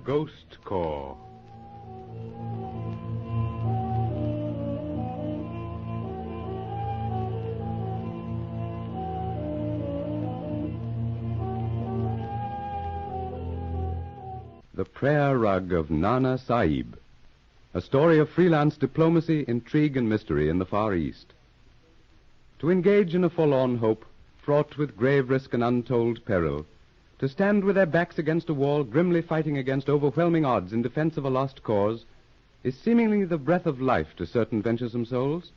Ghost Corps. The Prayer Rug of Nana Sahib, a story of freelance diplomacy, intrigue, and mystery in the Far East. To engage in a forlorn hope, fraught with grave risk and untold peril, to stand with their backs against a wall, grimly fighting against overwhelming odds in defense of a lost cause, is seemingly the breath of life to certain venturesome souls.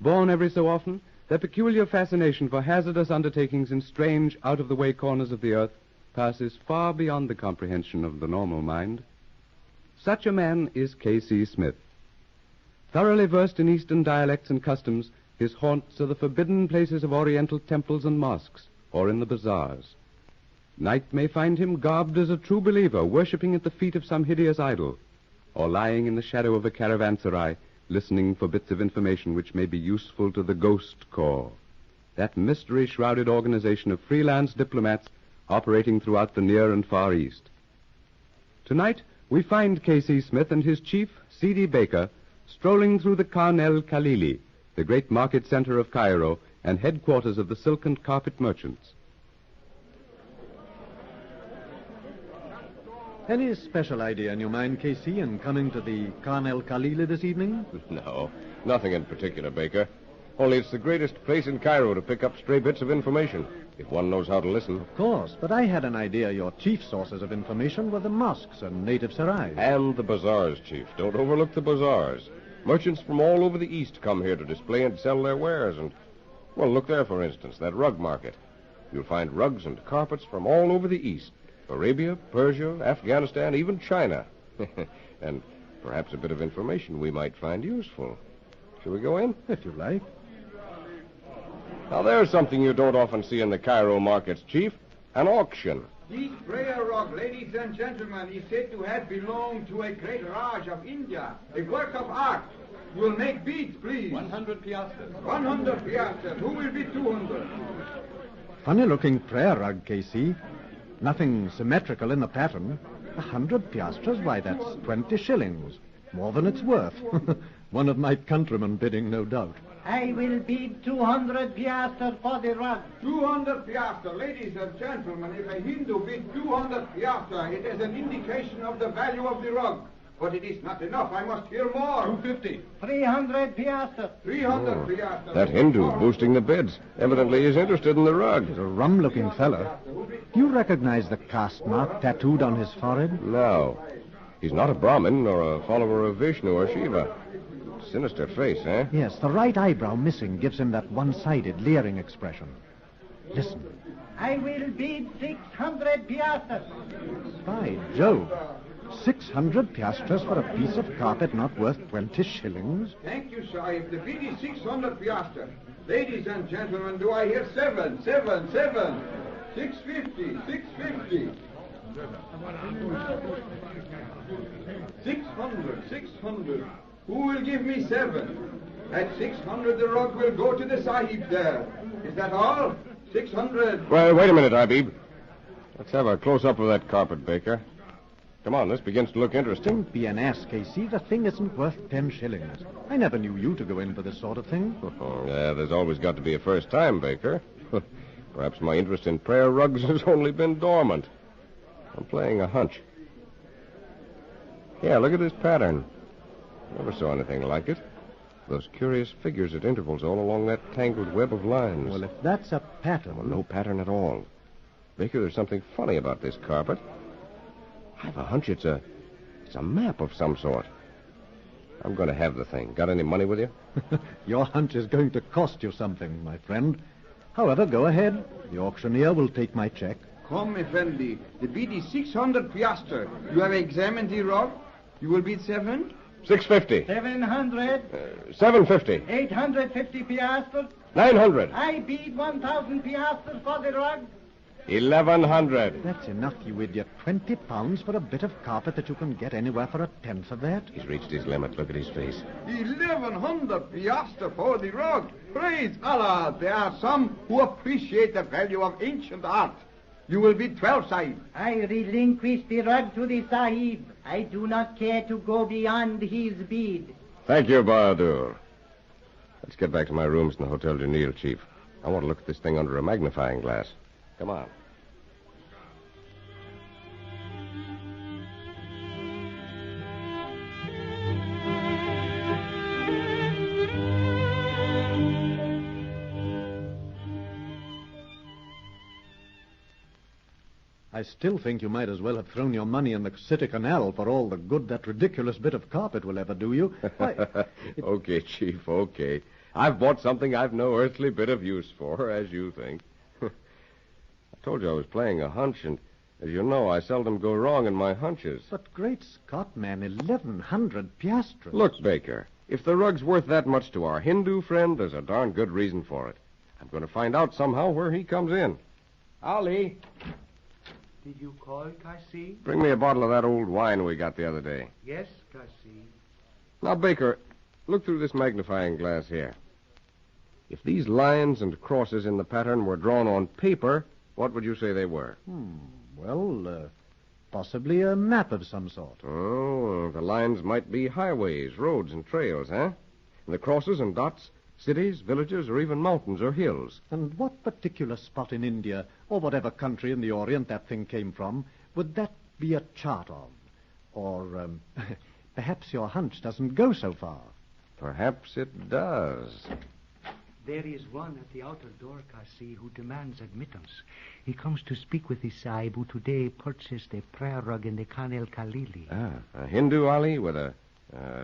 Born every so often, their peculiar fascination for hazardous undertakings in strange, out-of-the-way corners of the earth passes far beyond the comprehension of the normal mind. Such a man is K.C. Smith. Thoroughly versed in Eastern dialects and customs, his haunts are the forbidden places of Oriental temples and mosques, or in the bazaars. Night may find him garbed as a true believer, worshipping at the feet of some hideous idol, or lying in the shadow of a caravanserai, listening for bits of information which may be useful to the Ghost Corps, that mystery-shrouded organization of freelance diplomats operating throughout the Near and Far East. Tonight, we find K.C. Smith and his chief, C.D. Baker, strolling through the Khan el-Khalili, the great market center of Cairo and headquarters of the silk and carpet merchants. Any special idea in your mind, K.C., in coming to the Khan el-Khalili this evening? No, nothing in particular, Baker. Only it's the greatest place in Cairo to pick up stray bits of information, if one knows how to listen. Of course, but I had an idea your chief sources of information were the mosques and native sarais. And the bazaars, Chief. Don't overlook the bazaars. Merchants from all over the East come here to display and sell their wares, and, well, look there, for instance, that rug market. You'll find rugs and carpets from all over the East. Arabia, Persia, Afghanistan, even China. And perhaps a bit of information we might find useful. Shall we go in? If you like. Now, there's something you don't often see in the Cairo markets, Chief. An auction. This prayer rug, ladies and gentlemen, is said to have belonged to a great Raj of India, a work of art. You will make bids, please. 100 piastres. 100 piastres. Who will bid 200? Funny-looking prayer rug, K.C. Nothing symmetrical in the pattern. 100 piastres, why, that's 20 shillings. More than it's worth. One of my countrymen bidding, no doubt. I will bid 200 piastres for the rug. 200 piastres. Ladies and gentlemen, if a Hindu bid 200 piastres, it is an indication of the value of the rug. But it is not enough. I must hear more. 250. 300 piastres. 300 piastres. That Hindu boosting the bids. Evidently he's interested in the rug. He's a rum-looking fellow. Do you recognize the caste mark tattooed on his forehead? No. He's not a Brahmin nor a follower of Vishnu or Shiva. Sinister face, eh? Yes, the right eyebrow missing gives him that one-sided, leering expression. Listen. I will bid 600 piastres. By Jove. 600 piastres for a piece of carpet not worth 20 shillings? Thank you, Sahib. The bid is 600 piastres. Ladies and gentlemen, do I hear 7? 650. 600. Who will give me 7? At 600, the rug will go to the Sahib there. Is that all? 600. Well, wait a minute, Habib. Let's have a close-up of that carpet, Baker. Come on, this begins to look interesting. Don't be an ass, Casey. The thing isn't worth 10 shillings. I never knew you to go in for this sort of thing. Yeah, there's always got to be a first time, Baker. Perhaps my interest in prayer rugs has only been dormant. I'm playing a hunch. Yeah, look at this pattern. Never saw anything like it. Those curious figures at intervals all along that tangled web of lines. Well, if that's a pattern... Well, no pattern at all. Baker, there's something funny about this carpet. I've a hunch it's a map of some sort. I'm going to have the thing. Got any money with you? Your hunch is going to cost you something, my friend. However, go ahead. The auctioneer will take my check. Come, Effendi. The bid is 600 piastres. You have examined the rug. You will bid 7? 650. 700. 750. 850 piastres. 900. I bid 1,000 piastres for the rug. 1,100. That's enough, you idiot. 20 pounds for a bit of carpet that you can get anywhere for a tenth of that? He's reached his limit. Look at his face. 1,100 piastres for the rug. Praise Allah. There are some who appreciate the value of ancient art. You will bid 12, Sahib. I relinquish the rug to the Sahib. I do not care to go beyond his bid. Thank you, Bahadur. Let's get back to my rooms in the Hotel Janil, Chief. I want to look at this thing under a magnifying glass. Come on. I still think you might as well have thrown your money in the City Canal for all the good that ridiculous bit of carpet will ever do you. Okay, Chief, okay. I've bought something I've no earthly bit of use for, as you think. I told you I was playing a hunch, and as you know, I seldom go wrong in my hunches. But great Scott, man, 1,100 piastres. Look, Baker, if the rug's worth that much to our Hindu friend, there's a darn good reason for it. I'm going to find out somehow where he comes in. Ali. Did you call, Kasi? Bring me a bottle of that old wine we got the other day. Yes, Kasi. Now, Baker, look through this magnifying glass here. If these lines and crosses in the pattern were drawn on paper, what would you say they were? Well, possibly a map of some sort. Oh, the lines might be highways, roads, and trails, huh? And the crosses and dots, cities, villages, or even mountains or hills. And what particular spot in India, or whatever country in the Orient that thing came from, would that be a chart of? Or, perhaps your hunch doesn't go so far. Perhaps it does. There is one at the outer door, Kasi, who demands admittance. He comes to speak with the Sahib who today purchased a prayer rug in the Khan el Khalili. A Hindu, Ali, with a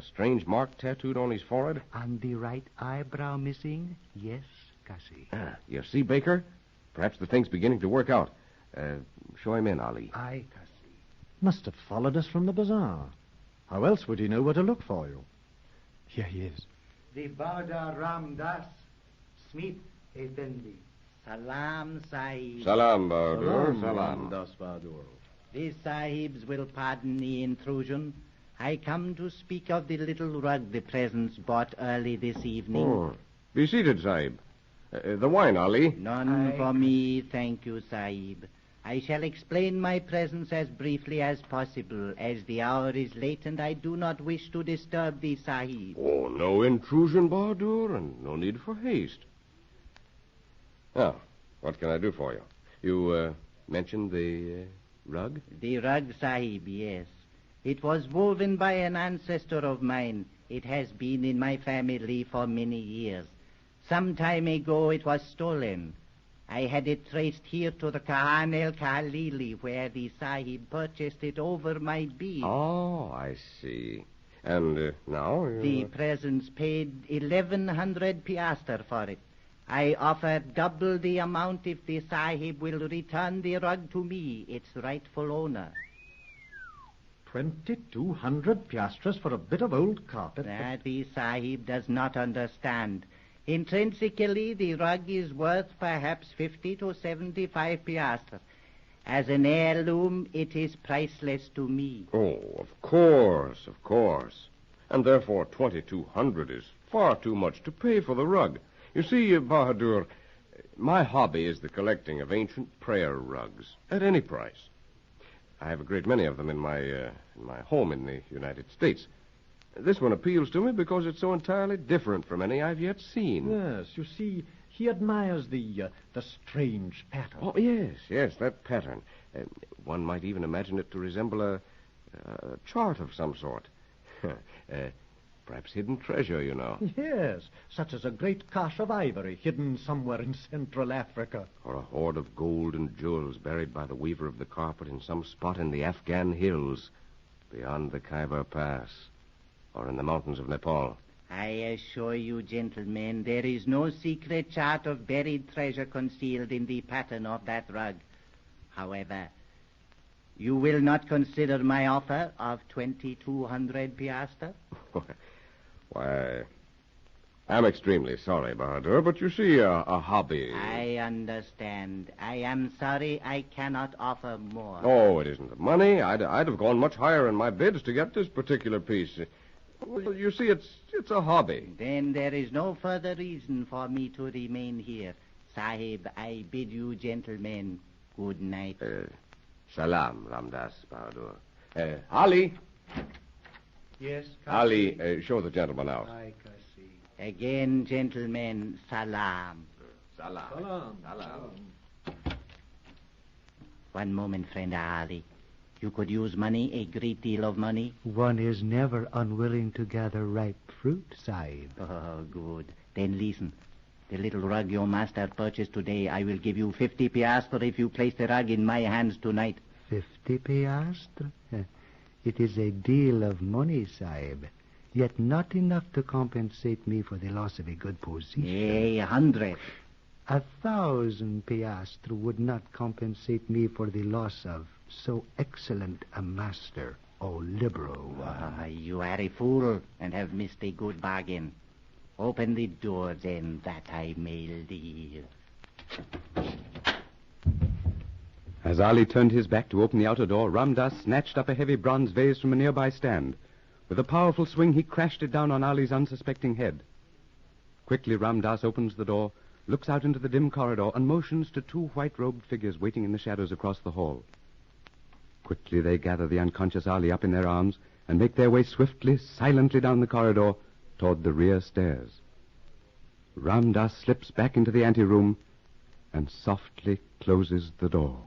strange mark tattooed on his forehead? And the right eyebrow missing? Yes, Kasi. You see, Baker? Perhaps the thing's beginning to work out. Show him in, Ali. Aye, Kasi. Must have followed us from the bazaar. How else would he know where to look for you? Here he is. The Bada Ramdas Smith, Effendi. Salam, Sahib. Salam, Bahadur. Salam. Ramdas Bahadur. The Sahibs will pardon the intrusion. I come to speak of the little rug the presents bought early this evening. Oh. Be seated, Sahib. The wine, Ali. None for me, thank you, Sahib. I shall explain my presence as briefly as possible, as the hour is late and I do not wish to disturb the Sahib. Oh, no intrusion, Bahadur, and no need for haste. Now, what can I do for you? You mentioned the rug? The rug, Sahib, yes. It was woven by an ancestor of mine. It has been in my family for many years. Some time ago it was stolen. I had it traced here to the Khan el Khalili, where the Sahib purchased it over my bid. Oh, I see. And now you... The presents paid 1,100 piastres for it. I offer double the amount if the Sahib will return the rug to me, its rightful owner. 2,200 piastres for a bit of old carpet? That the Sahib does not understand. Intrinsically, the rug is worth perhaps 50 to 75 piastres. As an heirloom, it is priceless to me. Oh, of course, of course. And therefore 2,200 is far too much to pay for the rug. You see, Bahadur, my hobby is the collecting of ancient prayer rugs at any price. I have a great many of them in my home in the United States. This one appeals to me because it's so entirely different from any I've yet seen. Yes, you see, he admires the strange pattern. Oh, yes, that pattern. One might even imagine it to resemble a chart of some sort. Perhaps hidden treasure, you know. Yes, such as a great cache of ivory hidden somewhere in Central Africa. Or a hoard of gold and jewels buried by the weaver of the carpet in some spot in the Afghan hills, beyond the Khyber Pass, or in the mountains of Nepal. I assure you, gentlemen, there is no secret chart of buried treasure concealed in the pattern of that rug. However, you will not consider my offer of 2,200 piastres? Why, I'm extremely sorry, Bahadur, but you see, a hobby... I understand. I am sorry I cannot offer more. Oh, it isn't the money. I'd have gone much higher in my bids to get this particular piece. Well, you see, it's a hobby. Then there is no further reason for me to remain here. Sahib, I bid you, gentlemen, Good night. Salam, Ramdas Bahadur. Ali. Yes, Ali, show the gentleman out. Aye, Kasi. Again, gentlemen, salam. Salam. One moment, friend Ali. You could use money, a great deal of money. One is never unwilling to gather ripe fruit, Sahib. Oh, good. Then listen. The little rug your master purchased today, I will give you 50 piastres if you place the rug in my hands tonight. 50 piastres? It is a deal of money, Sahib, yet not enough to compensate me for the loss of a good position. 100. 1,000 piastres would not compensate me for the loss of so excellent a master, O liberal one. You are a fool and have missed a good bargain. Open the door, then, that I may leave. As Ali turned his back to open the outer door, Ramdas snatched up a heavy bronze vase from a nearby stand. With a powerful swing, he crashed it down on Ali's unsuspecting head. Quickly, Ramdas opens the door, looks out into the dim corridor, and motions to two white-robed figures waiting in the shadows across the hall. Quickly, they gather the unconscious Ali up in their arms and make their way swiftly, silently down the corridor toward the rear stairs. Ramdas slips back into the anteroom and softly closes the door.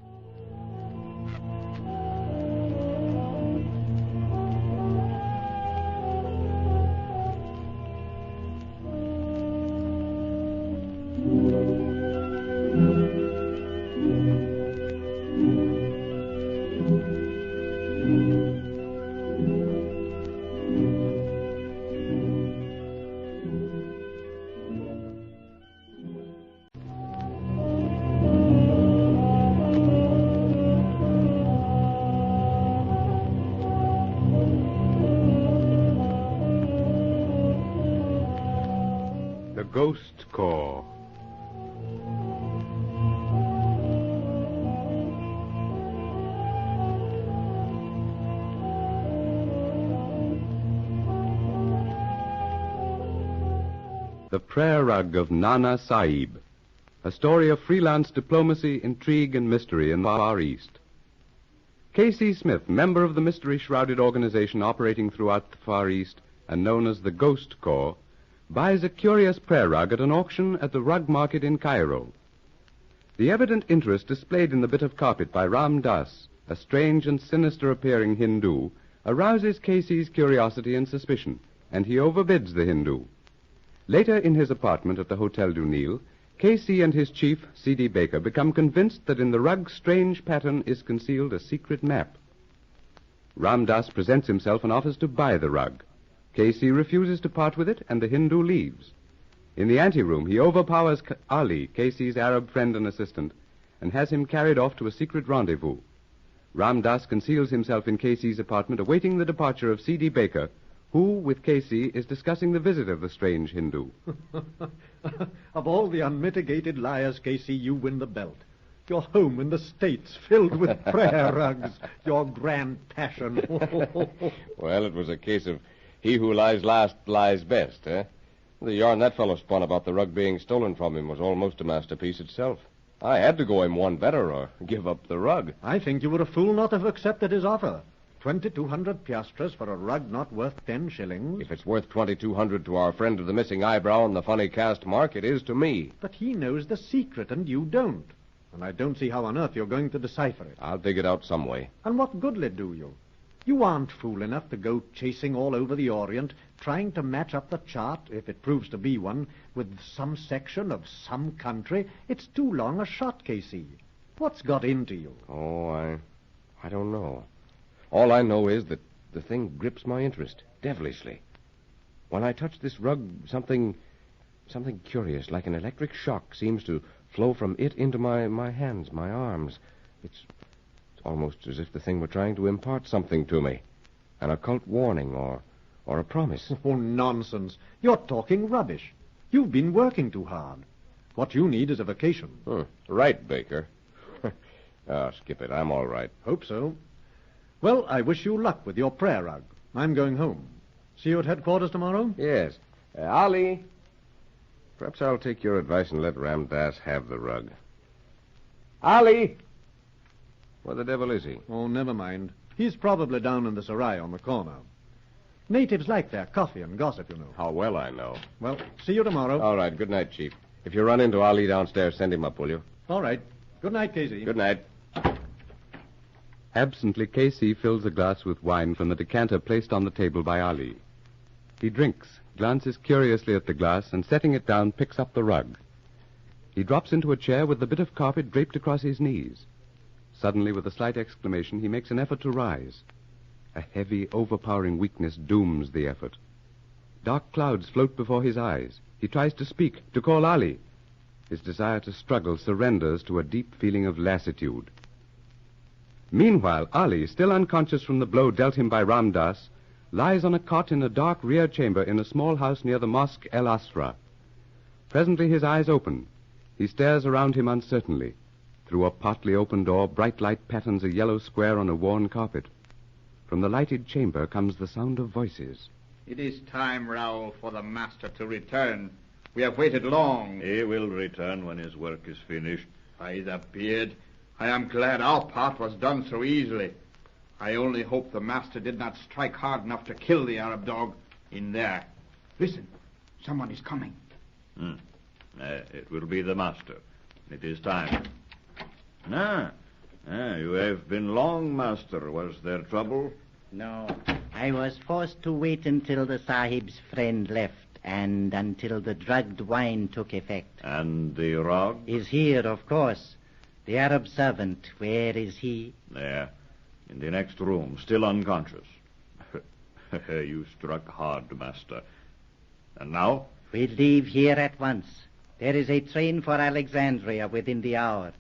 Ghost Corps. The Prayer Rug of Nana Sahib, a story of freelance diplomacy, intrigue, and mystery in the Far East. K.C. Smith, member of the mystery-shrouded organization operating throughout the Far East and known as the Ghost Corps, buys a curious prayer rug at an auction at the rug market in Cairo. The evident interest displayed in the bit of carpet by Ramdas, a strange and sinister-appearing Hindu, arouses Casey's curiosity and suspicion, and he overbids the Hindu. Later, in his apartment at the Hotel du Nil, Casey and his chief, C.D. Baker, become convinced that in the rug's strange pattern is concealed a secret map. Ramdas presents himself and offers to buy the rug. Casey refuses to part with it, and the Hindu leaves. In the anteroom, he overpowers Ali, Casey's Arab friend and assistant, and has him carried off to a secret rendezvous. Ramdas conceals himself in Casey's apartment, awaiting the departure of C.D. Baker, who, with Casey, is discussing the visit of the strange Hindu. Of all the unmitigated liars, Casey, you win the belt. Your home in the States, filled with prayer rugs, your grand passion. Well, it was a case of he who lies last lies best, eh? The yarn that fellow spun about the rug being stolen from him was almost a masterpiece itself. I had to go him one better or give up the rug. I think you were a fool not to have accepted his offer. 2,200 piastres for a rug not worth 10 shillings. If it's worth 2,200 to our friend of the missing eyebrow and the funny cast mark, it is to me. But he knows the secret, and you don't. And I don't see how on earth you're going to decipher it. I'll dig it out some way. And what good'll it do you? You aren't fool enough to go chasing all over the Orient, trying to match up the chart, if it proves to be one, with some section of some country. It's too long a shot, Casey. What's got into you? Oh, I don't know. All I know is that the thing grips my interest, devilishly. When I touch this rug, something curious, like an electric shock, seems to flow from it into my hands, my arms. It's almost as if the thing were trying to impart something to me. An occult warning or a promise. Oh, nonsense. You're talking rubbish. You've been working too hard. What you need is a vacation. Right, Baker. Skip it. I'm all right. Hope so. Well, I wish you luck with your prayer rug. I'm going home. See you at headquarters tomorrow? Yes. Ali, perhaps I'll take your advice and let Ramdas have the rug. Ali! Where the devil is he? Oh, never mind. He's probably down in the Sarai on the corner. Natives like their coffee and gossip, you know. How well I know. Well, see you tomorrow. All right, good night, Chief. If you run into Ali downstairs, send him up, will you? All right. Good night, Casey. Good night. Absently, Casey fills a glass with wine from the decanter placed on the table by Ali. He drinks, glances curiously at the glass, and setting it down, picks up the rug. He drops into a chair with the bit of carpet draped across his knees. Suddenly, with a slight exclamation, he makes an effort to rise. A heavy, overpowering weakness dooms the effort. Dark clouds float before his eyes. He tries to speak, to call Ali. His desire to struggle surrenders to a deep feeling of lassitude. Meanwhile, Ali, still unconscious from the blow dealt him by Ramdas, lies on a cot in a dark rear chamber in a small house near the mosque El Asra. Presently his eyes open. He stares around him uncertainly. Through a partly open door, bright light patterns a yellow square on a worn carpet. From the lighted chamber comes the sound of voices. It is time, Raoul, for the master to return. We have waited long. He will return when his work is finished. By the beard, I am glad our part was done so easily. I only hope the master did not strike hard enough to kill the Arab dog in there. Listen, someone is coming. It will be the master. It is time. You have been long, master. Was there trouble? No, I was forced to wait until the Sahib's friend left and until the drugged wine took effect. And the rug? Is here, of course. The Arab servant, where is he? There, in the next room, still unconscious. You struck hard, master. And now? We leave here at once. There is a train for Alexandria within the hour.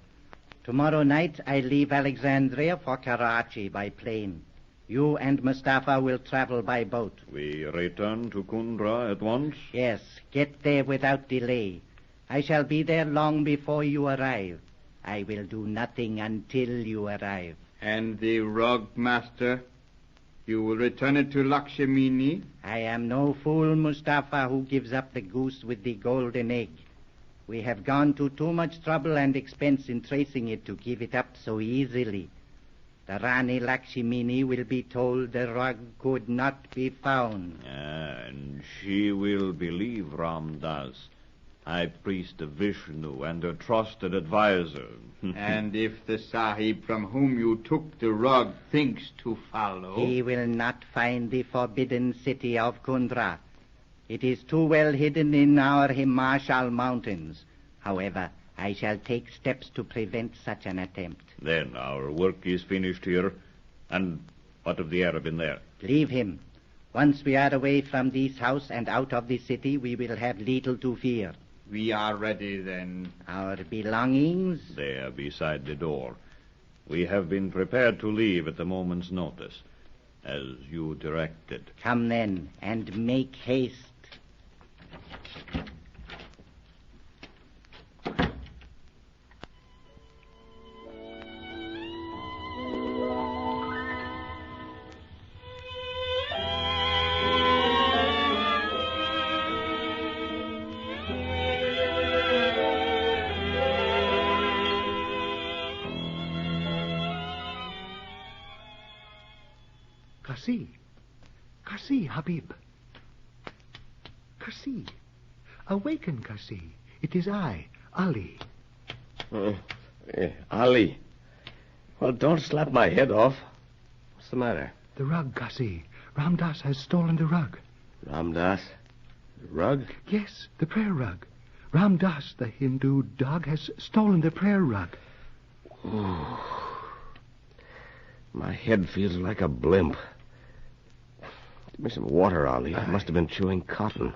Tomorrow night I leave Alexandria for Karachi by plane. You and Mustafa will travel by boat. We return to Kundra at once? Yes, get there without delay. I shall be there long before you arrive. I will do nothing until you arrive. And the rug, master? You will return it to Lakshmini? I am no fool, Mustafa, who gives up the goose with the golden egg. We have gone to too much trouble and expense in tracing it to give it up so easily. The Rani Lakshmini will be told the rug could not be found. And she will believe Ramdas, high priest of Vishnu and a trusted advisor. And if the Sahib from whom you took the rug thinks to follow... He will not find the forbidden city of Kundra. It is too well hidden in our Himachal mountains. However, I shall take steps to prevent such an attempt. Then our work is finished here. And what of the Arab in there? Leave him. Once we are away from this house and out of the city, we will have little to fear. We are ready, then. Our belongings? There, beside the door. We have been prepared to leave at a moment's notice, as you directed. Come then, and make haste. Kasi, Habib. Kasi. Awaken, Kasi. It is I, Ali. Ali. Well, don't slap my head off. What's the matter? The rug, Kasi. Ramdas has stolen the rug. Ramdas? The rug? Yes, the prayer rug. Ramdas, the Hindu dog, has stolen the prayer rug. Ooh. My head feels like a blimp. Give me some water, Ali. I must have been chewing cotton.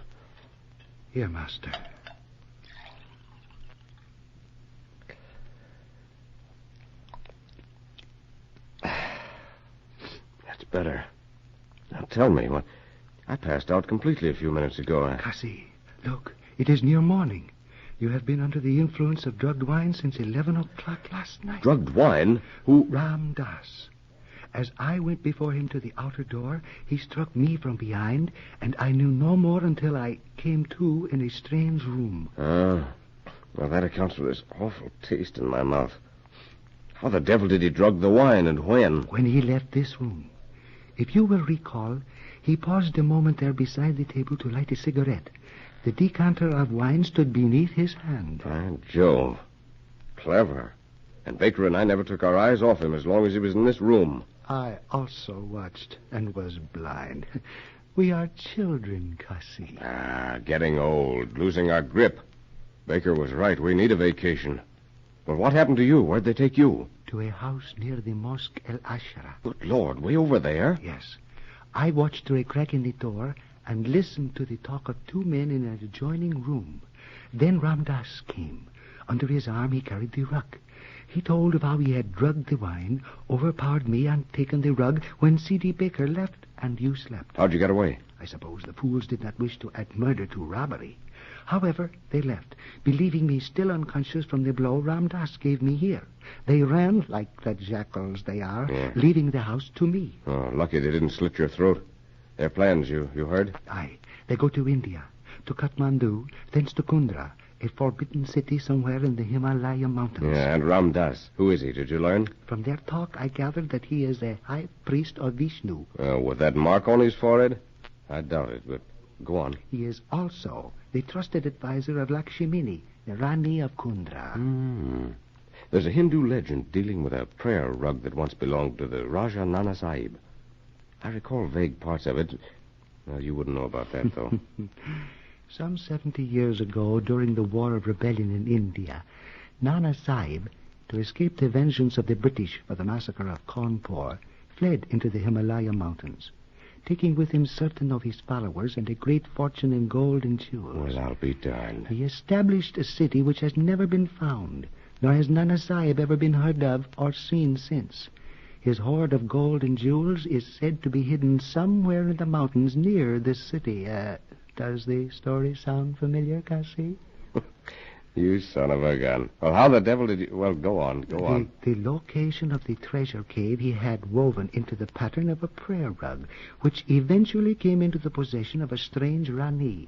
Here, master. That's better. Now tell me, what? I passed out completely a few minutes ago. Kasi, look, it is near morning. You have been under the influence of drugged wine since 11 o'clock last night. Drugged wine? Who? Ramdas. As I went before him to the outer door, he struck me from behind, and I knew no more until I came to in a strange room. Ah, well, that accounts for this awful taste in my mouth. How the devil did he drug the wine and when? When he left this room. If you will recall, he paused a moment there beside the table to light a cigarette. The decanter of wine stood beneath his hand. By Jove. Clever. And Baker and I never took our eyes off him as long as he was in this room. I also watched and was blind. We are children, Cassie. Getting old, losing our grip. Baker was right. We need a vacation. But what happened to you? Where'd they take you? To a house near the Mosque El Ashra. Good Lord, way over there? Yes. I watched through a crack in the door and listened to the talk of two men in an adjoining room. Then Ramdas came. Under his arm he carried the rug. He told of how he had drugged the wine, overpowered me, and taken the rug when C.D. Baker left and you slept. How'd you get away? I suppose the fools did not wish to add murder to robbery. However, they left, believing me still unconscious from the blow Ramdas gave me here. They ran like the jackals they are, leaving the house to me. Oh, lucky they didn't slit your throat. Their plans, you heard? Aye. They go to India, to Kathmandu, thence to Kundra, a forbidden city somewhere in the Himalaya mountains. Yeah, and Ramdas. Who is he, did you learn? From their talk, I gathered that he is a high priest of Vishnu. With that mark on his forehead? I doubt it, but go on. He is also the trusted advisor of Lakshmini, the Rani of Kundra. There's a Hindu legend dealing with a prayer rug that once belonged to the Rug of Nana Sahib. I recall vague parts of it. Well, you wouldn't know about that, though. Some 70 years ago, during the War of Rebellion in India, Nana Sahib, to escape the vengeance of the British for the massacre of Cawnpore, fled into the Himalaya mountains, taking with him certain of his followers and a great fortune in gold and jewels. Well, I'll be darned. He established a city which has never been found, nor has Nana Sahib ever been heard of or seen since. His hoard of gold and jewels is said to be hidden somewhere in the mountains near this city. Does the story sound familiar, Cassie? You son of a gun. Well, how the devil did you... Well, go on. The location of the treasure cave he had woven into the pattern of a prayer rug, which eventually came into the possession of a strange Rani.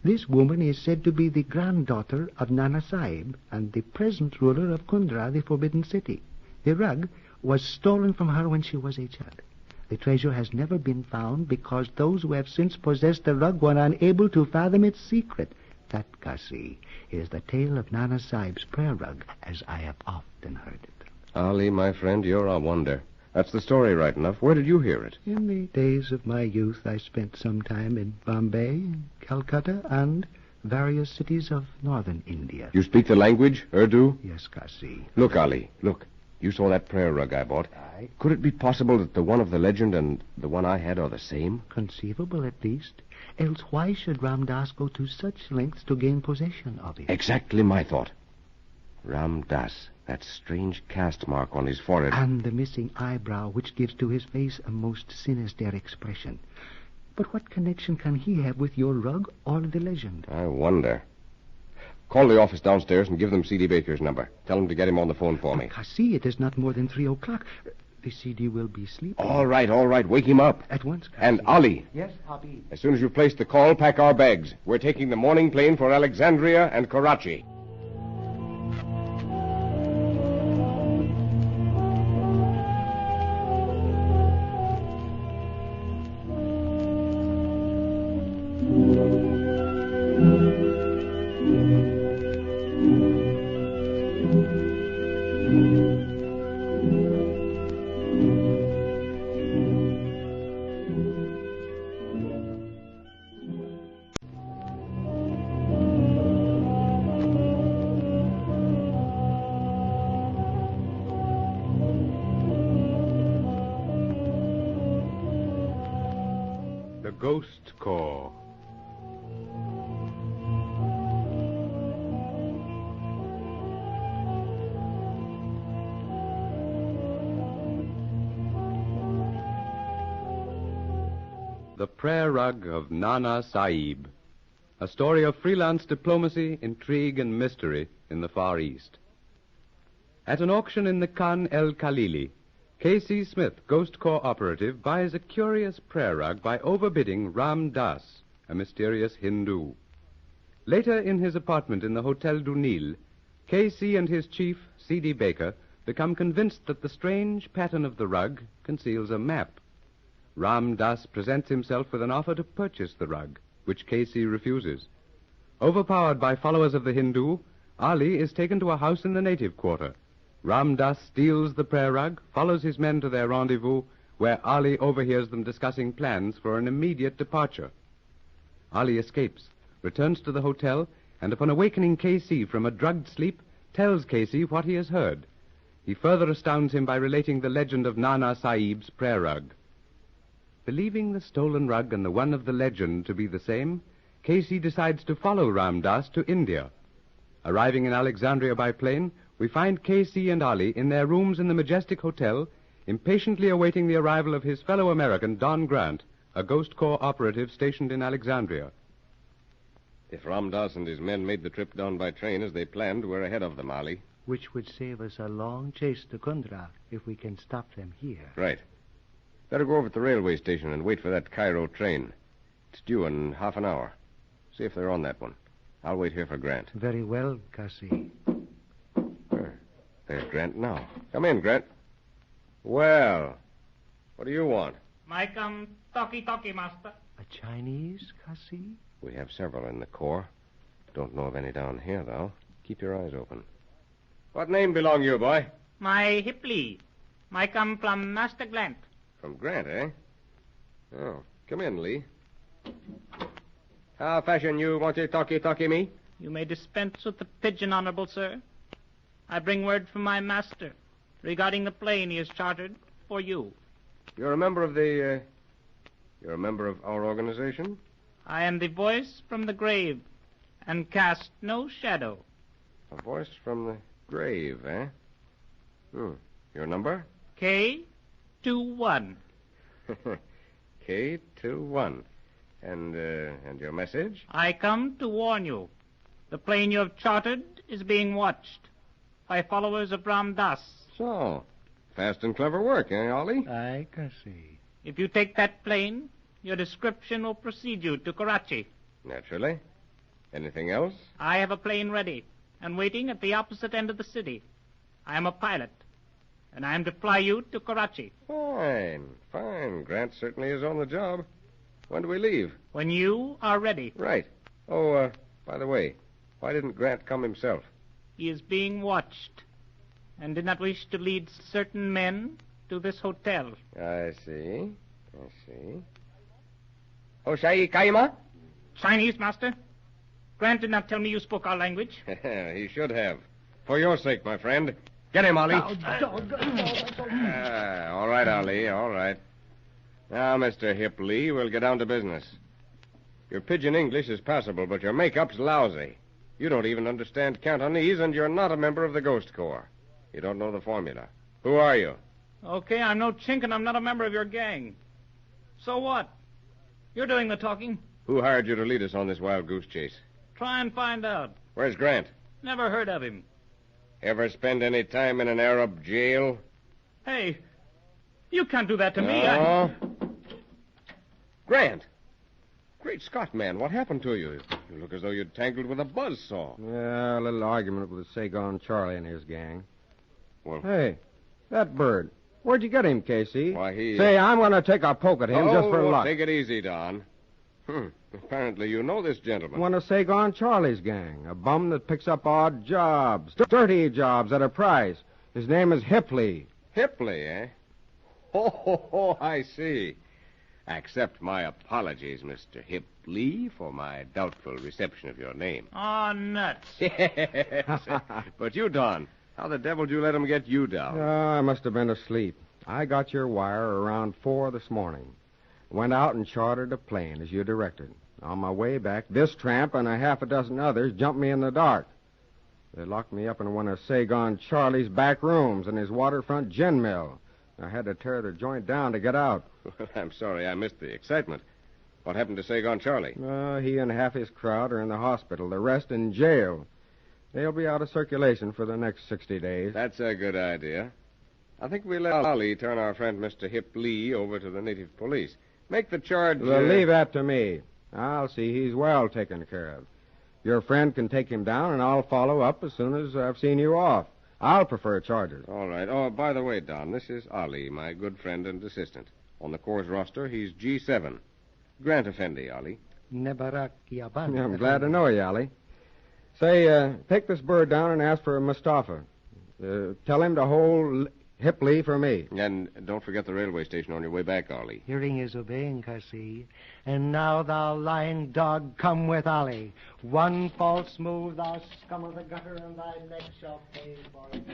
This woman is said to be the granddaughter of Nana Sahib and the present ruler of Kundra, the Forbidden City. The rug was stolen from her when she was a child. The treasure has never been found because those who have since possessed the rug were unable to fathom its secret. That, Cassie, is the tale of Nana Sahib's prayer rug, as I have often heard it. Ali, my friend, you're a wonder. That's the story right enough. Where did you hear it? In the days of my youth, I spent some time in Bombay, Calcutta, and various cities of northern India. You speak the language, Urdu? Yes, Cassie. Look, Ali, look. You saw that prayer rug I bought. Aye. Could it be possible that the one of the legend and the one I had are the same? Conceivable, at least. Else why should Ramdas go to such lengths to gain possession of it? Exactly my thought. Ramdas, that strange caste mark on his forehead. And the missing eyebrow, which gives to his face a most sinister expression. But what connection can he have with your rug or the legend? I wonder. Call the office downstairs and give them C.D. Baker's number. Tell them to get him on the phone for me. Cassie, it is not more than 3 o'clock. The C.D. will be sleeping. All right. Wake him up. At once, Cassie. And Ali. Yes, Habib. As soon as you've placed the call, pack our bags. We're taking the morning plane for Alexandria and Karachi. The Ghost Corps. The Prayer Rug of Nana Sahib. A story of freelance diplomacy, intrigue, and mystery in the Far East. At an auction in the Khan El Khalili, K.C. Smith, Ghost Corps operative, buys a curious prayer rug by overbidding Ramdas, a mysterious Hindu. Later, in his apartment in the Hotel du Nil, K.C. and his chief, C.D. Baker, become convinced that the strange pattern of the rug conceals a map. Ramdas presents himself with an offer to purchase the rug, which Casey refuses. Overpowered by followers of the Hindu, Ali is taken to a house in the native quarter. Ramdas steals the prayer rug, follows his men to their rendezvous, where Ali overhears them discussing plans for an immediate departure. Ali escapes, returns to the hotel, and upon awakening Casey from a drugged sleep, tells Casey what he has heard. He further astounds him by relating the legend of Nana Sahib's prayer rug. Believing the stolen rug and the one of the legend to be the same, Casey decides to follow Ramdas to India. Arriving in Alexandria by plane, we find Casey and Ali in their rooms in the Majestic Hotel, impatiently awaiting the arrival of his fellow American, Don Grant, a Ghost Corps operative stationed in Alexandria. If Ramdas and his men made the trip down by train as they planned, we're ahead of them, Ali. Which would save us a long chase to Kundra if we can stop them here. Right. Better go over to the railway station and wait for that Cairo train. It's due in half an hour. See if they're on that one. I'll wait here for Grant. Very well, Cassie. There's Grant now. Come in, Grant. Well, what do you want? My come talkie, master. A Chinese, Cassie? We have several in the Corps. Don't know of any down here, though. Keep your eyes open. What name belong you, boy? My Hipley. My come from Master Grant. From Grant, eh? Oh, come in, Lee. How fashion you want to talkie me? You may dispense with the pigeon, honorable sir. I bring word from my master regarding the plane he has chartered for you. You're a member of the, You're a member of our organization? I am the voice from the grave and cast no shadow. A voice from the grave, eh? Your number? K21. K21. And your message? I come to warn you. The plane you have chartered is being watched by followers of Ramdas. So, fast and clever work, eh, Ollie? Aye, Cassie. If you take that plane, your description will precede you to Karachi. Naturally. Anything else? I have a plane ready and waiting at the opposite end of the city. I am a pilot, and I am to fly you to Karachi. Fine. Grant certainly is on the job. When do we leave? When you are ready. Right. Oh, by the way, why didn't Grant come himself? He is being watched and did not wish to lead certain men to this hotel. I see. Hoshai Kaima? Chinese, master. Grant did not tell me you spoke our language. He should have. For your sake, my friend. Get him, Ollie. All right, Ollie, all right. Now, Mr. Hipley, we'll get down to business. Your pidgin English is passable, but your makeup's lousy. You don't even understand Cantonese, and you're not a member of the Ghost Corps. You don't know the formula. Who are you? Okay, I'm no chink, and I'm not a member of your gang. So what? You're doing the talking. Who hired you to lead us on this wild goose chase? Try and find out. Where's Grant? Never heard of him. Ever spend any time in an Arab jail? Hey, you can't do that to me. Grant! Great Scott, man, what happened to you? You look as though you'd tangled with a buzzsaw. Yeah, a little argument with Sagon Charlie and his gang. Well, Hey, that bird. Where'd you get him, Casey? Why, he... Say, I'm going to take a poke at him just for luck. Take it easy, Don. Apparently you know this gentleman. One of Sagon Charlie's gang. A bum that picks up odd jobs. Dirty jobs at a price. His name is Hipley. Hipley, eh? Oh, I see. Accept my apologies, Mr. Hipley, for my doubtful reception of your name. Oh, nuts. Yes. But you, Don, how the devil did you let him get you down? I must have been asleep. I got your wire around 4 this morning. Went out and chartered a plane, as you directed. On my way back, this tramp and a half a dozen others jumped me in the dark. They locked me up in one of Sagon Charlie's back rooms in his waterfront gin mill. I had to tear the joint down to get out. Well, I'm sorry I missed the excitement. What happened to Sagon Charlie? He and half his crowd are in the hospital. The rest in jail. They'll be out of circulation for the next 60 days. That's a good idea. I think we'll let Ollie turn our friend Mr. Hipley over to the native police. Make the charge... Well, leave that to me. I'll see he's well taken care of. Your friend can take him down, and I'll follow up as soon as I've seen you off. I'll prefer charters. All right. Oh, by the way, Don, this is Ali, my good friend and assistant. On the Corps roster, he's G7. Grant Effendi, Ali. Nebarak Yaban. I'm glad to know you, Ali. Say, take this bird down and ask for Mustafa. Tell him to hold Hipley for me. And don't forget the railway station on your way back, Ali. Hearing is obeying, Kasi. And now, thou lying dog, come with Ali. One false move, thou scum of the gutter, and thy neck shall pay for it.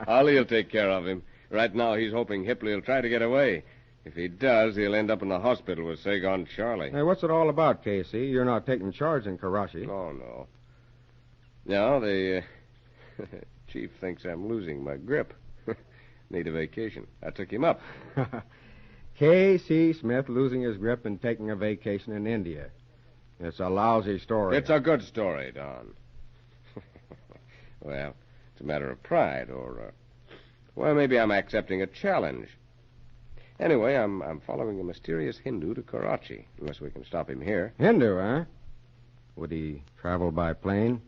Ali will take care of him. Right now, he's hoping Hipley will try to get away. If he does, he'll end up in the hospital with Saigon Charlie. Hey, what's it all about, Casey? You're not taking charge in Karachi. Oh, no. No, the chief thinks I'm losing my grip. Need a vacation. I took him up. K.C. Smith losing his grip and taking a vacation in India. It's a lousy story. It's a good story, Don. Well, it's a matter of pride, or, well, maybe I'm accepting a challenge. Anyway, I'm following a mysterious Hindu to Karachi, unless we can stop him here. Hindu, huh? Would he travel by plane?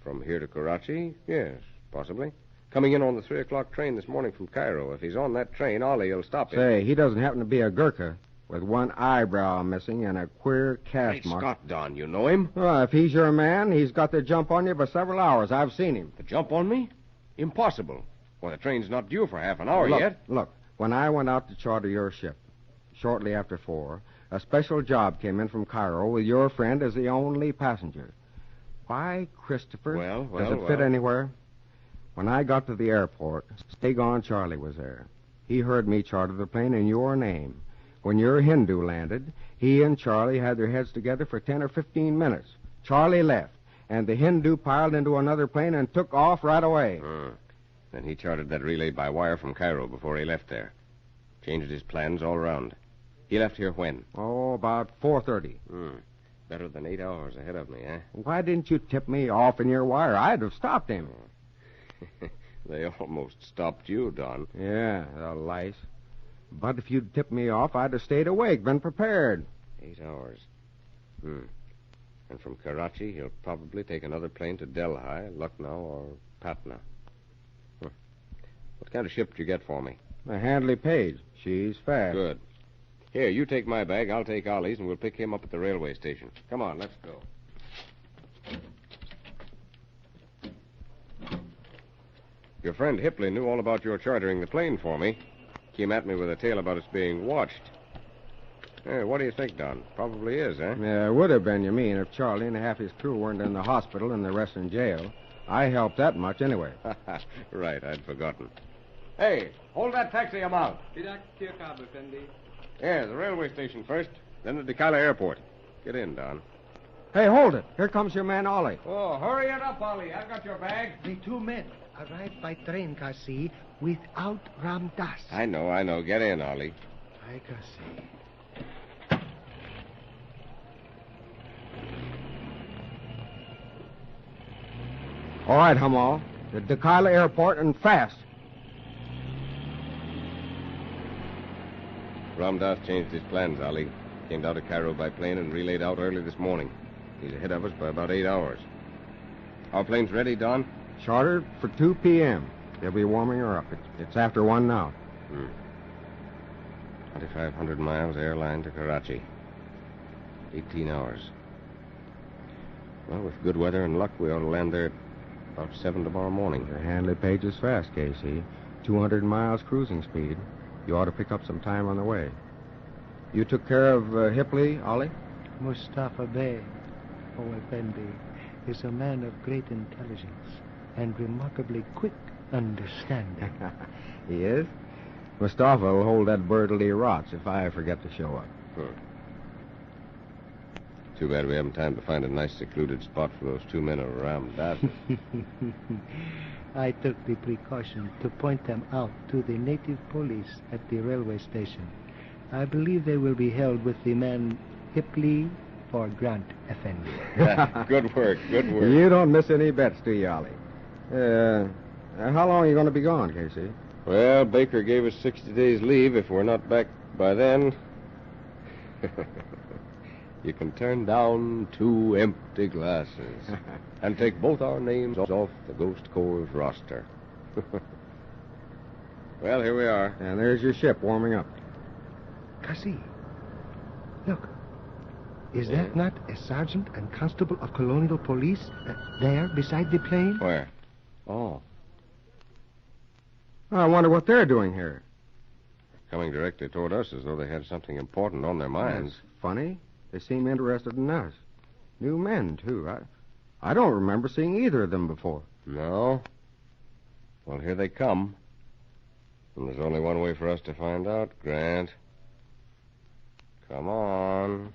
From here to Karachi? Yes, possibly. Coming in on the 3 o'clock train this morning from Cairo. If he's on that train, Ollie'll stop him. Say, he doesn't happen to be a Gurkha with one eyebrow missing and a queer caste Great mark. Scott, Don, you know him? Well, if he's your man, he's got the jump on you for several hours. I've seen him. The jump on me? Impossible. Well, the train's not due for half an hour yet. Look, when I went out to charter your ship, shortly after 4, a special job came in from Cairo with your friend as the only passenger. Why, Christopher, does it fit anywhere? When I got to the airport, Saigon Charlie was there. He heard me charter the plane in your name. When your Hindu landed, he and Charlie had their heads together for 10 or 15 minutes. Charlie left, and the Hindu piled into another plane and took off right away. Then he chartered that relay by wire from Cairo before he left there. Changed his plans all around. He left here when? Oh, about 4:30. Better than 8 hours ahead of me, eh? Why didn't you tip me off in your wire? I'd have stopped him. They almost stopped you, Don. Yeah, the lice. But if you'd tipped me off, I'd have stayed awake, been prepared. 8 hours. And from Karachi, he'll probably take another plane to Delhi, Lucknow, or Patna. What kind of ship did you get for me? A Handley Page. She's fast. Good. Here, you take my bag, I'll take Ollie's, and we'll pick him up at the railway station. Come on, let's go. Your friend Hipley knew all about your chartering the plane for me. Came at me with a tale about us being watched. Hey, what do you think, Don? Probably is, eh? Yeah, it would have been, you mean, if Charlie and half his crew weren't in the hospital and the rest in jail. I helped that much anyway. Right, I'd forgotten. Hey, hold that taxi a mile. Yeah, the railway station first, then the Dekalai airport. Get in, Don. Hey, hold it. Here comes your man, Ollie. Oh, hurry it up, Ollie. I've got your bag. The 2 men arrived by train, Kasi, without Ramdas. I know. Get in, Ollie. I Kasi. All right, Hamal. The Dekalai airport and fast. Ramdas changed his plans, Ollie. Came down to Cairo by plane and relayed out early this morning. He's ahead of us by about 8 hours. Our plane's ready, Don? Chartered for 2 p.m. They'll be warming her up. It's after 1 now. 2,500 miles airline to Karachi. 18 hours. Well, with good weather and luck, we ought to land there at about 7 tomorrow morning. The Handley Page is fast, Casey. 200 miles cruising speed. You ought to pick up some time on the way. You took care of Hipley, Ollie? Mustafa Bey, O Effendi, is a man of great intelligence and remarkably quick understanding. He is? Mustafa will hold that bird till he rots if I forget to show up. Too bad we haven't time to find a nice secluded spot for those 2 men around that. I took the precaution to point them out to the native police at the railway station. I believe they will be held with the man Hipley for Grant Effendi. Good work. You don't miss any bets, do you, Ollie? How long are you going to be gone, Casey? Well, Baker gave us 60 days leave if we're not back by then. You can turn down 2 empty glasses and take both our names off the Ghost Corps' roster. Well, here we are. And there's your ship warming up. Kasi, look. Is that not a sergeant and constable of colonial police there beside the plane? Where? Oh, I wonder what they're doing here. coming directly toward us as though they had something important on their minds. That's funny. They seem interested in us. New men, too. I don't remember seeing either of them before. No? Well, here they come. And there's only one way for us to find out, Grant. Come on.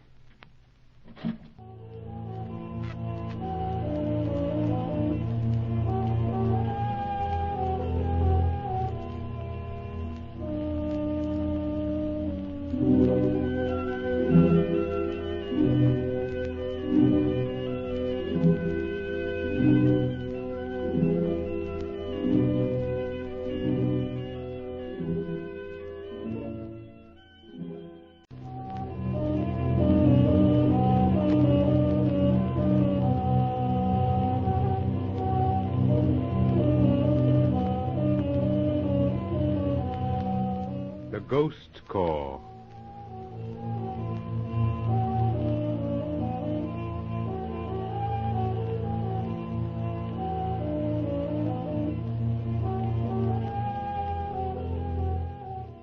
The Ghost Corps.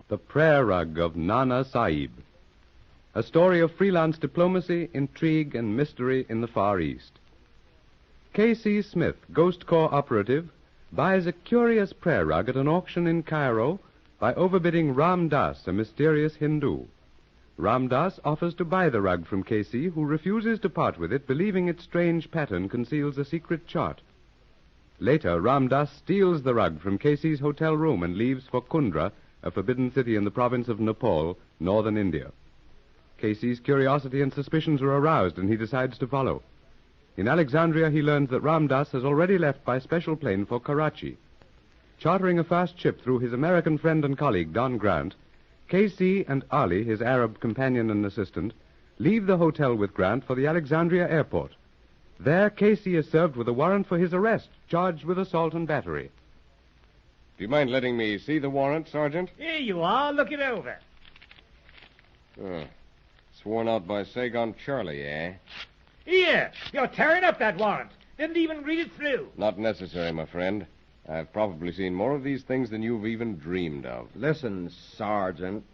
The Prayer Rug of Nana Sahib. A story of freelance diplomacy, intrigue, and mystery in the Far East. K.C. Smith, Ghost Corps operative, buys a curious prayer rug at an auction in Cairo by overbidding Ramdas, a mysterious Hindu. Ramdas offers to buy the rug from K.C., who refuses to part with it, believing its strange pattern conceals a secret chart. Later, Ramdas steals the rug from K.C.'s hotel room and leaves for Kundra, a forbidden city in the province of Nepal, northern India. K.C.'s curiosity and suspicions are aroused, and he decides to follow. In Alexandria, he learns that Ramdas has already left by special plane for Karachi. Chartering a fast ship through his American friend and colleague, Don Grant, K.C. and Ali, his Arab companion and assistant, leave the hotel with Grant for the Alexandria airport. There, K.C. is served with a warrant for his arrest, charged with assault and battery. Do you mind letting me see the warrant, Sergeant? Here you are. Look it over. Sworn out by Saigon Charlie, eh? Here. You're tearing up that warrant. Didn't even read it through. Not necessary, my friend. I've probably seen more of these things than you've even dreamed of. Listen, Sergeant.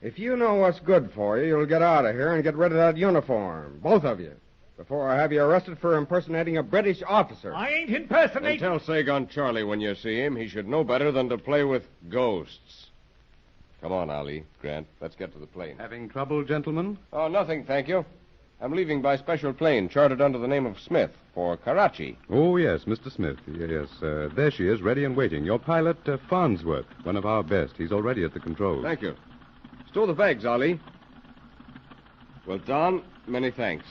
If you know what's good for you, you'll get out of here and get rid of that uniform. Both of you. Before I have you arrested for impersonating a British officer. I ain't And impersonating. tell Saigon Charlie when you see him, he should know better than to play with ghosts. Come on, Ali, Grant. Let's get to the plane. Having trouble, gentlemen? Oh, nothing, thank you. I'm leaving by special plane, chartered under the name of Smith, for Karachi. Oh, yes, Mr. Smith. Yes, there she is, ready and waiting. Your pilot, Farnsworth, one of our best. He's already at the controls. Thank you. Stow the bags, Ali. Well, Don, many thanks.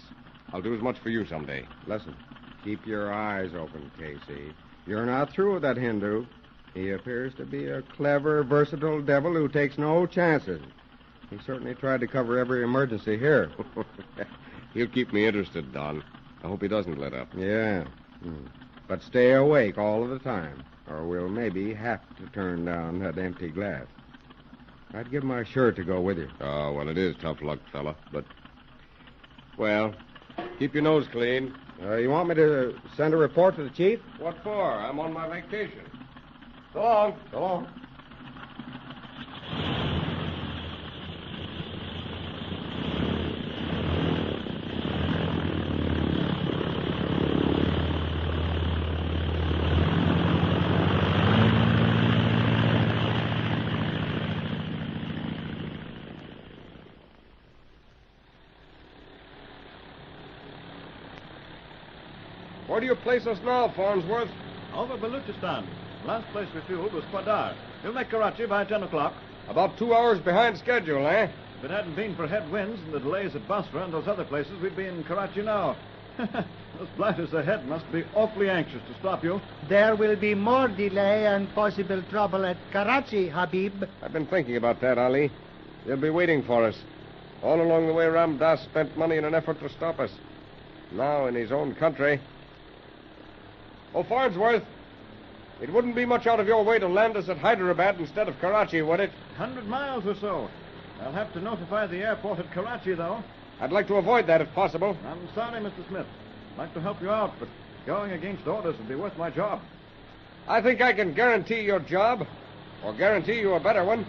I'll do as much for you someday. Listen, keep your eyes open, Casey. You're not through with that Hindu. He appears to be a clever, versatile devil who takes no chances. He certainly tried to cover every emergency here. He'll keep me interested, Don. I hope he doesn't let up. Yeah. But stay awake all of the time, or we'll maybe have to turn down that empty glass. I'd give my shirt to go with you. Oh, well, it is tough luck, fella, but... Well, keep your nose clean. You want me to send a report to the chief? What for? I'm on my vacation. So long. So long. Where do you place us now, Farnsworth? Over Baluchistan. Last place we fueled was Kwadar. We'll make Karachi by 10 o'clock. About 2 hours behind schedule, eh? If it hadn't been for headwinds and the delays at Basra and those other places, we'd be in Karachi now. Those blighters ahead must be awfully anxious to stop you. There will be more delay and possible trouble at Karachi, Habib. I've been thinking about that, Ali. They'll be waiting for us. All along the way, Ramdas spent money in an effort to stop us. Now, in his own country... Oh, Farnsworth, it wouldn't be much out of your way to land us at Hyderabad instead of Karachi, would it? 100 miles or so. I'll have to notify the airport at Karachi, though. I'd like to avoid that if possible. I'm sorry, Mr. Smith. I'd like to help you out, but going against orders would be worth my job. I think I can guarantee your job, or guarantee you a better one.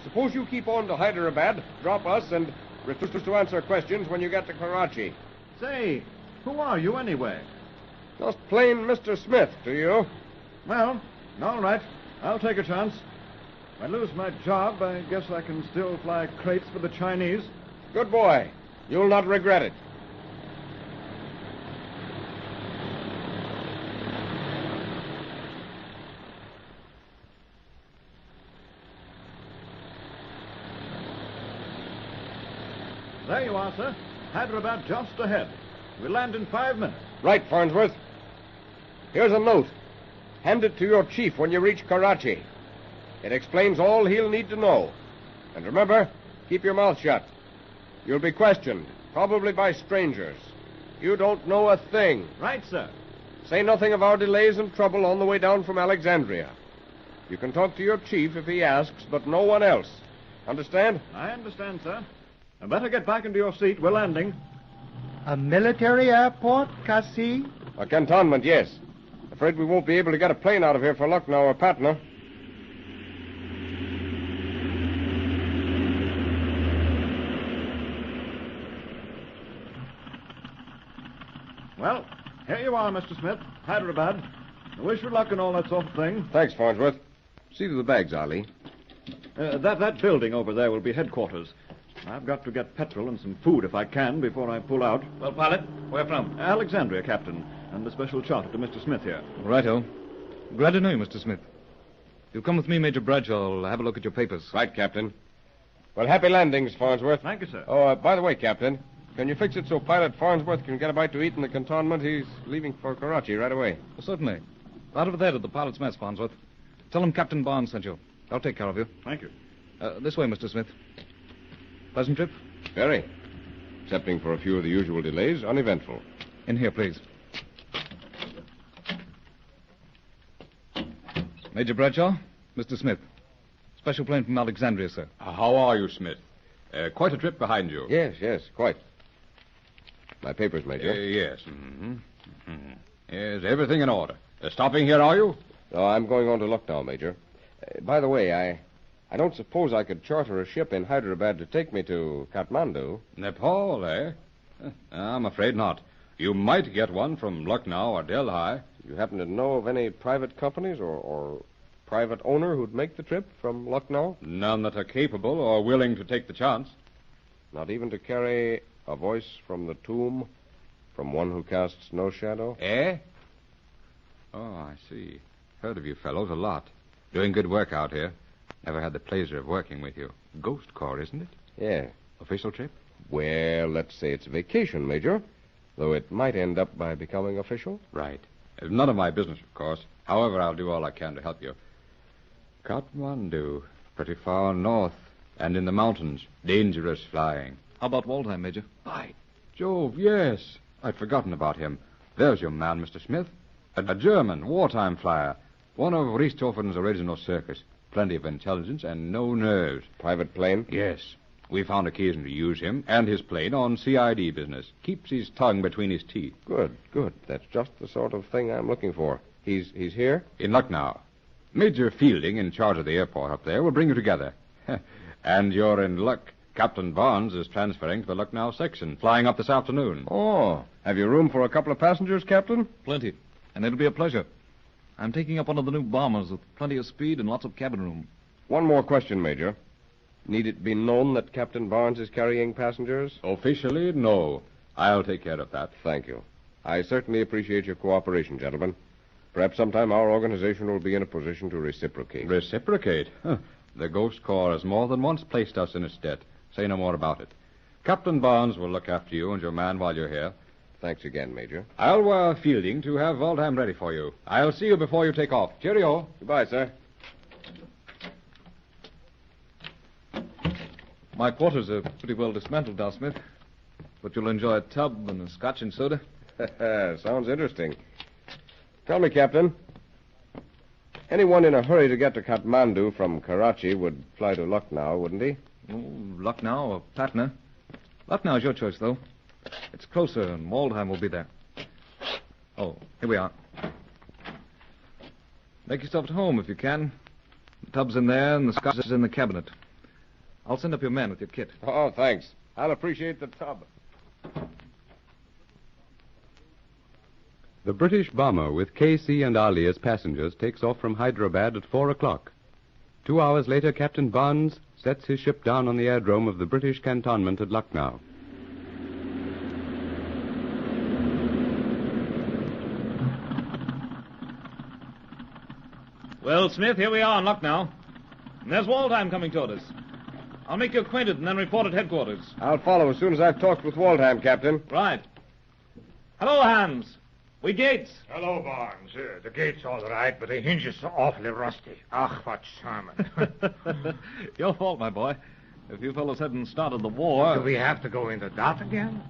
Suppose you keep on to Hyderabad, drop us, and refuse to answer questions when you get to Karachi. Say, who are you anyway? Just plain Mr. Smith to you. Well, all right. I'll take a chance. If I lose my job, I guess I can still fly crates for the Chinese. Good boy. You'll not regret it. There you are, sir. Hyderabad just ahead. We'll land in 5 minutes. Right, Farnsworth. Here's a note. Hand it to your chief when you reach Karachi. It explains all he'll need to know. And remember, keep your mouth shut. You'll be questioned, probably by strangers. You don't know a thing. Right, sir. Say nothing of our delays and trouble on the way down from Alexandria. You can talk to your chief if he asks, but no one else. Understand? I understand, sir. I better get back into your seat. We're landing. A military airport, Kasi? A cantonment, yes. Afraid we won't be able to get a plane out of here for Lucknow or Patna. Well, here you are, Mr. Smith. Hyderabad. I wish you luck and all that sort of thing. Thanks, Farnsworth. See to the bags, Ali. That building over there will be headquarters. I've got to get petrol and some food if I can before I pull out. Well, pilot, where from? Alexandria, Captain, and the special charter to Mr. Smith here. Righto. Glad to know you, Mr. Smith. You'll come with me, Major Bradshaw. I'll have a look at your papers. Right, Captain. Well, happy landings, Farnsworth. Thank you, sir. Oh, by the way, Captain, can you fix it so Pilot Farnsworth can get a bite to eat in the cantonment? He's leaving for Karachi right away. Well, certainly. Right over there to the pilot's mess, Farnsworth. Tell him Captain Barnes sent you. I'll take care of you. Thank you. This way, Mr. Smith. Pleasant trip? Very. Excepting for a few of the usual delays, uneventful. In here, please. Major Bradshaw, Mr. Smith. Special plane from Alexandria, sir. How are you, Smith? Quite a trip behind you. Yes, quite. My papers, Major. Yes. Yes, everything in order. Stopping here, are you? No, I'm going on to Lucknow, Major. By the way, I don't suppose I could charter a ship in Hyderabad to take me to Kathmandu. Nepal, eh? I'm afraid not. You might get one from Lucknow or Delhi. You happen to know of any private companies or private owner who'd make the trip from Lucknow? None that are capable or willing to take the chance. Not even to carry a voice from the tomb, from one who casts no shadow? Eh? Oh, I see. Heard of you fellows a lot. Doing good work out here. Never had the pleasure of working with you. Ghost Corps, isn't it? Yeah. Official trip? Well, let's say it's vacation, Major. Though it might end up by becoming official. Right. It's none of my business, of course. However, I'll do all I can to help you. Kathmandu. Pretty far north. And in the mountains. Dangerous flying. How about Waldheim, Major? By Jove, yes. I'd forgotten about him. There's your man, Mr. Smith. A German wartime flyer. One of Richthofen's original circus. Plenty of intelligence and no nerves. Private plane? Yes. We found occasion to use him and his plane on CID business. Keeps his tongue between his teeth. Good. That's just the sort of thing I'm looking for. He's here? In Lucknow. Major Fielding, in charge of the airport up there, will bring you together. And you're in luck. Captain Barnes is transferring to the Lucknow section, flying up this afternoon. Oh, have you room for a couple of passengers, Captain? Plenty. And it'll be a pleasure. I'm taking up one of the new bombers with plenty of speed and lots of cabin room. One more question, Major. Need it be known that Captain Barnes is carrying passengers? Officially, no. I'll take care of that. Thank you. I certainly appreciate your cooperation, gentlemen. Perhaps sometime our organization will be in a position to reciprocate. Reciprocate? Huh. The Ghost Corps has more than once placed us in its debt. Say no more about it. Captain Barnes will look after you and your man while you're here. Thanks again, Major. I'll wire Fielding to have Waldheim ready for you. I'll see you before you take off. Cheerio. Goodbye, sir. My quarters are pretty well dismantled now, Smith. But you'll enjoy a tub and a scotch and soda. Sounds interesting. Tell me, Captain. Anyone in a hurry to get to Kathmandu from Karachi would fly to Lucknow, wouldn't he? Oh, Lucknow or Patna. Lucknow is your choice, though. It's closer, and Waldheim will be there. Oh, here we are. Make yourself at home if you can. The tub's in there, and the scotch is in the cabinet. I'll send up your man with your kit. Oh, thanks. I'll appreciate the tub. The British bomber with K.C. and Ali as passengers takes off from Hyderabad at 4 o'clock. 2 hours later, Captain Barnes sets his ship down on the aerodrome of the British cantonment at Lucknow. Well, Smith, here we are in Lucknow. And there's Waldheim coming toward us. I'll make you acquainted and then report at headquarters. I'll follow as soon as I've talked with Waldheim, Captain. Right. Hello, Hans. We gates. Hello, Barnes. The gate's all right, but the hinges are awfully rusty. Ach, what sermon. Your fault, my boy. If you fellows hadn't started the war... Do we have to go in the dark again?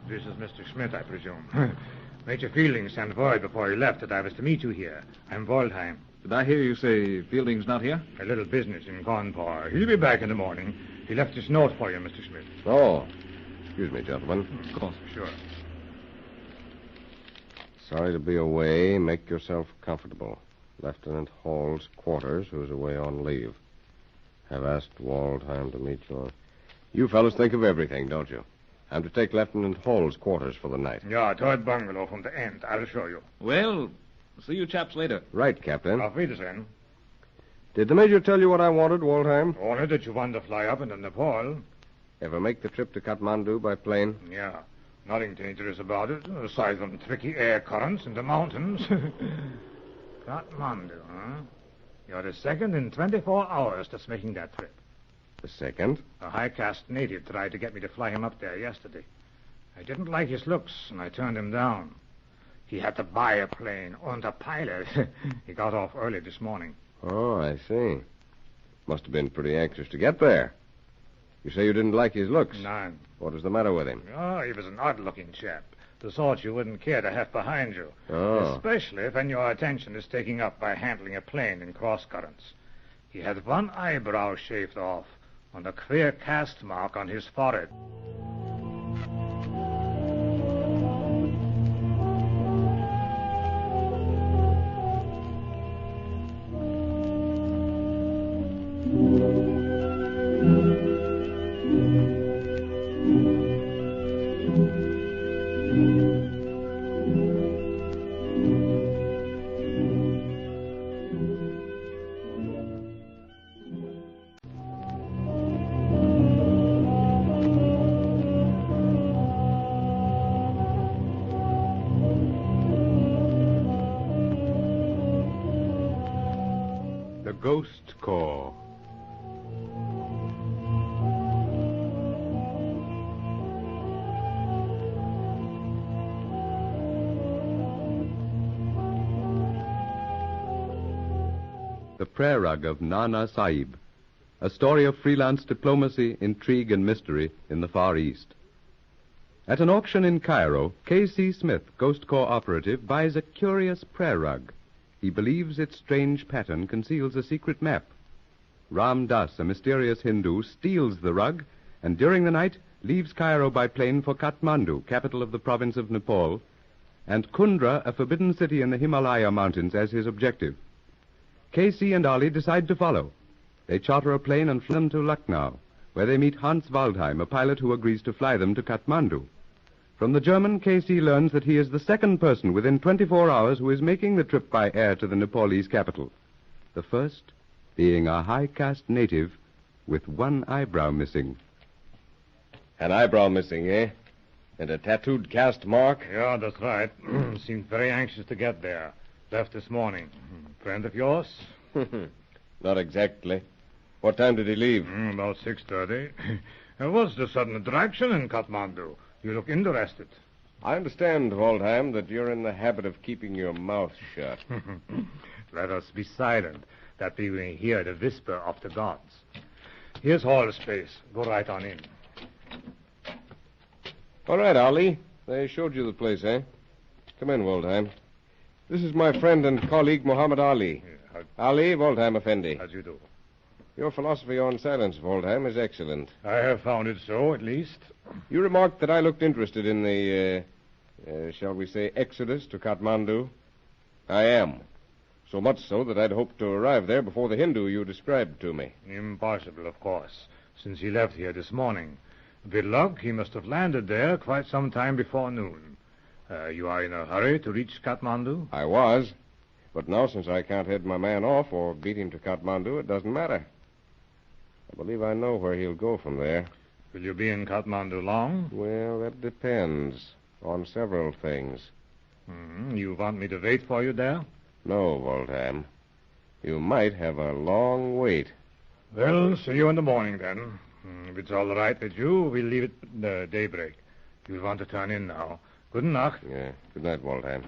This is Mr. Smith, I presume. Major Fielding sent word before he left that I was to meet you here. I'm Waldheim. Did I hear you say Fielding's not here? A little business in Cawnpore. He'll be back in the morning. He left this note for you, Mr. Smith. Oh. Excuse me, gentlemen. Of course, sure. Sorry to be away. Make yourself comfortable. Lieutenant Hall's quarters, who's away on leave. Have asked Waldheim to meet you. You fellows think of everything, don't you? I'm to take Lieutenant Hall's quarters for the night. Yeah, toward bungalow from the end. I'll show you. Well, see you chaps later. Right, Captain. Auf Wiedersehen. Did the Major tell you what I wanted, Waldheim? Only that you wanted to fly up into Nepal. Ever make the trip to Kathmandu by plane? Yeah. Nothing dangerous about it, aside from tricky air currents in the mountains. Kathmandu, huh? You're the second in 24 hours that's making that trip. The second? A high-caste native tried to get me to fly him up there yesterday. I didn't like his looks, and I turned him down. He had to buy a plane and a pilot. He got off early this morning. Oh, I see. Must have been pretty anxious to get there. You say you didn't like his looks? None. What was the matter with him? Oh, he was an odd-looking chap. The sort you wouldn't care to have behind you. Oh. Especially when your attention is taken up by handling a plane in cross-currents. He had one eyebrow shaved off and a queer caste mark on his forehead. Ghost Corps. The Prayer Rug of Nana Sahib, a story of freelance diplomacy, intrigue, and mystery in the Far East. At an auction in Cairo, K.C. Smith, Ghost Corps operative, buys a curious prayer rug. He believes its strange pattern conceals a secret map. Ramdas, a mysterious Hindu, steals the rug and during the night leaves Cairo by plane for Kathmandu, capital of the province of Nepal, and Kundra, a forbidden city in the Himalaya mountains, as his objective. K.C. and Ali decide to follow. They charter a plane and fly them to Lucknow, where they meet Hans Waldheim, a pilot who agrees to fly them to Kathmandu. From the German, K.C. learns that he is the second person within 24 hours who is making the trip by air to the Nepalese capital. The first being a high-caste native with one eyebrow missing. An eyebrow missing, eh? And a tattooed caste mark? Yeah, that's right. Seemed very anxious to get there. Left this morning. Friend of yours? Not exactly. What time did he leave? About 6:30. What's the sudden attraction in Kathmandu? You look interested. I understand, Waldheim, that you're in the habit of keeping your mouth shut. Let us be silent, that we may hear the whisper of the gods. Here's hall space. Go right on in. All right, Ali. They showed you the place, eh? Come in, Waldheim. This is my friend and colleague, Muhammad Ali. Ali Waldheim Effendi. How do you do? Your philosophy on silence, Waldheim, is excellent. I have found it so, at least. You remarked that I looked interested in the, shall we say, exodus to Kathmandu. I am. So much so that I'd hoped to arrive there before the Hindu you described to me. Impossible, of course, since he left here this morning. With luck, he must have landed there quite some time before noon. You are in a hurry to reach Kathmandu? I was. But now, since I can't head my man off or beat him to Kathmandu, it doesn't matter. I believe I know where he'll go from there. Will you be in Kathmandu long? Well, that depends on several things. You want me to wait for you there? No, Waldheim. You might have a long wait. Well, see you in the morning, then. If it's all right with you, we'll leave it daybreak. You'll want to turn in now. Good night. Yeah, good night, Waldheim.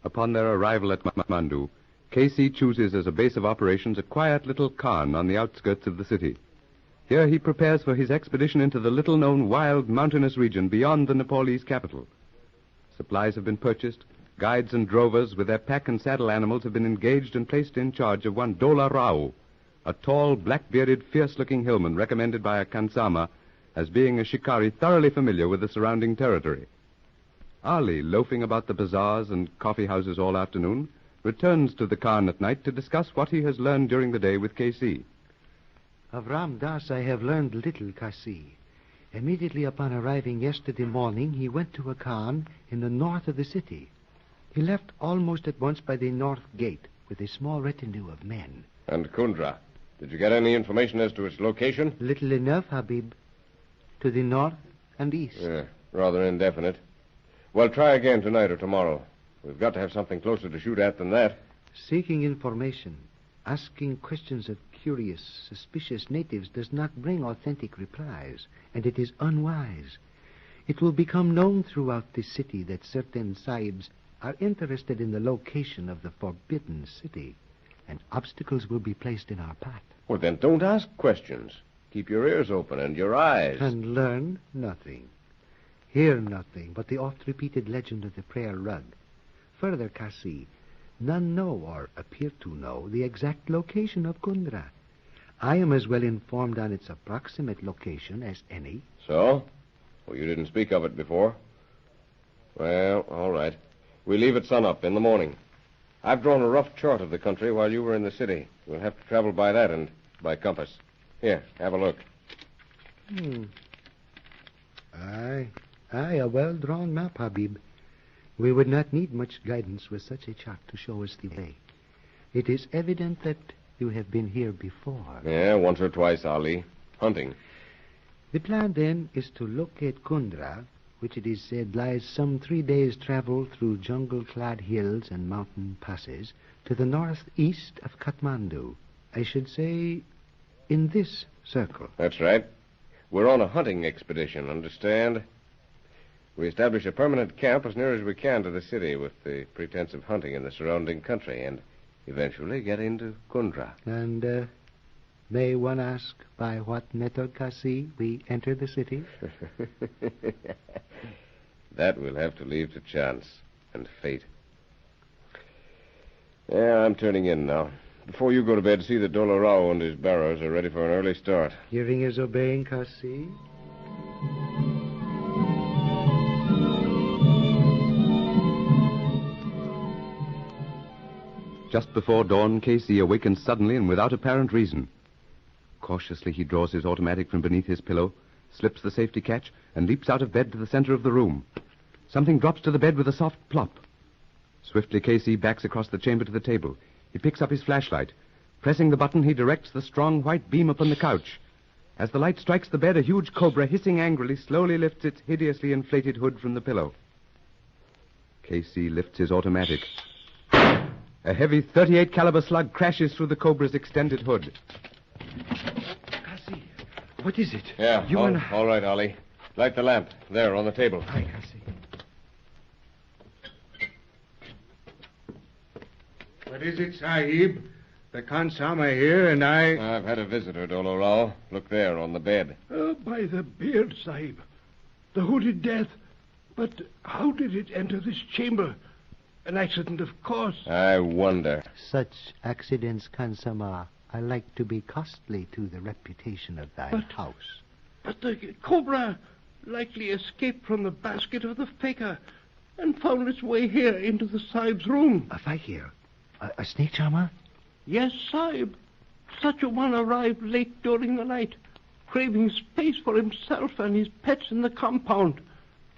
Upon their arrival at Kathmandu, Casey chooses as a base of operations a quiet little khan on the outskirts of the city. Here he prepares for his expedition into the little-known wild mountainous region beyond the Nepalese capital. Supplies have been purchased. Guides and drovers with their pack and saddle animals have been engaged and placed in charge of one Dola Rao, a tall, black-bearded, fierce-looking hillman recommended by a Kansama as being a shikari thoroughly familiar with the surrounding territory. Ali, loafing about the bazaars and coffee houses all afternoon, returns to the Khan at night to discuss what he has learned during the day with K.C. Of Ramdas I have learned little, Kasi. Immediately upon arriving yesterday morning, he went to a Khan in the north of the city. He left almost at once by the north gate with a small retinue of men. And Kundra, did you get any information as to its location? Little enough, Habib. To the north and east. Rather indefinite. Well, try again tonight or tomorrow. We've got to have something closer to shoot at than that. Seeking information, asking questions of curious, suspicious natives does not bring authentic replies, and it is unwise. It will become known throughout the city that certain sahibs are interested in the location of the forbidden city, and obstacles will be placed in our path. Well, then don't ask questions. Keep your ears open and your eyes. And learn nothing. Hear nothing but the oft-repeated legend of the prayer rug. Further, Kasi, none know or appear to know the exact location of Kundra. I am as well informed on its approximate location as any. So? Well, you didn't speak of it before. Well, all right. We leave at sunup in the morning. I've drawn a rough chart of the country while you were in the city. We'll have to travel by that and by compass. Here, have a look. Aye, a well-drawn map, Habib. We would not need much guidance with such a chart to show us the way. It is evident that you have been here before. Yeah, once or twice, Ali. Hunting. The plan, then, is to locate Kundra, which it is said lies some 3 days' travel through jungle-clad hills and mountain passes to the northeast of Kathmandu. I should say in this circle. That's right. We're on a hunting expedition, understand? We establish a permanent camp as near as we can to the city with the pretense of hunting in the surrounding country and eventually get into Kundra. And may one ask by what method, Kasi, we enter the city? That we'll have to leave to chance and fate. Yeah, I'm turning in now. Before you go to bed, see that Dola Rao and his barrows are ready for an early start. Hearing is obeying, Kasi. Just before dawn, Casey awakens suddenly and without apparent reason. Cautiously, he draws his automatic from beneath his pillow, slips the safety catch, and leaps out of bed to the center of the room. Something drops to the bed with a soft plop. Swiftly, Casey backs across the chamber to the table. He picks up his flashlight. Pressing the button, he directs the strong white beam upon the couch. As the light strikes the bed, a huge cobra, hissing angrily, slowly lifts its hideously inflated hood from the pillow. Casey lifts his automatic. A heavy .38 caliber slug crashes through the cobra's extended hood. Kasi, what is it? Yeah, all right, Ollie. Light the lamp. There, on the table. Aye, Kasi. What is it, Sahib? The Khansama here, and I've had a visitor, Dolo Rao. Look there, on the bed. By the beard, Sahib. The hooded death. But how did it enter this chamber? An accident, of course. I wonder. Such accidents, Khansama, are like to be costly to the reputation of thy house. But the cobra likely escaped from the basket of the fakir and found its way here into the Sahib's room. A fakir? A snake charmer? Yes, Sahib. Such a one arrived late during the night, craving space for himself and his pets in the compound.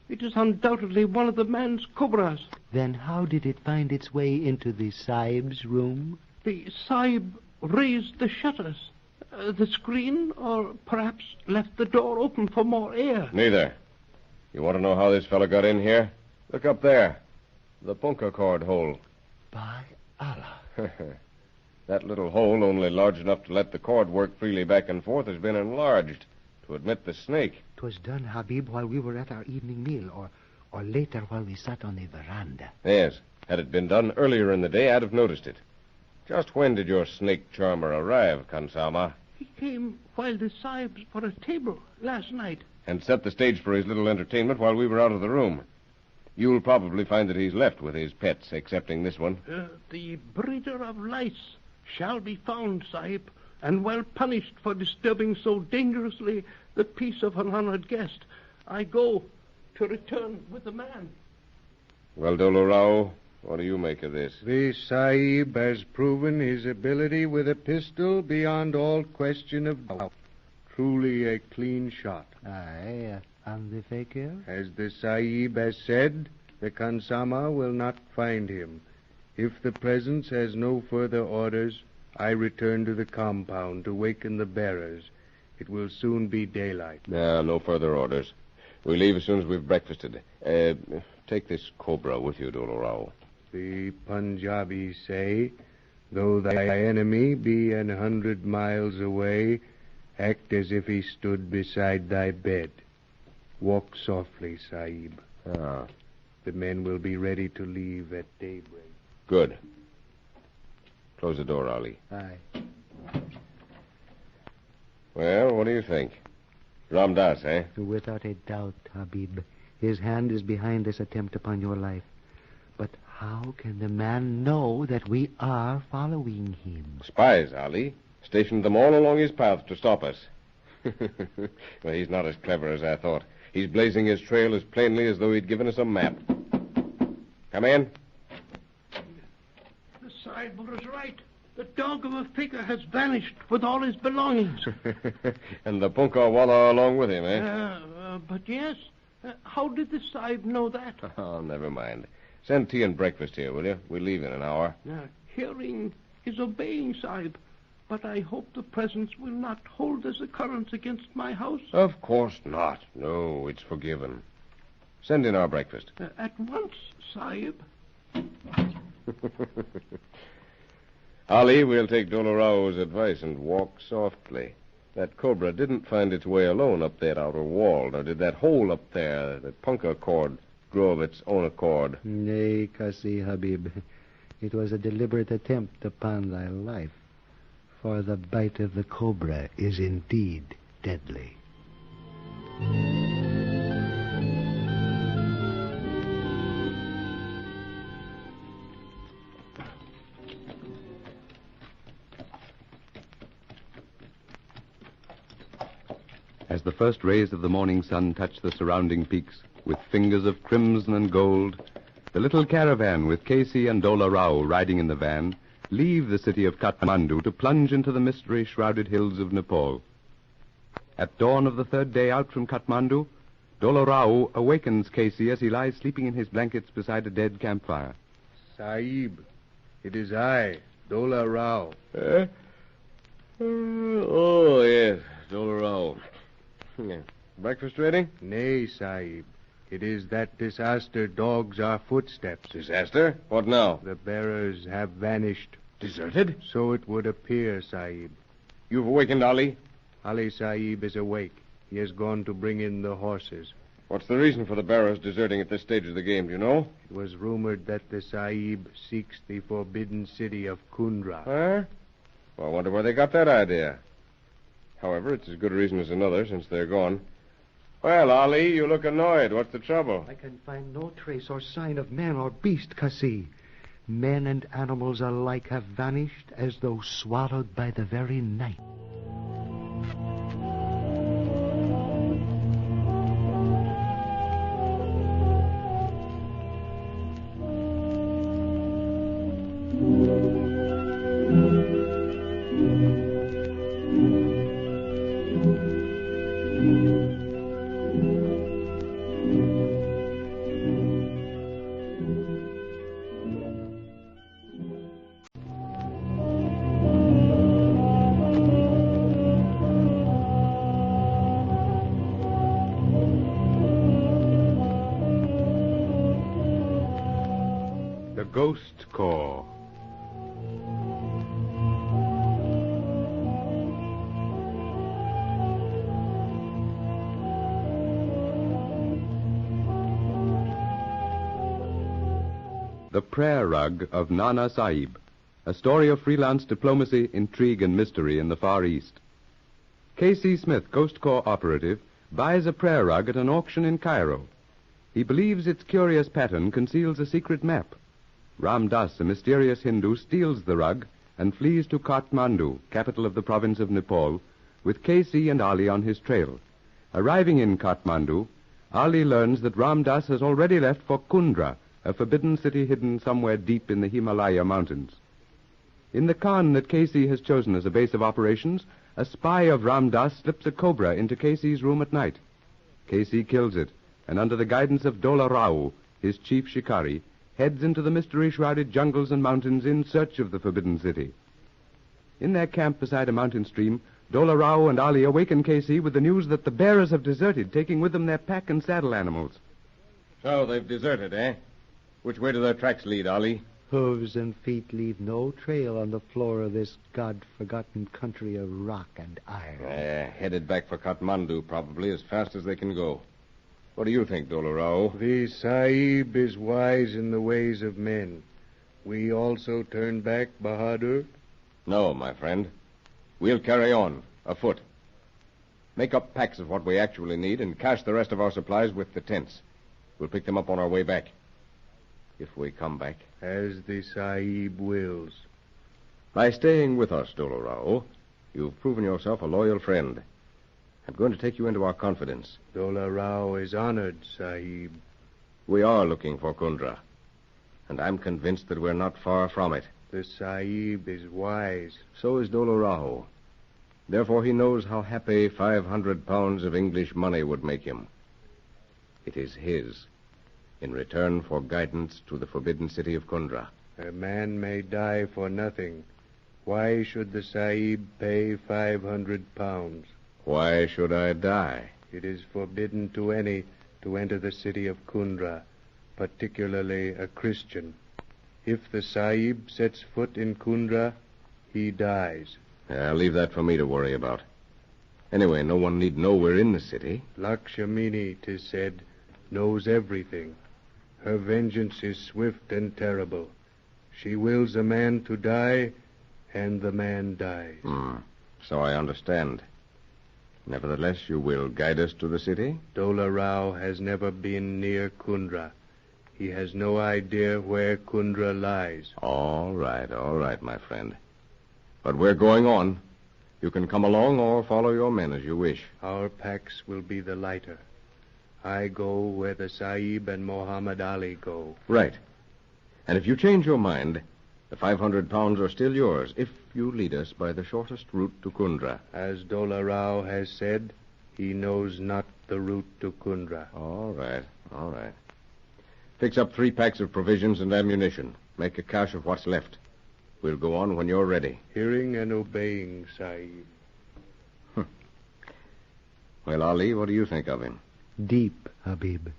It is undoubtedly one of the man's cobras. Then how did it find its way into the Sahib's room? The Sahib raised the shutters, the screen, or perhaps left the door open for more air. Neither. You want to know how this fellow got in here? Look up there. The punka cord hole. By Allah. That little hole, only large enough to let the cord work freely back and forth, has been enlarged to admit the snake. 'Twas done, Habib, while we were at our evening meal, or later while we sat on the veranda. Yes. Had it been done earlier in the day, I'd have noticed it. Just when did your snake charmer arrive, Khansama? He came while the Sahib's for a table last night. And set the stage for his little entertainment while we were out of the room. You'll probably find that he's left with his pets, excepting this one. The breeder of lice shall be found, Sahib, and well punished for disturbing so dangerously the peace of an honored guest. I go to return with the man. Well, Dolo Rao, what do you make of this? The Sahib has proven his ability with a pistol beyond all question of doubt. Truly a clean shot. Aye, and the fakir? As the Sahib has said, the Khansama will not find him. If the presence has no further orders, I return to the compound to waken the bearers. It will soon be daylight. No further orders. We leave as soon as we've breakfasted. Take this cobra with you, Dolo Rao. The Punjabis say, though thy enemy be 100 miles away, act as if he stood beside thy bed. Walk softly, Sahib. The men will be ready to leave at daybreak. Good. Close the door, Ali. Aye. Well, what do you think? Ramdas, eh? Without a doubt, Habib. His hand is behind this attempt upon your life. But how can the man know that we are following him? Spies, Ali. Stationed them all along his path to stop us. Well, he's not as clever as I thought. He's blazing his trail as plainly as though he'd given us a map. Come in. The Sahib was right. The dog of a fakir has vanished with all his belongings. And the punkah wallah along with him, eh? But yes. How did the Sahib know that? Oh, never mind. Send tea and breakfast here, will you? We'll leave in an hour. Hearing is obeying, Sahib. But I hope the presence will not hold this occurrence against my house. Of course not. No, it's forgiven. Send in our breakfast. At once, Sahib. Ali, we'll take Dolo Rao's advice and walk softly. That cobra didn't find its way alone up that outer wall, nor did that hole up there, that punkah cord, grow of its own accord. Nay, Kasi Habib. It was a deliberate attempt upon thy life. For the bite of the cobra is indeed deadly. As the first rays of the morning sun touched the surrounding peaks with fingers of crimson and gold, the little caravan with Casey and Dolo Rao riding in the van leave the city of Kathmandu to plunge into the mystery-shrouded hills of Nepal. At dawn of the third day out from Kathmandu, Dolo Rao awakens Casey as he lies sleeping in his blankets beside a dead campfire. Sahib, it is I, Dolo Rao. Oh, yes, Dolo Rao. Breakfast ready? Nay, Sahib. It is that disaster dogs our footsteps. Disaster? What now? The bearers have vanished. Deserted? So it would appear, Sahib. You've awakened Ali? Ali Sahib is awake. He has gone to bring in the horses. What's the reason for the bearers deserting at this stage of the game, do you know? It was rumored that the Sahib seeks the forbidden city of Kundra. Huh? Well, I wonder where they got that idea. However, it's as good a reason as another, since they're gone. Well, Ali, you look annoyed. What's the trouble? I can find no trace or sign of man or beast, Kasi. Men and animals alike have vanished as though swallowed by the very night. Ghost Corps. The Prayer Rug of Nana Sahib, a story of freelance diplomacy, intrigue, and mystery in the Far East. K.C. Smith, Ghost Corps operative, buys a prayer rug at an auction in Cairo. He believes its curious pattern conceals a secret map. Ramdas, a mysterious Hindu, steals the rug and flees to Kathmandu, capital of the province of Nepal, with K.C. and Ali on his trail. Arriving in Kathmandu, Ali learns that Ramdas has already left for Kundra, a forbidden city hidden somewhere deep in the Himalaya mountains. In the Khan that K.C. has chosen as a base of operations, a spy of Ramdas slips a cobra into K.C.'s room at night. K.C. kills it, and under the guidance of Dola Rao, his chief shikari, heads into the mystery-shrouded jungles and mountains in search of the forbidden city. In their camp beside a mountain stream, Dola Rao and Ali awaken K.C. with the news that the bearers have deserted, taking with them their pack and saddle animals. So they've deserted, eh? Which way do their tracks lead, Ali? Hooves and feet leave no trail on the floor of this God-forgotten country of rock and iron. Headed back for Kathmandu, probably, as fast as they can go. What do you think, Dola Rao? The Sahib is wise in the ways of men. We also turn back, Bahadur? No, my friend. We'll carry on, afoot. Make up packs of what we actually need and cache the rest of our supplies with the tents. We'll pick them up on our way back. If we come back. As the Sahib wills. By staying with us, Dola Rao, you've proven yourself a loyal friend. I'm going to take you into our confidence. Dola Rao is honored, Sahib. We are looking for Kundra, and I'm convinced that we're not far from it. The Sahib is wise. So is Dola Rao. Therefore, he knows how happy 500 pounds of English money would make him. It is his, in return for guidance to the forbidden city of Kundra. A man may die for nothing. Why should the Sahib pay 500 pounds? Why should I die? It is forbidden to any to enter the city of Kundra, particularly a Christian. If the Sahib sets foot in Kundra, he dies. I'll leave that for me to worry about. Anyway, no one need know we're in the city. Lakshamini, 'tis said, knows everything. Her vengeance is swift and terrible. She wills a man to die, and the man dies. So I understand. Nevertheless, you will guide us to the city? Dola Rao has never been near Kundra. He has no idea where Kundra lies. All right, my friend. But we're going on. You can come along or follow your men as you wish. Our packs will be the lighter. I go where the Sahib and Muhammad Ali go. Right. And if you change your mind, the 500 pounds are still yours, if you lead us by the shortest route to Kundra. As Dola Rao has said, he knows not the route to Kundra. All right. Fix up 3 packs of provisions and ammunition. Make a cache of what's left. We'll go on when you're ready. Hearing and obeying, Sahib. Well, Ali, what do you think of him? Deep, Habib.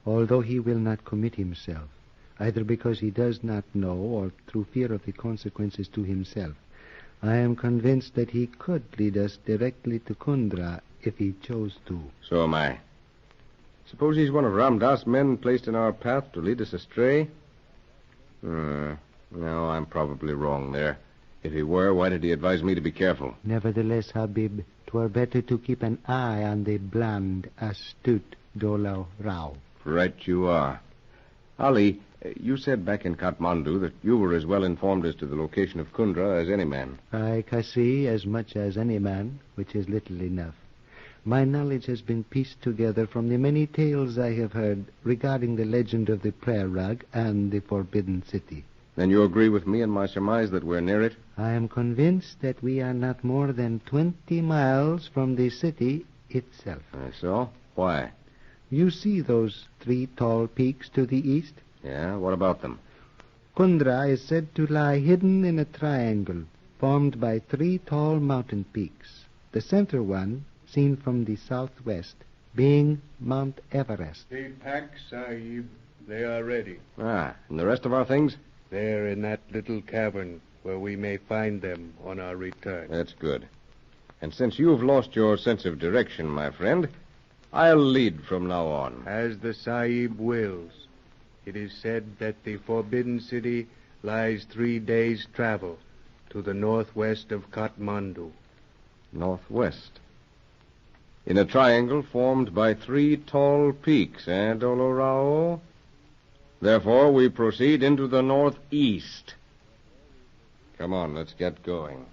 Although he will not commit himself, either because he does not know or through fear of the consequences to himself, I am convinced that he could lead us directly to Kundra if he chose to. So am I. Suppose he's one of Ramdas' men placed in our path to lead us astray? No, I'm probably wrong there. If he were, why did he advise me to be careful? Nevertheless, Habib, 'twere better to keep an eye on the bland, astute Dola Rao. Right you are. Ali, you said back in Kathmandu that you were as well informed as to the location of Kundra as any man. I can see as much as any man, which is little enough. My knowledge has been pieced together from the many tales I have heard regarding the legend of the prayer rug and the forbidden city. Then you agree with me in my surmise that we're near it? I am convinced that we are not more than 20 miles from the city itself. So? Why? You see those 3 tall peaks to the east? Yeah, what about them? Kundra is said to lie hidden in a triangle formed by 3 tall mountain peaks. The center one, seen from the southwest, being Mount Everest. The pack, Sahib. They are ready. And the rest of our things? They're in that little cavern where we may find them on our return. That's good. And since you've lost your sense of direction, my friend, I'll lead from now on. As the Sahib wills. It is said that the Forbidden City lies 3 days' travel to the northwest of Kathmandu. Northwest? In a triangle formed by 3 tall peaks, Dolorao? Therefore, we proceed into the northeast. Come on, let's get going.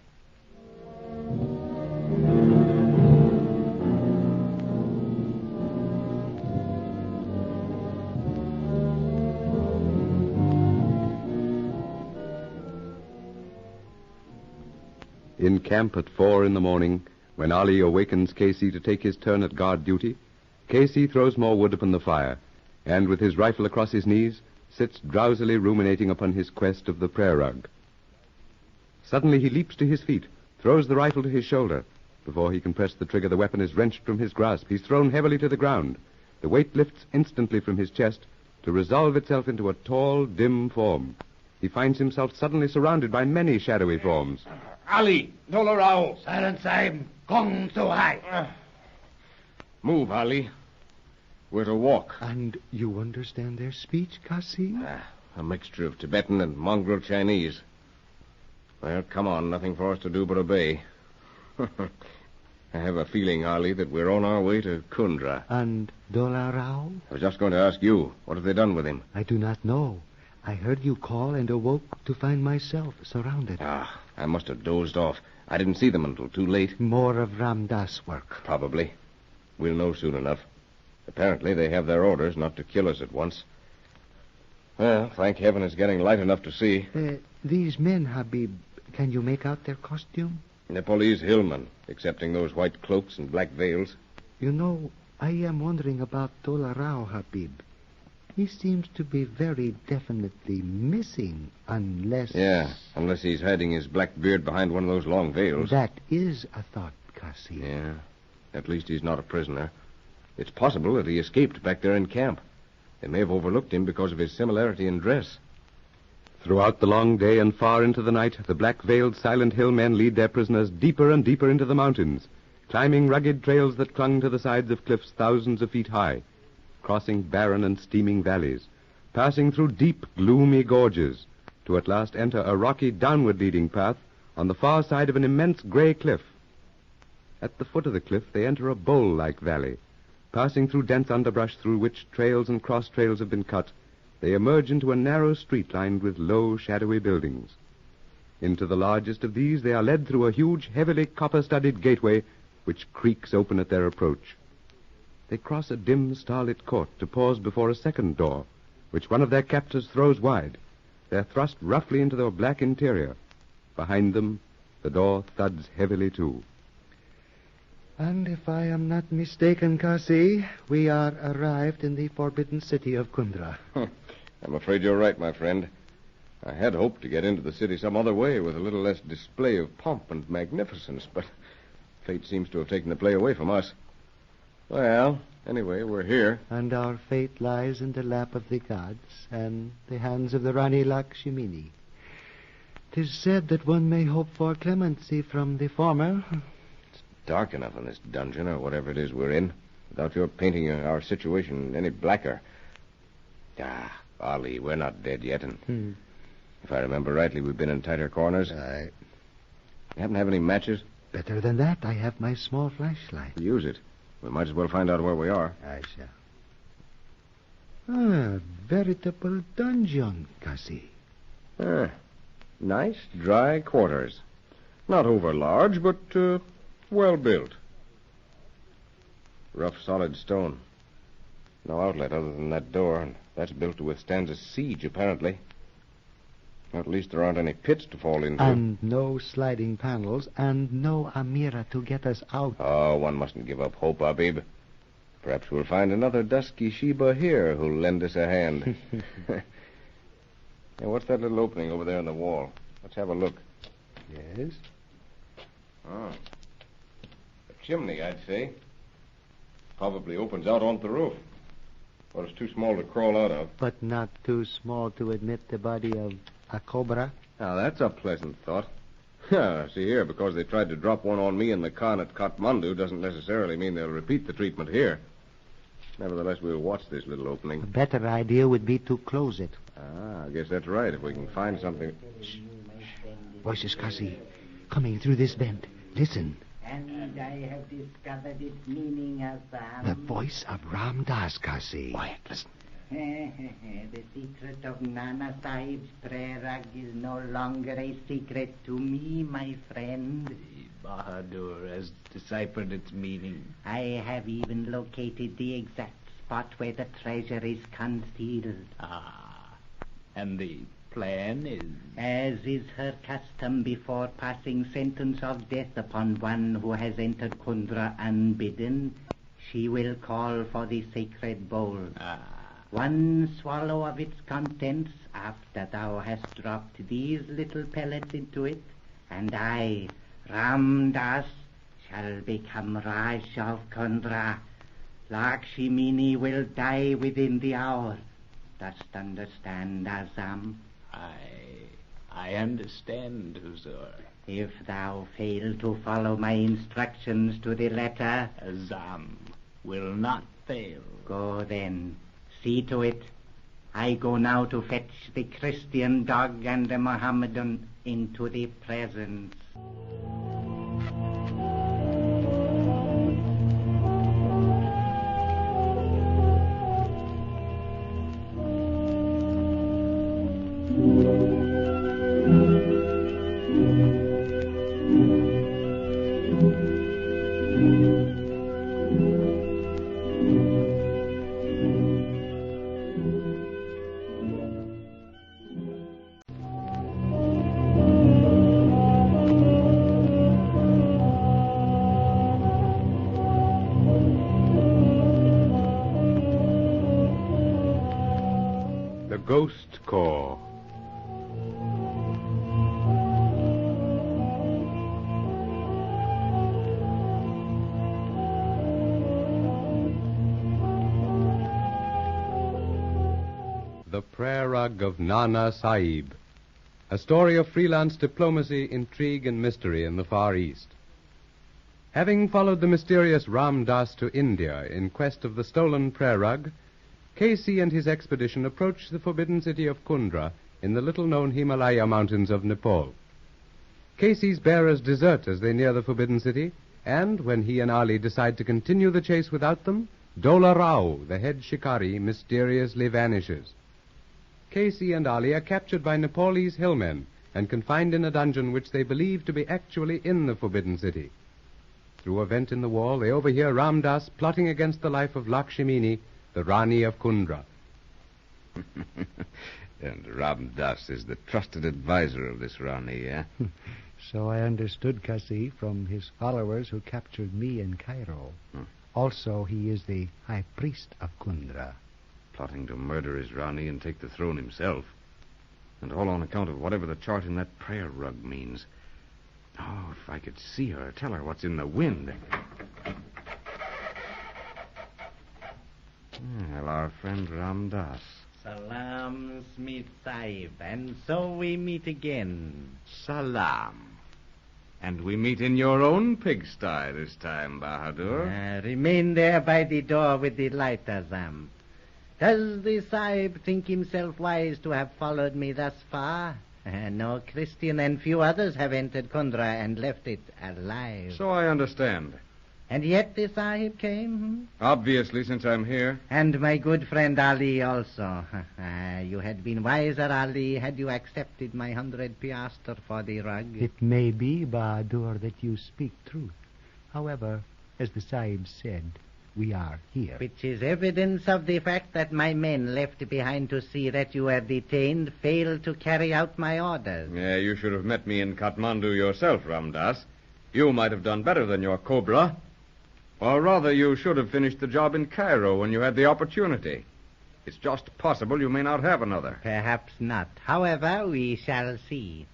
In camp at 4 in the morning, when Ali awakens Casey to take his turn at guard duty, Casey throws more wood upon the fire, and with his rifle across his knees, sits drowsily ruminating upon his quest of the prayer rug. Suddenly he leaps to his feet, throws the rifle to his shoulder. Before he can press the trigger, the weapon is wrenched from his grasp. He's thrown heavily to the ground. The weight lifts instantly from his chest to resolve itself into a tall, dim form. He finds himself suddenly surrounded by many shadowy forms. Ali, Dolorao. Silence, Sahib. Gong so high. Move, Ali. We're to walk. And you understand their speech, Kasi? A mixture of Tibetan and mongrel Chinese. Well, come on. Nothing for us to do but obey. I have a feeling, Ali, that we're on our way to Kundra. And Dola Rao? I was just going to ask you, what have they done with him? I do not know. I heard you call and awoke to find myself surrounded. I must have dozed off. I didn't see them until too late. More of Ramdas' work. Probably. We'll know soon enough. Apparently they have their orders not to kill us at once. Well, thank heaven it's getting light enough to see. These men, Habib, can you make out their costume? Nepalese hillmen, excepting those white cloaks and black veils. You know, I am wondering about Dola Rao, Habib. He seems to be very definitely missing, unless... Yeah, unless he's hiding his black beard behind one of those long veils. That is a thought, Kasi. Yeah, at least he's not a prisoner. It's possible that he escaped back there in camp. They may have overlooked him because of his similarity in dress. Throughout the long day and far into the night, the black-veiled silent hill men lead their prisoners deeper and deeper into the mountains, climbing rugged trails that clung to the sides of cliffs thousands of feet high, crossing barren and steaming valleys, passing through deep, gloomy gorges, to at last enter a rocky, downward-leading path on the far side of an immense gray cliff. At the foot of the cliff, they enter a bowl-like valley. Passing through dense underbrush through which trails and cross-trails have been cut, they emerge into a narrow street lined with low, shadowy buildings. Into the largest of these they are led through a huge, heavily copper-studded gateway which creaks open at their approach. They cross a dim, starlit court to pause before a second door, which one of their captors throws wide. They're thrust roughly into the black interior. Behind them, the door thuds heavily to. And if I am not mistaken, Kasi, we are arrived in the forbidden city of Kundra. I'm afraid you're right, my friend. I had hoped to get into the city some other way with a little less display of pomp and magnificence, but fate seems to have taken the play away from us. Well, anyway, we're here. And our fate lies in the lap of the gods and the hands of the Rani Lakshmini. 'Tis said that one may hope for clemency from the former. It's dark enough in this dungeon, or whatever it is we're in. without your painting our situation any blacker. Ah, Ali, we're not dead yet, and if I remember rightly, we've been in tighter corners. Aye. You happen to have any matches? Better than that, I have my small flashlight. Use it. We might as well find out where we are. I shall. Ah, veritable dungeon, Cassie. Ah, nice, dry quarters. Not over large, but well built. Rough, solid stone. No outlet other than that door, and that's built to withstand a siege, apparently. At least there aren't any pits to fall into. And no sliding panels, and no Amira to get us out. Oh, one mustn't give up hope, Abib. Perhaps we'll find another dusky Sheba here who'll lend us a hand. Hey, what's that little opening over there in the wall? Let's have a look. Yes? Oh. A chimney, I'd say. Probably opens out onto the roof. But it's too small to crawl out of. But not too small to admit the body of a cobra? Now, that's a pleasant thought. See here, because they tried to drop one on me in the Khan at Kathmandu doesn't necessarily mean they'll repeat the treatment here. Nevertheless, we'll watch this little opening. A better idea would be to close it. Ah, I guess that's right, if we can find something. Shh. Voices, Cassie. Coming through this vent. Listen. And I have discovered its meaning as The voice of Ramdas, Cassie. Quiet, listen. The secret of Nana Sahib's prayer rug is no longer a secret to me, my friend. Bahadur has deciphered its meaning. I have even located the exact spot where the treasure is concealed. Ah, and the plan is? As is her custom before passing sentence of death upon one who has entered Kundra unbidden, she will call for the sacred bowl. One swallow of its contents after thou hast dropped these little pellets into it, and I, Ramdas, shall become Raj of Kundra. Lakshmini will die within the hour. Dost understand, Azam? I understand, Huzur. If thou fail to follow my instructions to the letter, Azam will not fail. Go then. See to it. I go now to fetch the Christian dog and the Mohammedan into the presence. Ghost Corps. The Prayer Rug of Nana Sahib. A story of freelance diplomacy, intrigue, and mystery in the Far East. Having followed the mysterious Ramdas to India in quest of the stolen prayer rug, Casey and his expedition approached the forbidden city of Kundra in the little-known Himalaya mountains of Nepal. Casey's bearers desert as they near the forbidden city, and when he and Ali decide to continue the chase without them, Dola Rao, the head shikari, mysteriously vanishes. Casey and Ali are captured by Nepalese hillmen and confined in a dungeon which they believe to be actually in the forbidden city. Through a vent in the wall, they overhear Ramdas plotting against the life of Lakshmini, the Rani of Kundra. And Ramdas is the trusted advisor of this Rani, eh? So I understood, Cassie, from his followers who captured me in Cairo. Also, he is the high priest of Kundra. Plotting to murder his Rani and take the throne himself. And all on account of whatever the chart in that prayer rug means. Oh, if I could see her, tell her what's in the wind. Well, our friend Ramdas. Salam, Smith Sahib, and so we meet again. Salam. And we meet in your own pigsty this time, Bahadur. Remain there by the door with the light, Azam. Does the Sahib think himself wise to have followed me thus far? No Christian and few others have entered Kundra and left it alive. So I understand. And yet the Sahib came? Obviously, since I'm here. And my good friend Ali also. You had been wiser, Ali, had you accepted my 100 piastres for the rug. It may be, Bahadur, that you speak truth. However, as the Sahib said, we are here. Which is evidence of the fact that my men left behind to see that you were detained failed to carry out my orders. Yeah, you should have met me in Kathmandu yourself, Ramdas. You might have done better than your cobra. Or rather, you should have finished the job in Cairo when you had the opportunity. It's just possible you may not have another. Perhaps not. However, we shall see.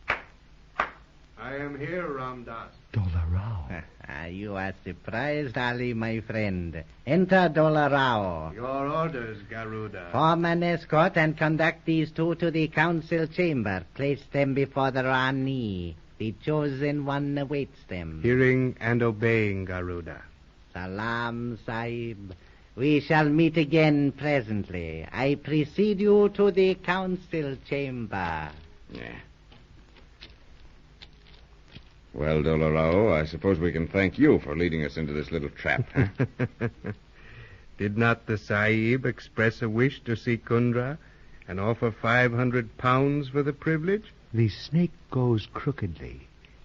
I am here, Ramdas. Dolarao. You are surprised, Ali, my friend. Enter Dolarao. Your orders, Garuda. Form an escort and conduct these two to the council chamber. Place them before the Rani. The chosen one awaits them. Hearing and obeying, Garuda. Salam, Sahib. We shall meet again presently. I precede you to the council chamber. Yeah. Well, Dolarao, I suppose we can thank you for leading us into this little trap, huh? Did not the Sahib express a wish to see Kundra and offer 500 pounds for the privilege? The snake goes crookedly,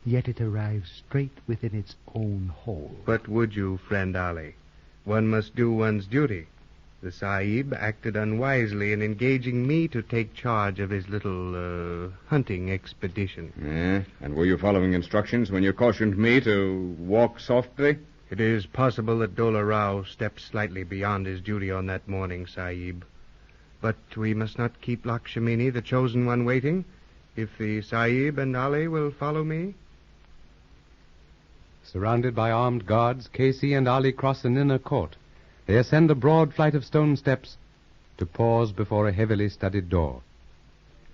yet it arrives straight within its own hole. But would you, friend Ali? One must do one's duty. The Sahib acted unwisely in engaging me to take charge of his little, hunting expedition. Yeah? And were you following instructions when you cautioned me to walk softly? It is possible that Dolarao stepped slightly beyond his duty on that morning, Sahib. But we must not keep Lakshmini, the chosen one, waiting. If the Sahib and Ali will follow me. Surrounded by armed guards, Casey and Ali cross an inner court. They ascend a broad flight of stone steps to pause before a heavily studded door.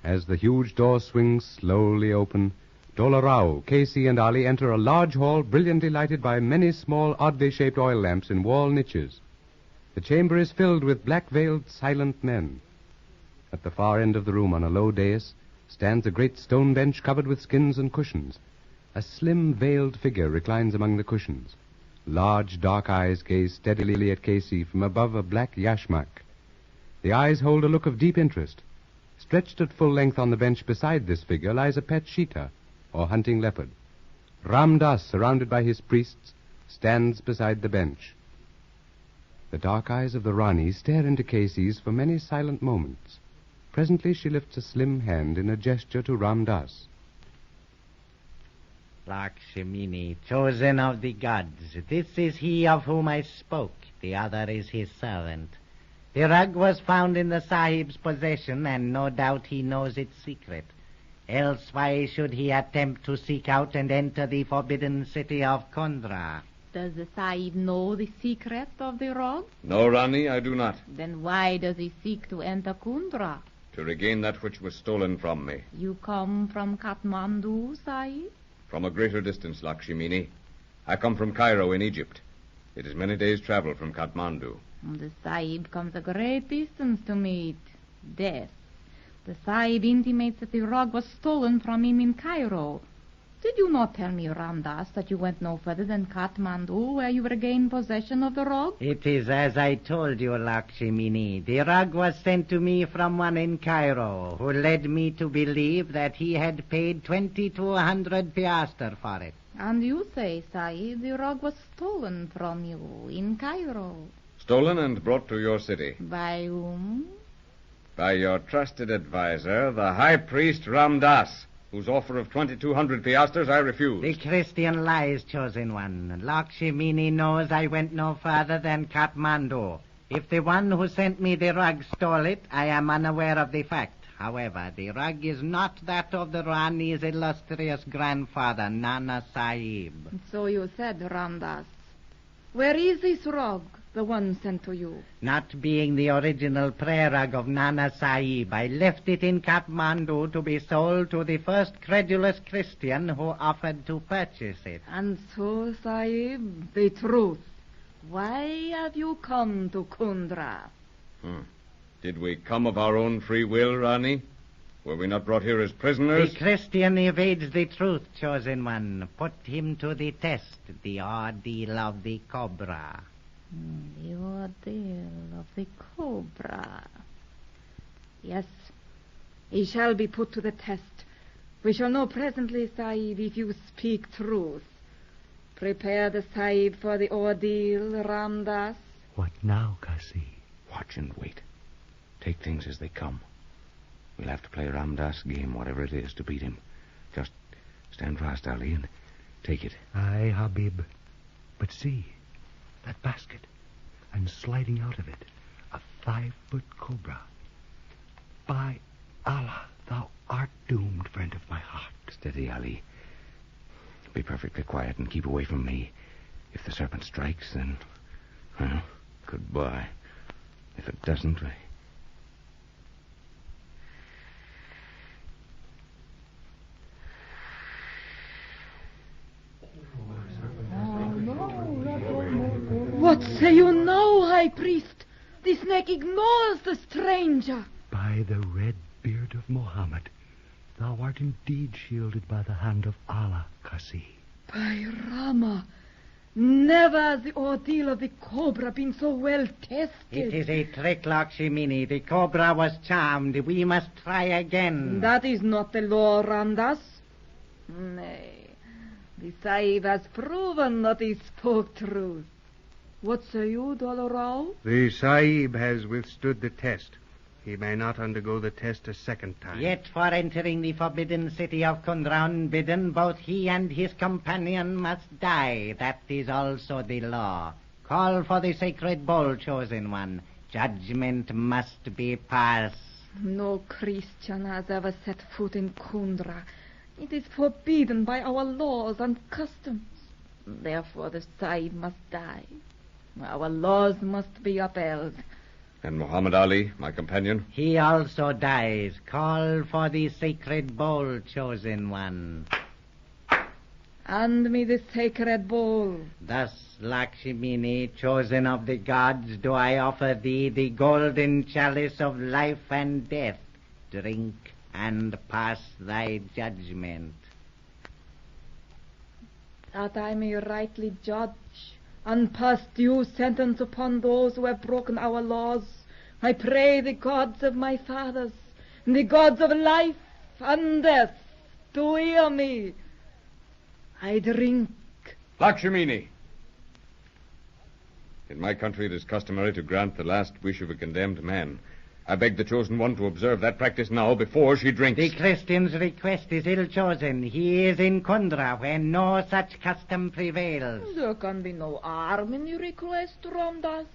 As the huge door swings slowly open, Dolarao, Casey, and Ali enter a large hall brilliantly lighted by many small, oddly shaped oil lamps in wall niches. The chamber is filled with black-veiled, silent men. At the far end of the room, on a low dais, stands a great stone bench covered with skins and cushions. A slim, veiled figure reclines among the cushions. Large, dark eyes gaze steadily at Casey from above a black yashmak. The eyes hold a look of deep interest. Stretched at full length on the bench beside this figure lies a pet cheetah, or hunting leopard. Ramdas, surrounded by his priests, stands beside the bench. The dark eyes of the Rani stare into Casey's for many silent moments. Presently she lifts a slim hand in a gesture to Ramdas. Lakshmini, chosen of the gods, this is he of whom I spoke. The other is his servant. The rug was found in the Sahib's possession, and no doubt he knows its secret. Else why should he attempt to seek out and enter the forbidden city of Kundra? Does the Sahib know the secret of the rug? No, Rani, I do not. Then why does he seek to enter Kundra? To regain that which was stolen from me. You come from Kathmandu, Sahib? From a greater distance, Lakshmini. I come from Cairo in Egypt. It is many days' travel from Kathmandu. The Sahib comes a great distance to meet death. The Sahib intimates that the rug was stolen from him in Cairo. Did you not tell me, Ramdas, that you went no further than Kathmandu, where you regained possession of the rug? It is as I told you, Lakshmini. The rug was sent to me from one in Cairo, who led me to believe that he had paid 20 to 100 piastres for it. And you say, Sahib, the rug was stolen from you in Cairo. Stolen and brought to your city. By whom? By your trusted advisor, the High Priest Ramdas, whose offer of 2,200 piastres I refused. The Christian lies, chosen one. Lakshmini knows I went no further than Kathmandu. If the one who sent me the rug stole it, I am unaware of the fact. However, the rug is not that of the Rani's illustrious grandfather, Nana Sahib. So you said, Ramdas. Where is this rug? the one sent to you? Not being the original prayer rug of Nana Sahib, I left it in Kathmandu to be sold to the first credulous Christian who offered to purchase it. And so, Sahib, the truth. Why have you come to Kundra? Did we come of our own free will, Rani? Were we not brought here as prisoners? The Christian evades the truth, chosen one. Put him to the test, the ordeal of the cobra. The ordeal of the cobra. Yes, he shall be put to the test. We shall know presently, Sahib, if you speak truth. Prepare the Sahib for the ordeal, Ramdas. What now, Kasi? Watch and wait. Take things as they come. We'll have to play Ramdas' game, whatever it is, to beat him. Just stand fast, Ali, and take it. Aye, Habib. But see, that basket, and sliding out of it, a 5-foot cobra. By Allah, thou art doomed, friend of my heart. Steady, Ali. Be perfectly quiet and keep away from me. If the serpent strikes, then, well, goodbye. If it doesn't, What say you now, High Priest? The snake ignores the stranger. By the red beard of Mohammed, thou art indeed shielded by the hand of Allah, Kasi. By Rama, never has the ordeal of the cobra been so well tested. It is a trick, Lakshmini. The cobra was charmed. We must try again. That is not the law, Ramdas. Nay, the Sahib has proven that he spoke truth. What say you, Dolarao? The Sahib has withstood the test. He may not undergo the test a second time. Yet for entering the forbidden city of Kundra unbidden, both he and his companion must die. That is also the law. Call for the sacred bowl, chosen one. Judgment must be passed. No Christian has ever set foot in Kundra. It is forbidden by our laws and customs. Therefore the Sahib must die. Our laws must be upheld. And Muhammad Ali, my companion? He also dies. Call for the sacred bowl, chosen one. Hand me the sacred bowl. Thus, Lakshmini, chosen of the gods, do I offer thee the golden chalice of life and death. Drink and pass thy judgment. That I may rightly judge and pass due sentence upon those who have broken our laws, I pray the gods of my fathers, and the gods of life and death, to hear me. I drink. Lakshmini! In my country, it is customary to grant the last wish of a condemned man. I beg the chosen one to observe that practice now before she drinks. The Christian's request is ill-chosen. He is in Kundra, where no such custom prevails. There can be no harm in your request, Ramdas.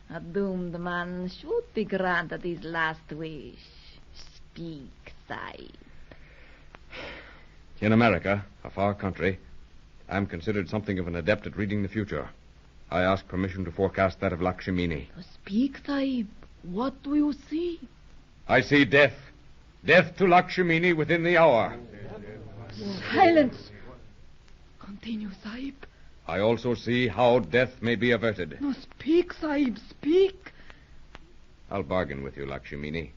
A doomed man should be granted his last wish. Speak, Sahib. In America, a far country, I am considered something of an adept at reading the future. I ask permission to forecast that of Lakshmini. Speak, Sahib. What do you see? I see death. Death to Lakshmini within the hour. Silence. Continue, Sahib. I also see how death may be averted. No, speak, Sahib, speak. I'll bargain with you, Lakshmini.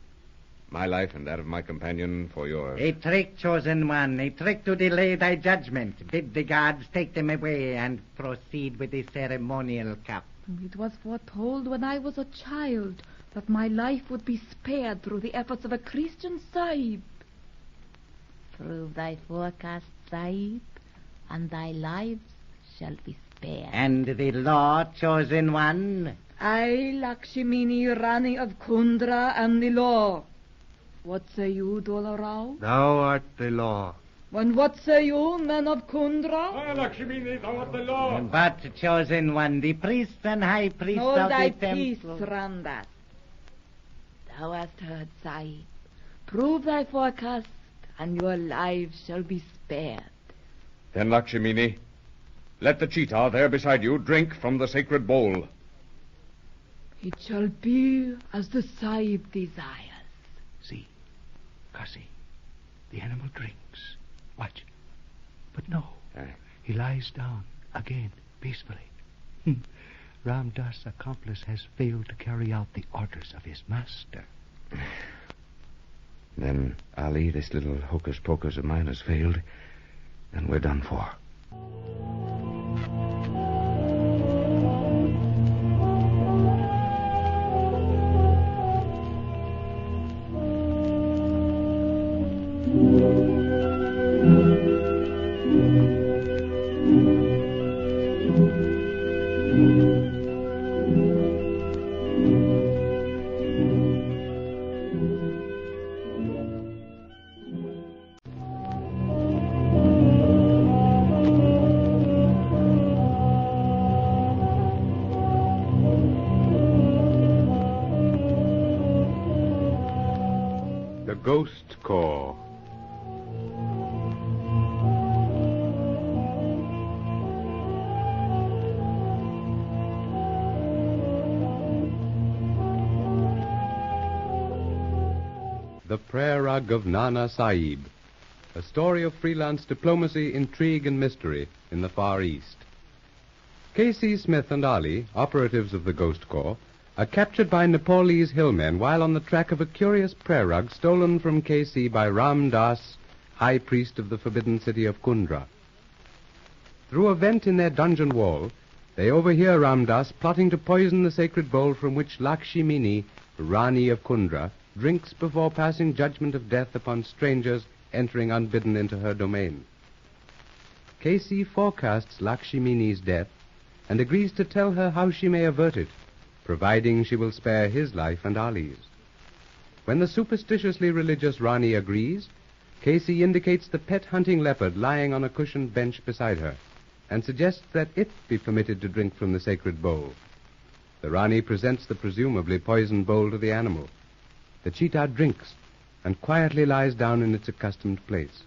My life and that of my companion for yours. A trick, chosen one, a trick to delay thy judgment. Bid the guards take them away and proceed with the ceremonial cup. It was foretold when I was a child that my life would be spared through the efforts of a Christian Sahib. Prove thy forecast, Sahib, and thy lives shall be spared. And the law, chosen one? I, Lakshmini, Rani of Kundra, am the law. What say you, Dolarao? Thou art the law. And what say you, men of Kundra? Lakshmini, thou art the law. But, chosen one, the priests and high priests Hold of thy the temple... peace, Ramdas. Thou hast heard, Sahib. Prove thy forecast, and your lives shall be spared. Then, Lakshmini, Let the cheetah there beside you drink from the sacred bowl. It shall be as the Sahib desires. See, Kasi, the animal drinks. Watch. But no, he lies down again, peacefully. Ramdas' accomplice has failed to carry out the orders of his master. Then, Ali, this little hocus-pocus of mine has failed, and we're done for. Ghost Corps. The Prayer Rug of Nana Sahib, a story of freelance diplomacy, intrigue, and mystery in the Far East. K.C. Smith and Ali, operatives of the Ghost Corps, are captured by Nepalese hillmen while on the track of a curious prayer rug stolen from K.C. by Ramdas, high priest of the forbidden city of Kundra. Through a vent in their dungeon wall, they overhear Ramdas plotting to poison the sacred bowl from which Lakshmini, Rani of Kundra, drinks before passing judgment of death upon strangers entering unbidden into her domain. K.C. forecasts Lakshmini's death and agrees to tell her how she may avert it, providing she will spare his life and Ali's. When the superstitiously religious Rani agrees, Casey indicates the pet hunting leopard lying on a cushioned bench beside her and suggests that it be permitted to drink from the sacred bowl. The Rani presents the presumably poisoned bowl to the animal. The cheetah drinks and quietly lies down in its accustomed place.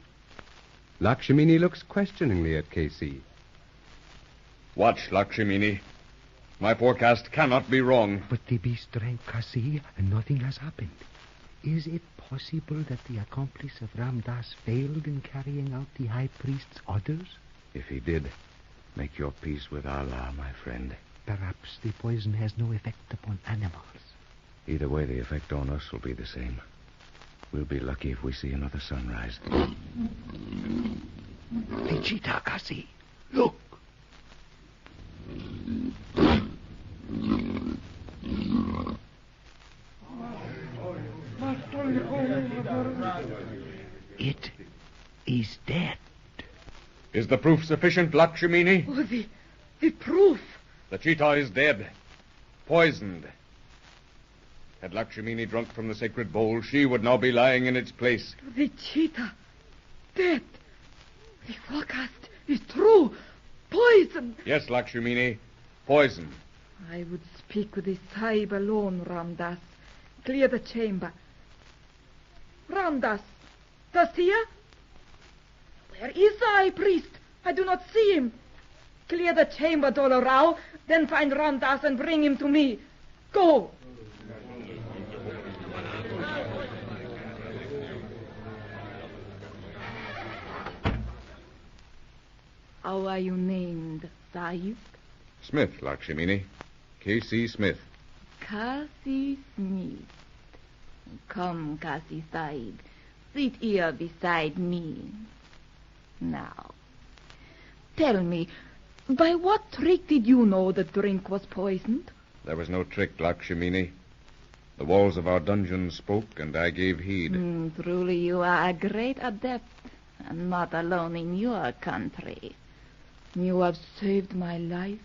Lakshmini looks questioningly at Casey. Watch, Lakshmini. My forecast cannot be wrong. But the beast drank Kasi and nothing has happened. Is it possible that the accomplice of Ramdas failed in carrying out the high priest's orders? If he did, make your peace with Allah, my friend. Perhaps the poison has no effect upon animals. Either way, the effect on us will be the same. We'll be lucky if we see another sunrise. The cheetah, Kasi. Look. It is dead. Is the proof sufficient, Lakshmini? Oh, the proof. The cheetah is dead. Poisoned. Had Lakshmini drunk from the sacred bowl, she would now be lying in its place. The cheetah. Dead. The forecast is true. Poison. Yes, Lakshmini. Poison. I would speak with the Sahib alone, Ramdas. Clear the chamber. Ramdas, dost hear? Where is the high priest? I do not see him. Clear the chamber, Dolo Rao, then find Ramdas and bring him to me. Go. How are you named, Sahib? Smith, Lakshmini. K.C. Smith. Kasi Smith. Come, Kasi Sahib. Sit here beside me. Now, tell me, by what trick did you know the drink was poisoned? There was no trick, Lakshmini. The walls of our dungeon spoke, and I gave heed. Truly, you are a great adept, and not alone in your country. You have saved my life,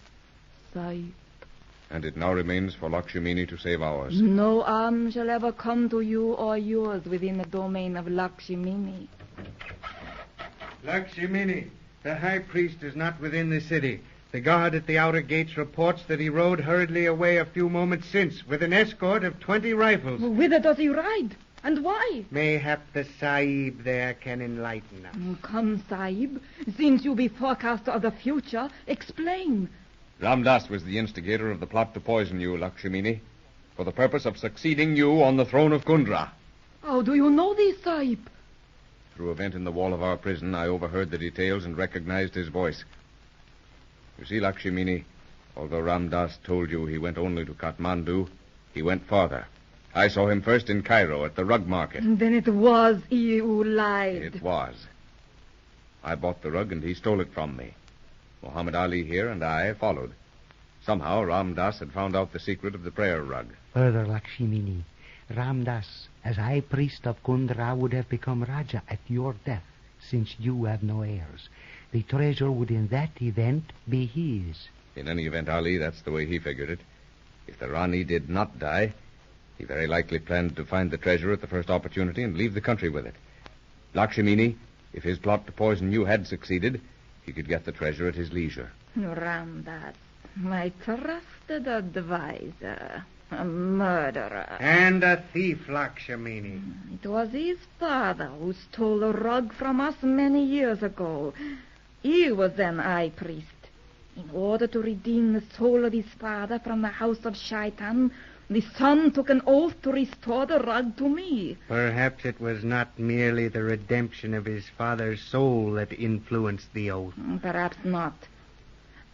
Sahib. And it now remains for Lakshmini to save ours. No harm shall ever come to you or yours within the domain of Lakshmini. Lakshmini, the high priest is not within the city. The guard at the outer gates reports that he rode hurriedly away a few moments since with an escort of 20 rifles. Whither does he ride? And why? Mayhap the Sahib there can enlighten us. Come, Sahib. Since you be forecaster of the future, explain. Ramdas was the instigator of the plot to poison you, Lakshmini, for the purpose of succeeding you on the throne of Kundra. How do you know this, Sahib? Through a vent in the wall of our prison, I overheard the details and recognized his voice. You see, Lakshmini, although Ramdas told you he went only to Kathmandu, he went farther. I saw him first in Cairo at the rug market. Then it was he who lied. It was. I bought the rug and he stole it from me. Muhammad Ali here and I followed. Somehow Ramdas had found out the secret of the prayer rug. Further, Lakshmini, Ramdas, as high priest of Kundra, would have become Raja at your death, since you have no heirs. The treasure would in that event be his. In any event, Ali, that's the way he figured it. If the Rani did not die, he very likely planned to find the treasure at the first opportunity and leave the country with it. Lakshmini, if his plot to poison you had succeeded, he could get the treasure at his leisure. Ramdas, my trusted advisor, a murderer. And a thief, Lakshmini. It was his father who stole a rug from us many years ago. He was then high priest. In order to redeem the soul of his father from the house of Shaitan, the son took an oath to restore the rug to me. Perhaps it was not merely the redemption of his father's soul that influenced the oath. Perhaps not.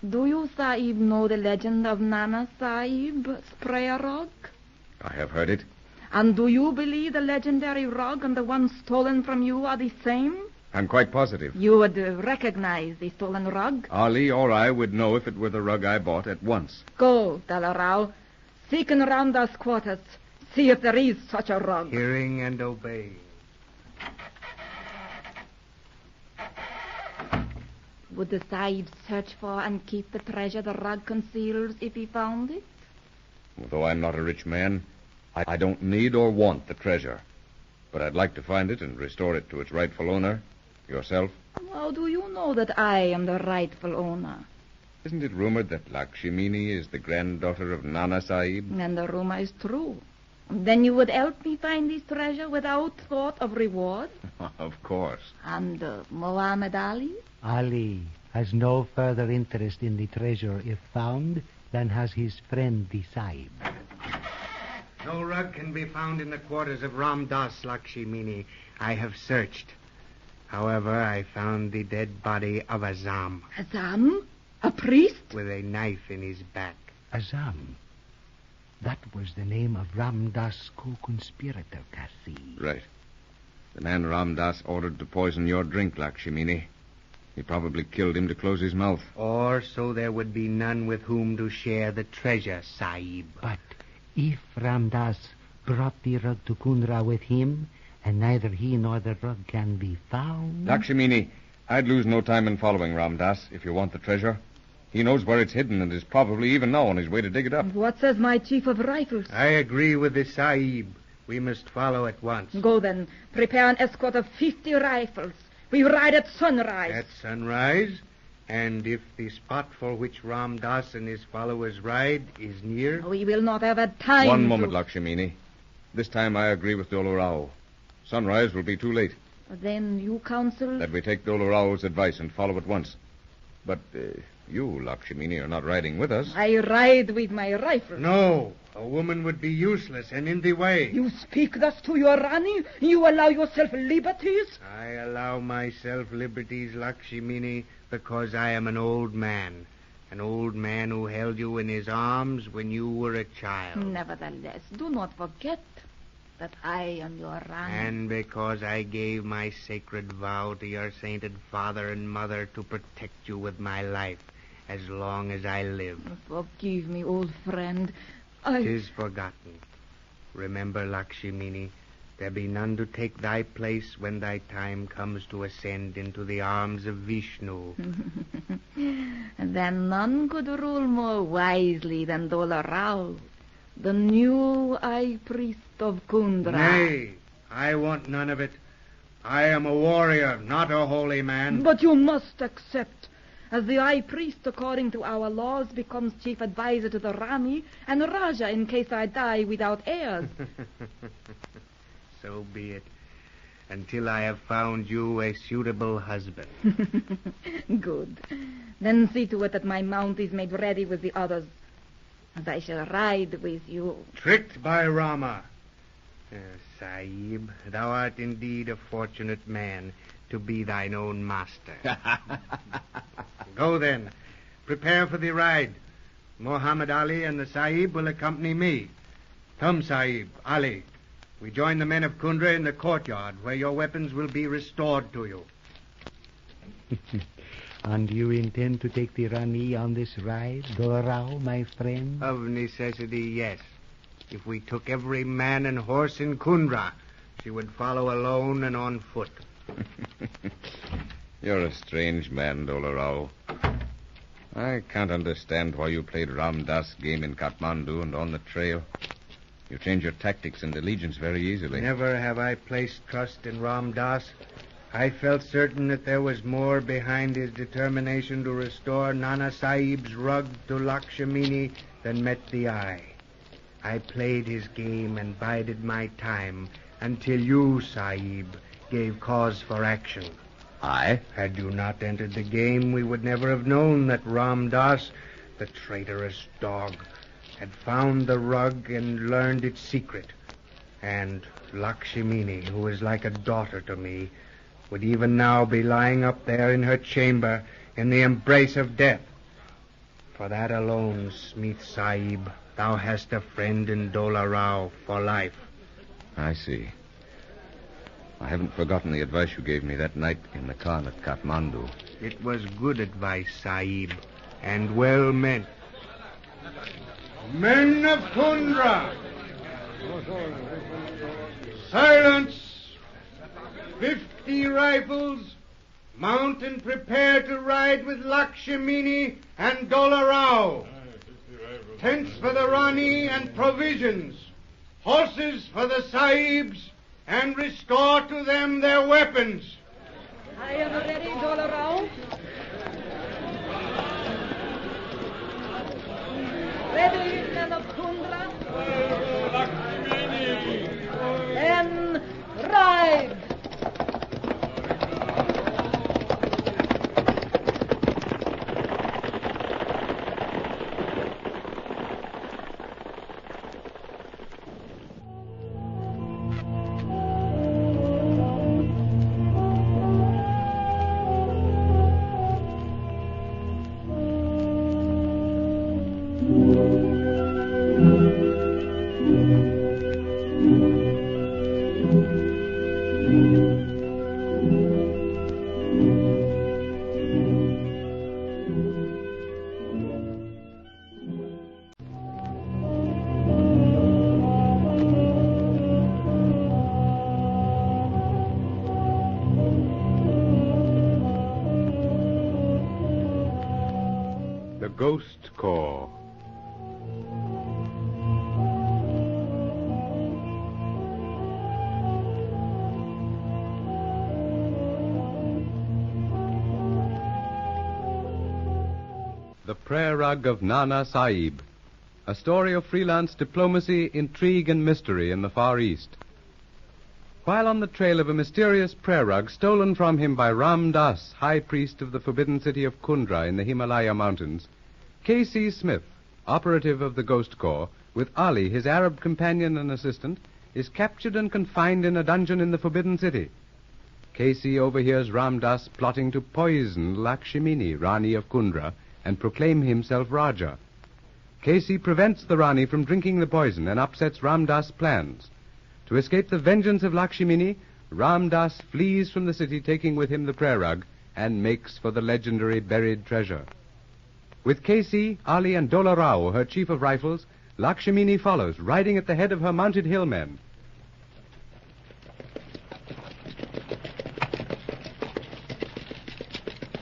Do you, Sahib, know the legend of Nana Sahib's prayer rug? I have heard it. And do you believe the legendary rug and the one stolen from you are the same? I'm quite positive. You would recognize the stolen rug? Ali or I would know if it were the rug I bought at once. Go, Dalarao. Seek in Ramdas' quarters. See if there is such a rug. Hearing and obeying. Would the Sahib search for and keep the treasure the rug conceals if he found it? Though I'm not a rich man, I don't need or want the treasure. But I'd like to find it and restore it to its rightful owner, yourself. How do you know that I am the rightful owner? Isn't it rumored that Lakshmini is the granddaughter of Nana Sahib? And the rumor is true. Then you would help me find this treasure without thought of reward? Of course. And Muhammad Ali? Ali has no further interest in the treasure if found than has his friend the Sahib. No rug can be found in the quarters of Ramdas, Lakshmini. I have searched. However, I found the dead body of Azam. Azam? A priest? With a knife in his back. Azam. That was the name of Ramdas' co-conspirator, Kasi. Right. The man Ramdas ordered to poison your drink, Lakshmini. He probably killed him to close his mouth. Or so there would be none with whom to share the treasure, Sahib. But if Ramdas brought the rug to Kundra with him, and neither he nor the rug can be found... Lakshmini, I'd lose no time in following Ramdas if you want the treasure. He knows where it's hidden and is probably even now on his way to dig it up. What says my chief of rifles? I agree with the Sahib. We must follow at once. Go then. Prepare an escort of 50 rifles. We ride at sunrise. At sunrise? And if the spot for which Ramdas and his followers ride is near? We will not have a time. One moment, Lakshmini. This time I agree with Dolo Rao. Sunrise will be too late. Then you counsel? That we take Dolo Rao's advice and follow at once. But you, Lakshmini, are not riding with us. I ride with my rifle. No, a woman would be useless and in the way. You speak thus to your Rani? You allow yourself liberties? I allow myself liberties, Lakshmini, because I am an old man. An old man who held you in his arms when you were a child. Nevertheless, do not forget that I am your Rani. And because I gave my sacred vow to your sainted father and mother to protect you with my life as long as I live. Forgive me, old friend. 'Tis forgotten. Remember, Lakshmini, there be none to take thy place when thy time comes to ascend into the arms of Vishnu. Then none could rule more wisely than Dolo Rao, the new high priest of Kundra. Nay, I want none of it. I am a warrior, not a holy man. But you must accept. As the high priest, according to our laws, becomes chief advisor to the Rani and Raja in case I die without heirs. So be it. Until I have found you a suitable husband. Good. Then see to it that my mount is made ready with the others, and I shall ride with you. Tricked by Rama. Sahib, thou art indeed a fortunate man to be thine own master. Go then. Prepare for the ride. Muhammad Ali and the Sahib will accompany me. Come, Sahib, Ali. We join the men of Kundra in the courtyard, where your weapons will be restored to you. And you intend to take the Rani on this ride, Dolarao, my friend? Of necessity, yes. If we took every man and horse in Kundra, she would follow alone and on foot. You're a strange man, Dolarao. I can't understand why you played Ramdas game in Kathmandu and on the trail. You change your tactics and allegiance very easily. Never have I placed trust in Ramdas. I felt certain that there was more behind his determination to restore Nana Sahib's rug to Lakshmini than met the eye. I played his game and bided my time until you, Sahib, gave cause for action. I? Had you not entered the game, we would never have known that Ramdas, the traitorous dog, had found the rug and learned its secret. And Lakshmini, who is like a daughter to me, would even now be lying up there in her chamber in the embrace of death. For that alone, Smith Sahib, thou hast a friend in Dolarao for life. I see. I haven't forgotten the advice you gave me that night in the Khan at Kathmandu. It was good advice, Sahib, and well meant. Men of Kundra! Silence! 50 rifles, mount and prepare to ride with Lakshmini and Dolarao. Tents for the Rani and provisions. Horses for the Sahibs, and restore to them their weapons. I am ready, Dolarao. Ready, men of Kundra. Then ride. Ghost Corps. The Prayer Rug of Nana Sahib, a story of freelance diplomacy, intrigue, and mystery in the Far East. While on the trail of a mysterious prayer rug stolen from him by Ramdas, high priest of the forbidden city of Kundra in the Himalaya mountains, K.C. Smith, operative of the Ghost Corps, with Ali, his Arab companion and assistant, is captured and confined in a dungeon in the forbidden city. K.C. overhears Ramdas plotting to poison Lakshmini, Rani of Kundra, and proclaim himself Raja. K.C. prevents the Rani from drinking the poison and upsets Ramdas' plans. To escape the vengeance of Lakshmini, Ramdas flees from the city, taking with him the prayer rug, and makes for the legendary buried treasure. With K.C., Ali, and Dolarao, her chief of rifles, Lakshmini follows, riding at the head of her mounted hillmen.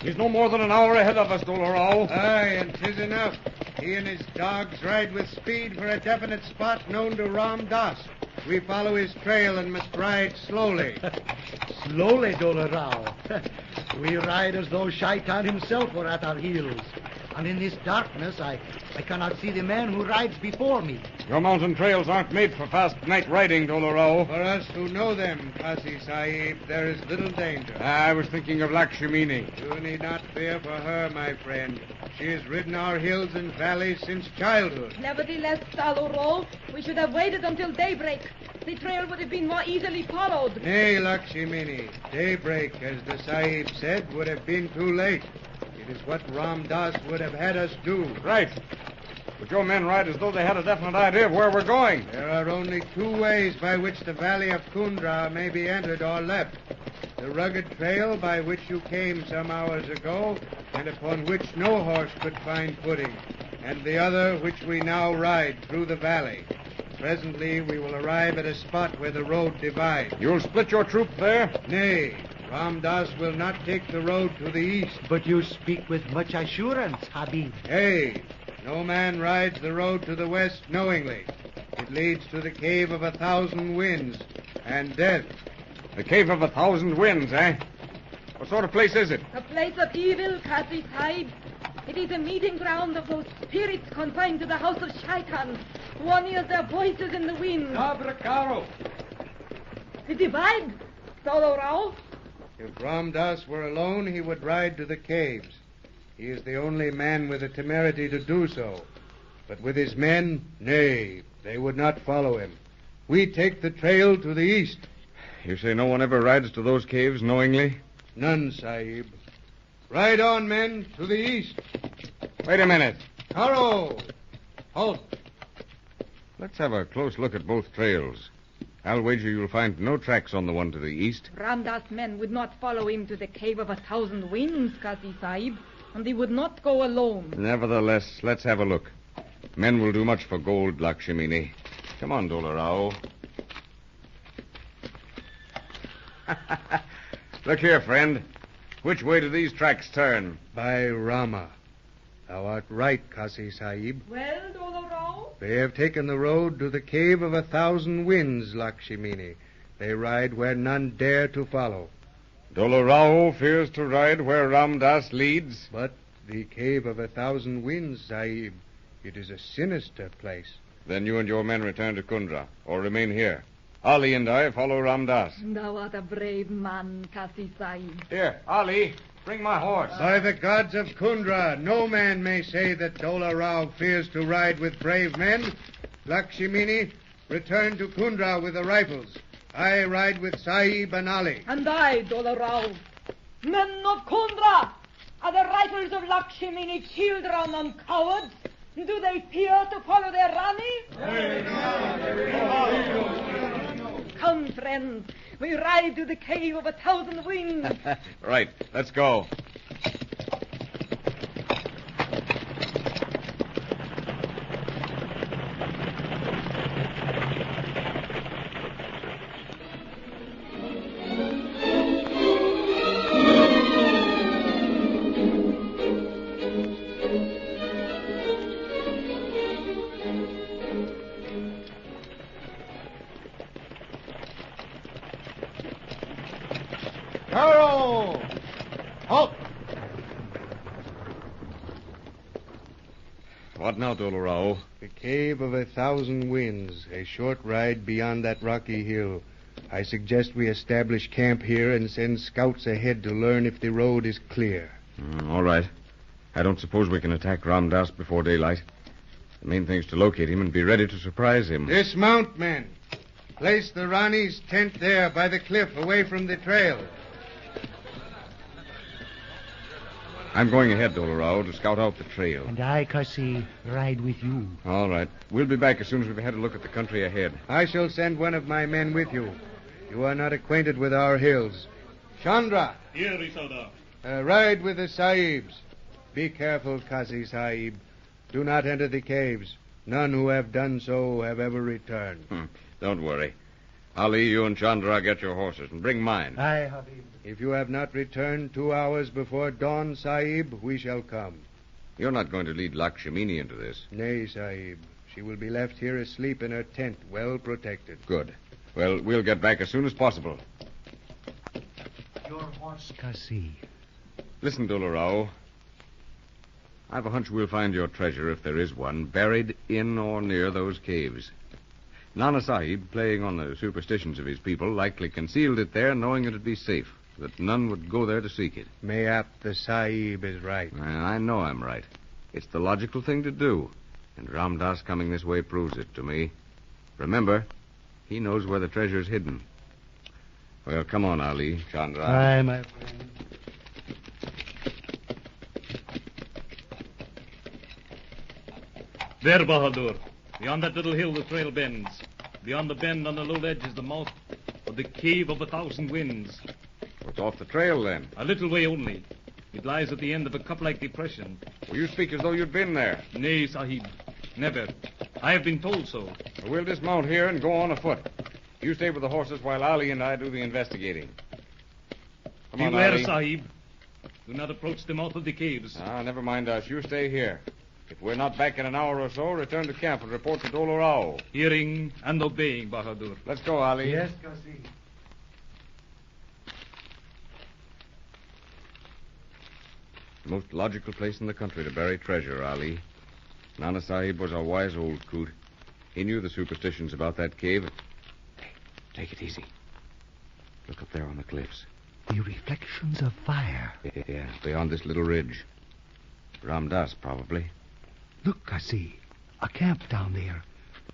He's no more than an hour ahead of us, Dolarao. Aye, and 'tis enough. He and his dogs ride with speed for a definite spot known to Ramdas. We follow his trail and must ride slowly. Slowly, Dolarao. We ride as though Shaitan himself were at our heels. And in this darkness, I cannot see the man who rides before me. Your mountain trails aren't made for fast night riding, Dolorao. For us who know them, Kasi Sahib, there is little danger. I was thinking of Lakshmini. You need not fear for her, my friend. She has ridden our hills and valleys since childhood. Nevertheless, Dolorao, we should have waited until daybreak. The trail would have been more easily followed. Nay, Lakshmini. Daybreak, as the Sahib said, would have been too late. It is what Ramdas would have had us do. Right. But your men ride as though they had a definite idea of where we're going. There are only two ways by which the valley of Kundra may be entered or left. The rugged trail by which you came some hours ago, and upon which no horse could find footing, and the other which we now ride through the valley. Presently we will arrive at a spot where the road divides. You'll split your troop there? Nay, Ramdas will not take the road to the east. But you speak with much assurance, Habib. Hey, no man rides the road to the west knowingly. It leads to the Cave of 1,000 Winds and death. The Cave of 1,000 Winds, eh? What sort of place is it? A place of evil, Kasi Sahib. It is a meeting ground of those spirits confined to the house of Shaitan. One hears their voices in the wind. Abracaro. The divide, Dolorao. If Ramdas were alone, he would ride to the caves. He is the only man with the temerity to do so. But with his men, nay, they would not follow him. We take the trail to the east. You say no one ever rides to those caves knowingly? None, Sahib. Ride on, men, to the east. Wait a minute. Karo! Halt. Let's have a close look at both trails. I'll wager you'll find no tracks on the one to the east. Ramdas' men would not follow him to the Cave of 1,000 Winds, Kasi Sahib, and he would not go alone. Nevertheless, let's have a look. Men will do much for gold, Lakshmini. Come on, Dolorao. Look here, friend. Which way do these tracks turn? By Rama. Thou art right, Kasi Sahib. Well, Dolorao? They have taken the road to the Cave of 1,000 Winds, Lakshmini. They ride where none dare to follow. Dolorao fears to ride where Ramdas leads. But the Cave of 1,000 Winds, Sahib, it is a sinister place. Then you and your men return to Kundra, or remain here. Ali and I follow Ramdas. Thou art a brave man, Kasi Sahib. Here, Ali, bring my horse. By the gods of Kundra, no man may say that Dolorao fears to ride with brave men. Lakshmini, return to Kundra with the rifles. I ride with Sahib and Ali. And I, Dolorao. Men of Kundra, are the rifles of Lakshmini children and cowards? Do they fear to follow their Rani? Come, friends, we ride to the Cave of 1,000 Winds. Right, let's go. Karo! Halt! What now, Dolorao? The Cave of 1,000 Winds, a short ride beyond that rocky hill. I suggest we establish camp here and send scouts ahead to learn if the road is clear. All right. I don't suppose we can attack Ramdas before daylight. The main thing is to locate him and be ready to surprise him. Dismount, men. Place the Rani's tent there by the cliff away from the trail. I'm going ahead, Dolorao, to scout out the trail. And I, Kasi, ride with you. All right. We'll be back as soon as we've had a look at the country ahead. I shall send one of my men with you. You are not acquainted with our hills. Chandra. Here, Isalda. Ride with the Sahibs. Be careful, Kasi Sahib. Do not enter the caves. None who have done so have ever returned. Don't worry. Ali, you and Chandra get your horses and bring mine. Aye, Habib. If you have not returned 2 hours before dawn, Sahib, we shall come. You're not going to lead Lakshmini into this. Nay, Sahib. She will be left here asleep in her tent, well protected. Good. Well, we'll get back as soon as possible. Your horse, Kasi. Listen, Dolorao. I've a hunch we'll find your treasure, if there is one, buried in or near those caves. Nana Sahib, playing on the superstitions of his people, likely concealed it there, knowing it'd be safe, that none would go there to seek it. Mayhap the Sahib is right. I know I'm right. It's the logical thing to do, and Ramdas coming this way proves it to me. Remember, he knows where the treasure's hidden. Well, come on, Ali, Chandra. Aye, my friend. There, Bahadur. Beyond that little hill, the trail bends. Beyond the bend on the low ledge is the mouth of the Cave of 1,000 Winds. What's off the trail, then? A little way only. It lies at the end of a cup-like depression. Well, you speak as though you'd been there. Nay, Sahib. Never. I have been told so. Well, we'll dismount here and go on afoot. You stay with the horses while Ali and I do the investigating. Come on, Beware, Ali. Sahib. Do not approach the mouth of the caves. Never mind us. You stay here. If we're not back in an hour or so, return to camp and report to Dolo Rao. Hearing and obeying, Bahadur. Let's go, Ali. Yes, Kasi. The most logical place in the country to bury treasure, Ali. Nana Sahib was a wise old coot. He knew the superstitions about that cave. Hey, take it easy. Look up there on the cliffs. The reflections of fire. Yeah, beyond this little ridge. Ramdas, probably. Look, Kasi. A camp down there,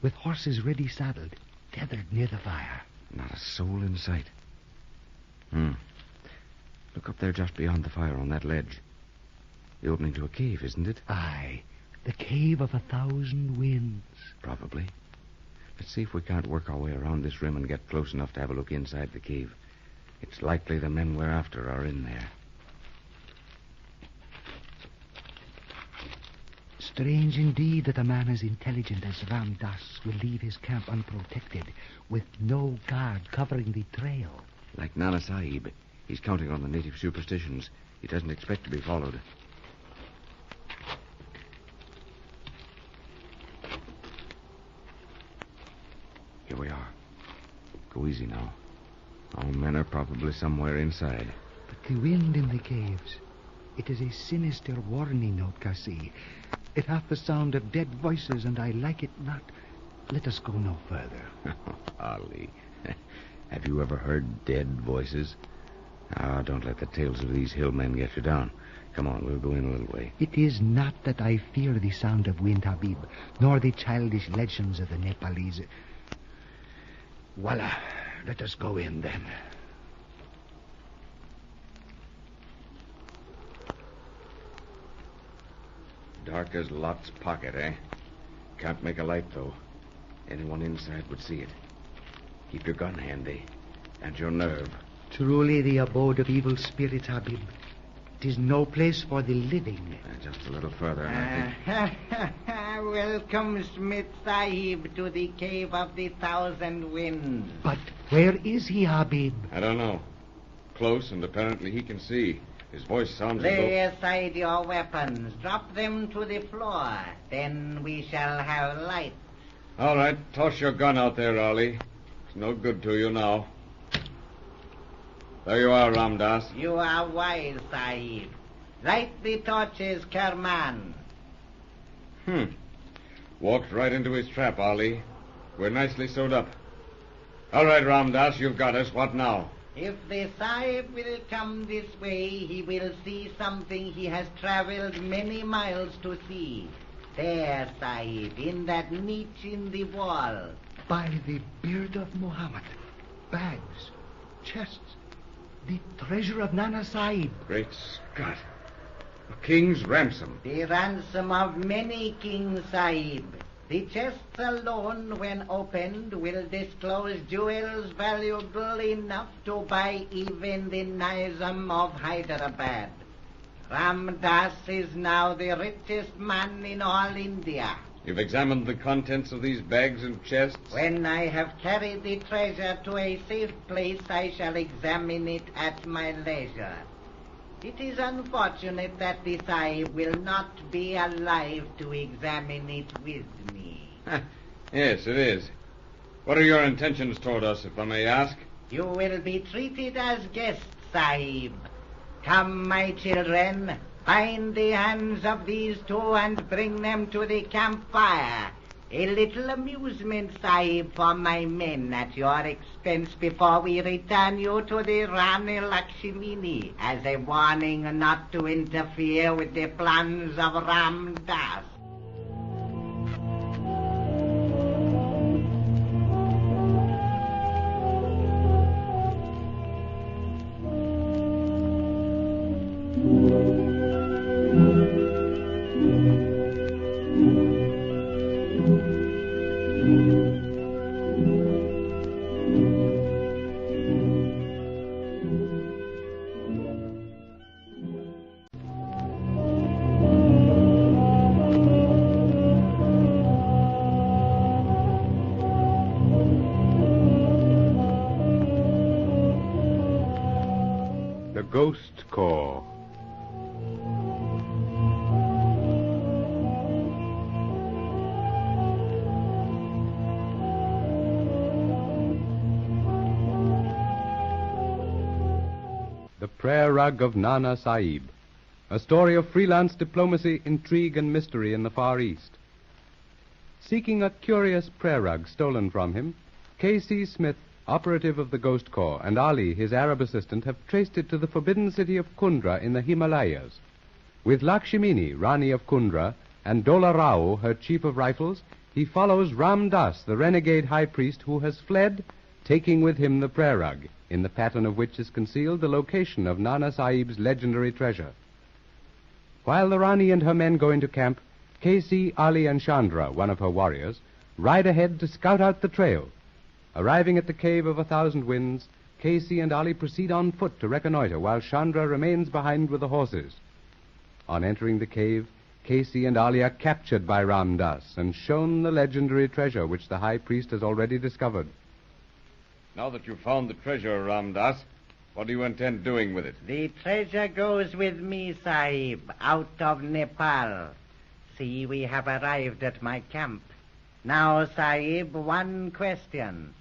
with horses ready saddled, tethered near the fire. Not a soul in sight. Look up there just beyond the fire on that ledge. The opening to a cave, isn't it? Aye. The Cave of 1,000 Winds. Probably. Let's see if we can't work our way around this rim and get close enough to have a look inside the cave. It's likely the men we're after are in there. Strange indeed that a man as intelligent as Ramdas will leave his camp unprotected, with no guard covering the trail. Like Nana Sahib, he's counting on the native superstitions. He doesn't expect to be followed. Here we are. Go easy now. Our men are probably somewhere inside. But the wind in the caves, it is a sinister warning note, Kasi. It hath the sound of dead voices, and I like it not. Let us go no further. Ali, have you ever heard dead voices? Don't let the tales of these hillmen get you down. Come on, we'll go in a little way. It is not that I fear the sound of wind, Habib, nor the childish legends of the Nepalese. Voila, let us go in then. Dark as Lot's pocket, eh? Can't make a light, though. Anyone inside would see it. Keep your gun handy. And your nerve. Truly the abode of evil spirits, Habib. It is no place for the living. Just a little further, and I think... Welcome, Smith Sahib, to the Cave of the 1,000 Winds. But where is he, Habib? I don't know. Close, and apparently he can see. His voice sounds Lay aside your weapons. Drop them to the floor. Then we shall have light. All right, toss your gun out there, Ali. It's no good to you now. There you are, Ramdas. You are wise, Sahib. Light the torches, Kerman. Walked right into his trap, Ali. We're nicely sewed up. All right, Ramdas, you've got us. What now? If the Sahib will come this way, he will see something he has traveled many miles to see. There, Sahib, in that niche in the wall. By the beard of Muhammad. Bags, chests, the treasure of Nana Sahib. Great Scott. A king's ransom. The ransom of many kings, Sahib. The chests alone, when opened, will disclose jewels valuable enough to buy even the Nizam of Hyderabad. Ramdas is now the richest man in all India. You've examined the contents of these bags and chests? When I have carried the treasure to a safe place, I shall examine it at my leisure. It is unfortunate that the Sahib will not be alive to examine it with me. Yes, it is. What are your intentions toward us, if I may ask? You will be treated as guests, Sahib. Come, my children. Bind the hands of these two and bring them to the campfire. A little amusement, Sahib, for my men at your expense before we return you to the Rani Lakshmini as a warning not to interfere with the plans of Ramdas. Ghost Corps. The Prayer Rug of Nana Sahib. A story of freelance diplomacy, intrigue, and mystery in the Far East. Seeking a curious prayer rug stolen from him, K.C. Smith, operative of the Ghost Corps, and Ali, his Arab assistant, have traced it to the forbidden city of Kundra in the Himalayas. With Lakshmini, Rani of Kundra, and Dola Rao, her chief of rifles, he follows Ramdas, the renegade high priest who has fled, taking with him the prayer rug, in the pattern of which is concealed the location of Nana Sahib's legendary treasure. While the Rani and her men go into camp, K.C., Ali, and Chandra, one of her warriors, ride ahead to scout out the trail. Arriving at the Cave of 1,000 Winds, K.C. and Ali proceed on foot to reconnoiter, while Chandra remains behind with the horses. On entering the cave, K.C. and Ali are captured by Ramdas and shown the legendary treasure which the high priest has already discovered. Now that you've found the treasure, Ramdas, what do you intend doing with it? The treasure goes with me, Sahib, out of Nepal. See, we have arrived at my camp. Now, Sahib, one question.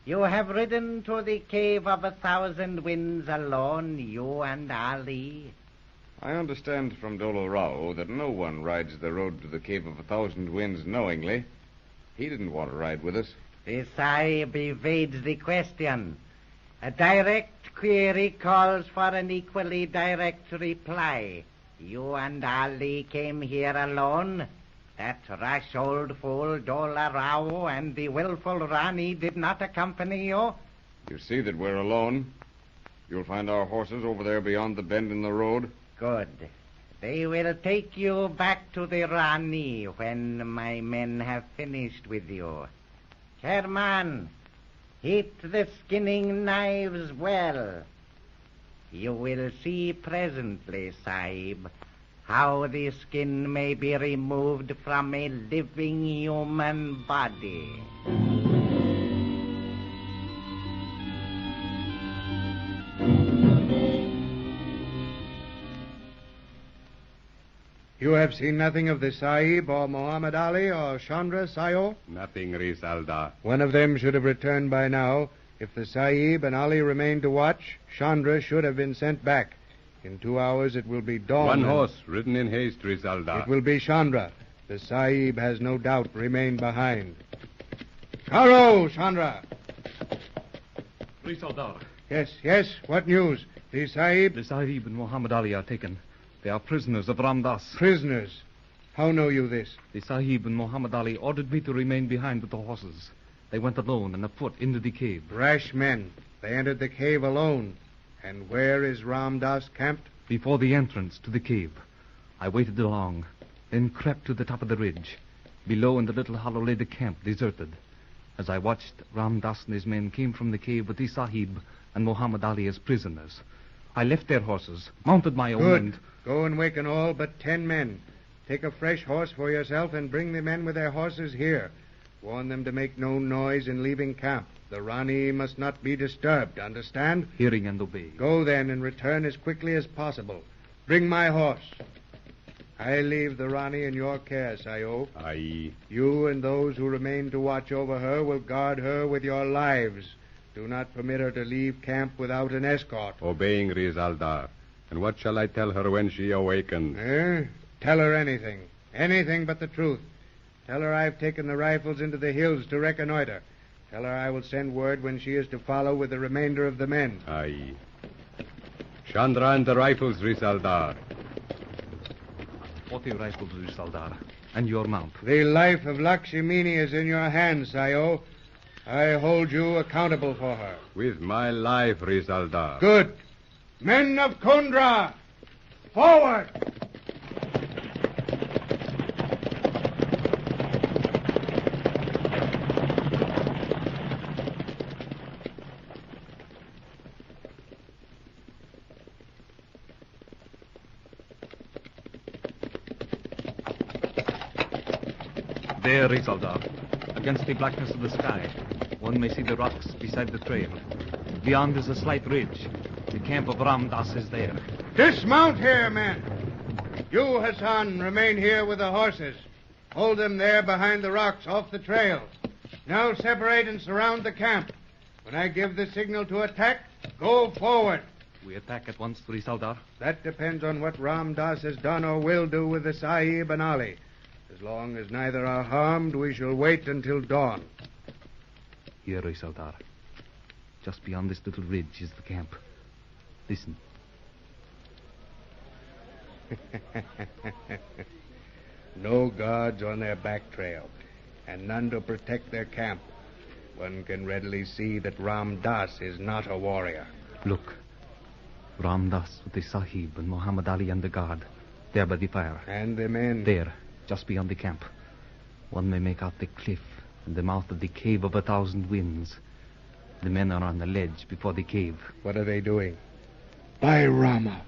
You have ridden to the Cave of 1,000 Winds alone, you and Ali. I understand from Dolo Rao that no one rides the road to the Cave of 1,000 Winds knowingly. He didn't want to ride with us. The Sahib evades the question. A direct query calls for an equally direct reply. You and Ali came here alone. That rash old fool Dola Rao and the willful Rani did not accompany you? You see that we're alone. You'll find our horses over there beyond the bend in the road. Good. They will take you back to the Rani when my men have finished with you. Chairman, heat the skinning knives well. You will see presently, Sahib, how the skin may be removed from a living human body. You have seen nothing of the Sahib or Muhammad Ali or Chandra, Sayo? Nothing, Rizalda. One of them should have returned by now. If the Sahib and Ali remain to watch, Chandra should have been sent back. In 2 hours it will be dawn. One horse, ridden in haste, Rizalda. It will be Chandra. The Sahib has no doubt remained behind. Karo, Chandra! Rizalda. Yes, what news? The Sahib? The Sahib and Muhammad Ali are taken. They are prisoners of Ramdas. Prisoners? How know you this? The Sahib and Muhammad Ali ordered me to remain behind with the horses. They went alone and afoot into the cave. Rash men. They entered the cave alone. And where is Ramdas camped? Before the entrance to the cave. I waited along, then crept to the top of the ridge. Below in the little hollow lay the camp, deserted. As I watched, Ramdas and his men came from the cave with the Sahib and Muhammad Ali as prisoners. I left their horses, mounted my own. Good. Go and waken all but 10 men. Take a fresh horse for yourself and bring the men with their horses here. Warn them to make no noise in leaving camp. The Rani must not be disturbed, understand? Hearing and obeying. Go then and return as quickly as possible. Bring my horse. I leave the Rani in your care, Sayo. Aye. You and those who remain to watch over her will guard her with your lives. Do not permit her to leave camp without an escort. Obeying, Rizalda. And what shall I tell her when she awakens? Tell her anything. Anything but the truth. Tell her I've taken the rifles into the hills to reconnoiter. Tell her I will send word when she is to follow with the remainder of the men. Aye. Chandra and the rifles, Risaldar. 40 rifles, Risaldar. And your mount. The life of Lakshmini is in your hands, Sayo. I hold you accountable for her. With my life, Risaldar. Good. Men of Kundra, forward! There, Risaldar. Against the blackness of the sky, one may see the rocks beside the trail. Beyond is a slight ridge. The camp of Ramdas is there. Dismount here, men. You, Hassan, remain here with the horses. Hold them there behind the rocks off the trail. Now separate and surround the camp. When I give the signal to attack, go forward. We attack at once, Risaldar. That depends on what Ramdas has done or will do with the Sahib and Ali. As long as neither are harmed, we shall wait until dawn. Here, Risaldar. Just beyond this little ridge is the camp. Listen. No guards on their back trail, and none to protect their camp. One can readily see that Ramdas is not a warrior. Look. Ramdas with the Sahib and Muhammad Ali and the guard. There by the fire. And the men? There, just beyond the camp. One may make out the cliff and the mouth of the cave of 1,000 winds. The men are on the ledge before the cave. What are they doing? By Rama.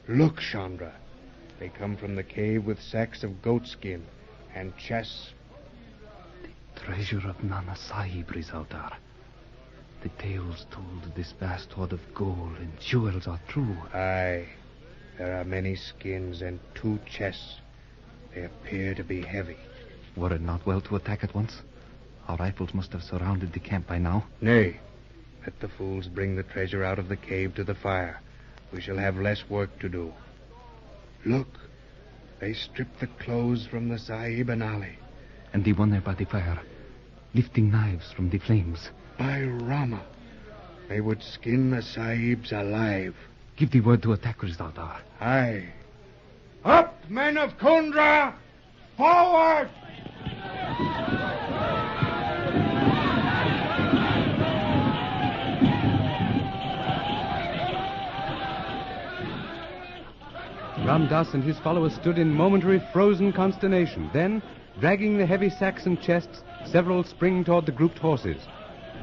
Look, Chandra. They come from the cave with sacks of goatskin and chests. The treasure of Nana Sahib, Risaldar. The tales told of this vast hoard of gold and jewels are true. Aye. There are many skins and 2 chests. They appear to be heavy. Were it not well to attack at once? Our rifles must have surrounded the camp by now. Nay. Let the fools bring the treasure out of the cave to the fire. We shall have less work to do. Look. They strip the clothes from the Sahib and Ali. And the one there by the fire, lifting knives from the flames. By Rama. They would skin the Sahibs alive. Give the word to attack, Risaldar. Aye. Up, men of Kundra! Forward! Ramdas and his followers stood in momentary frozen consternation. Then, dragging the heavy sacks and chests, several spring toward the grouped horses.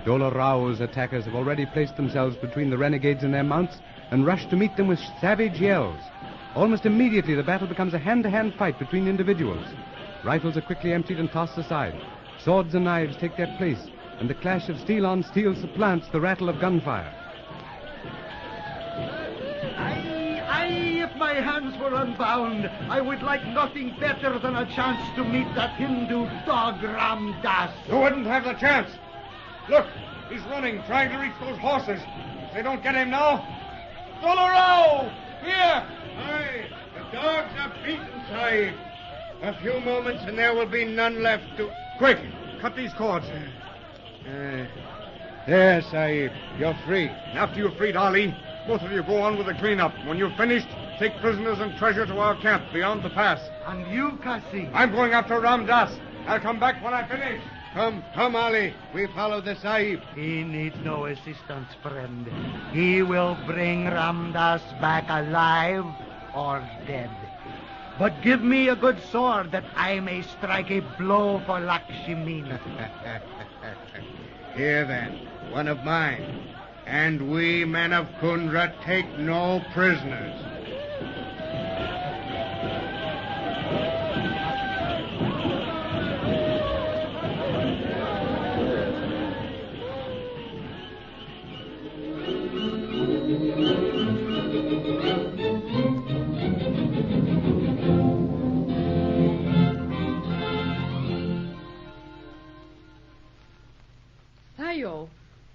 Dola Rao's attackers have already placed themselves between the renegades and their mounts and rush to meet them with savage yells. Almost immediately, the battle becomes a hand-to-hand fight between individuals. Rifles are quickly emptied and tossed aside. Swords and knives take their place, and the clash of steel on steel supplants the rattle of gunfire. If my hands were unbound, I would like nothing better than a chance to meet that Hindu dog Ramdas. You wouldn't have the chance. Look, he's running, trying to reach those horses. If they don't get him now... Dola here! Aye, the dogs are beaten, Sahib. A few moments and there will be none left to... Quick, cut these cords. There, Sahib, you're free. After you've freed Ali, both of you go on with the cleanup. When you've finished, take prisoners and treasure to our camp beyond the pass. And you, Kasi? I'm going after Ramdas. I'll come back when I finish. Come, Ali. We follow the Sahib. He needs no assistance, friend. He will bring Ramdas back alive or dead. But give me a good sword that I may strike a blow for Lakshmini. Here, then, one of mine. And we, men of Kundra, take no prisoners.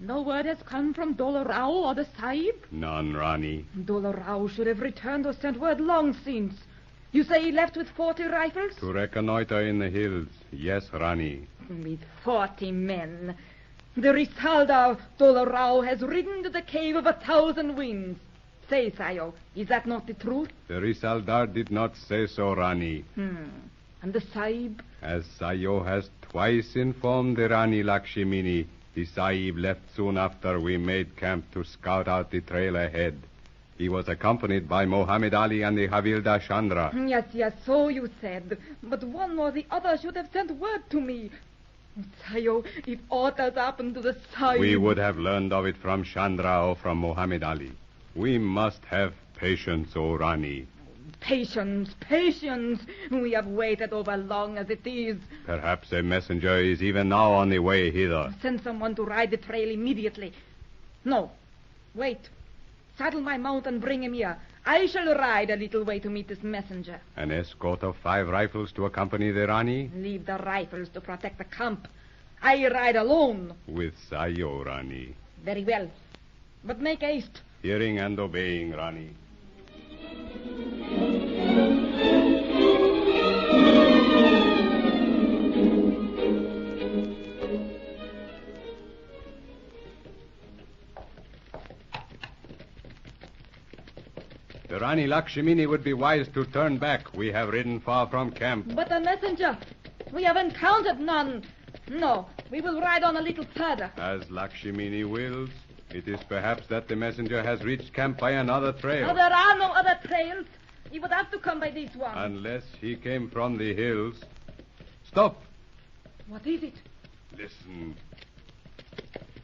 No word has come come from Dola Rao or the Sahib? None, Rani. Dola Rao should have returned or sent word long since. You say he left with 40 rifles? To reconnoiter in the hills. Yes, Rani. With 40 men. The Risaldar Dola Rao has ridden to the cave of 1,000 winds. Say, Sayo, is that not the truth? The Risaldar did not say so, Rani. And the Sahib? As Sayo has twice informed the Rani Lakshmini, the Sahib left soon after we made camp to scout out the trail ahead. He was accompanied by Mohammed Ali and the Havildar Chandra. Yes, so you said. But one or the other should have sent word to me. Sayo, if aught has happened to the Sahib... We would have learned of it from Chandra or from Mohammed Ali. We must have patience, O Rani. Patience. We have waited over long as it is. Perhaps a messenger is even now on the way hither. Send someone to ride the trail immediately. No, wait. Saddle my mount and bring him here. I shall ride a little way to meet this messenger. An escort of 5 rifles to accompany the Rani? Leave the rifles to protect the camp. I ride alone. With Sayo, Rani. Very well. But make haste. Hearing and obeying, Rani. The Rani Lakshmini would be wise to turn back. We have ridden far from camp. But the messenger, we have encountered none. No, we will ride on a little further. As Lakshmini wills. It is perhaps that the messenger has reached camp by another trail. Oh, there are no other trails. He would have to come by this one. Unless he came from the hills. Stop! What is it? Listen.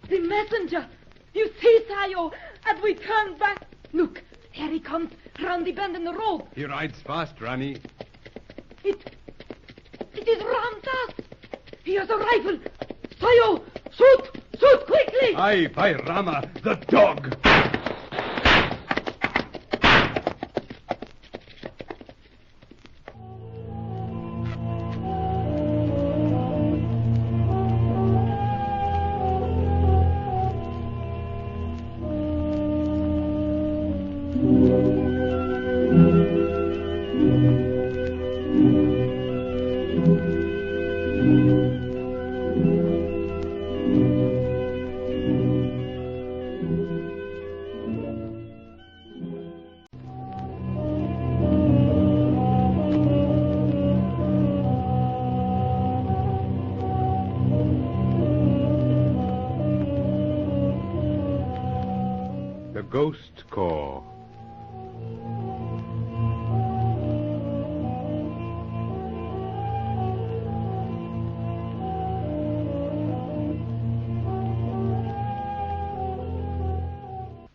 The messenger. You see, Sayo, as we turn back. Look, here he comes, round the bend in the road. He rides fast, Rani. It is Ramdas. He has a rifle. Sayo, shoot! Shoot quickly! Aye, by Rama, the dog! Ghost Corps.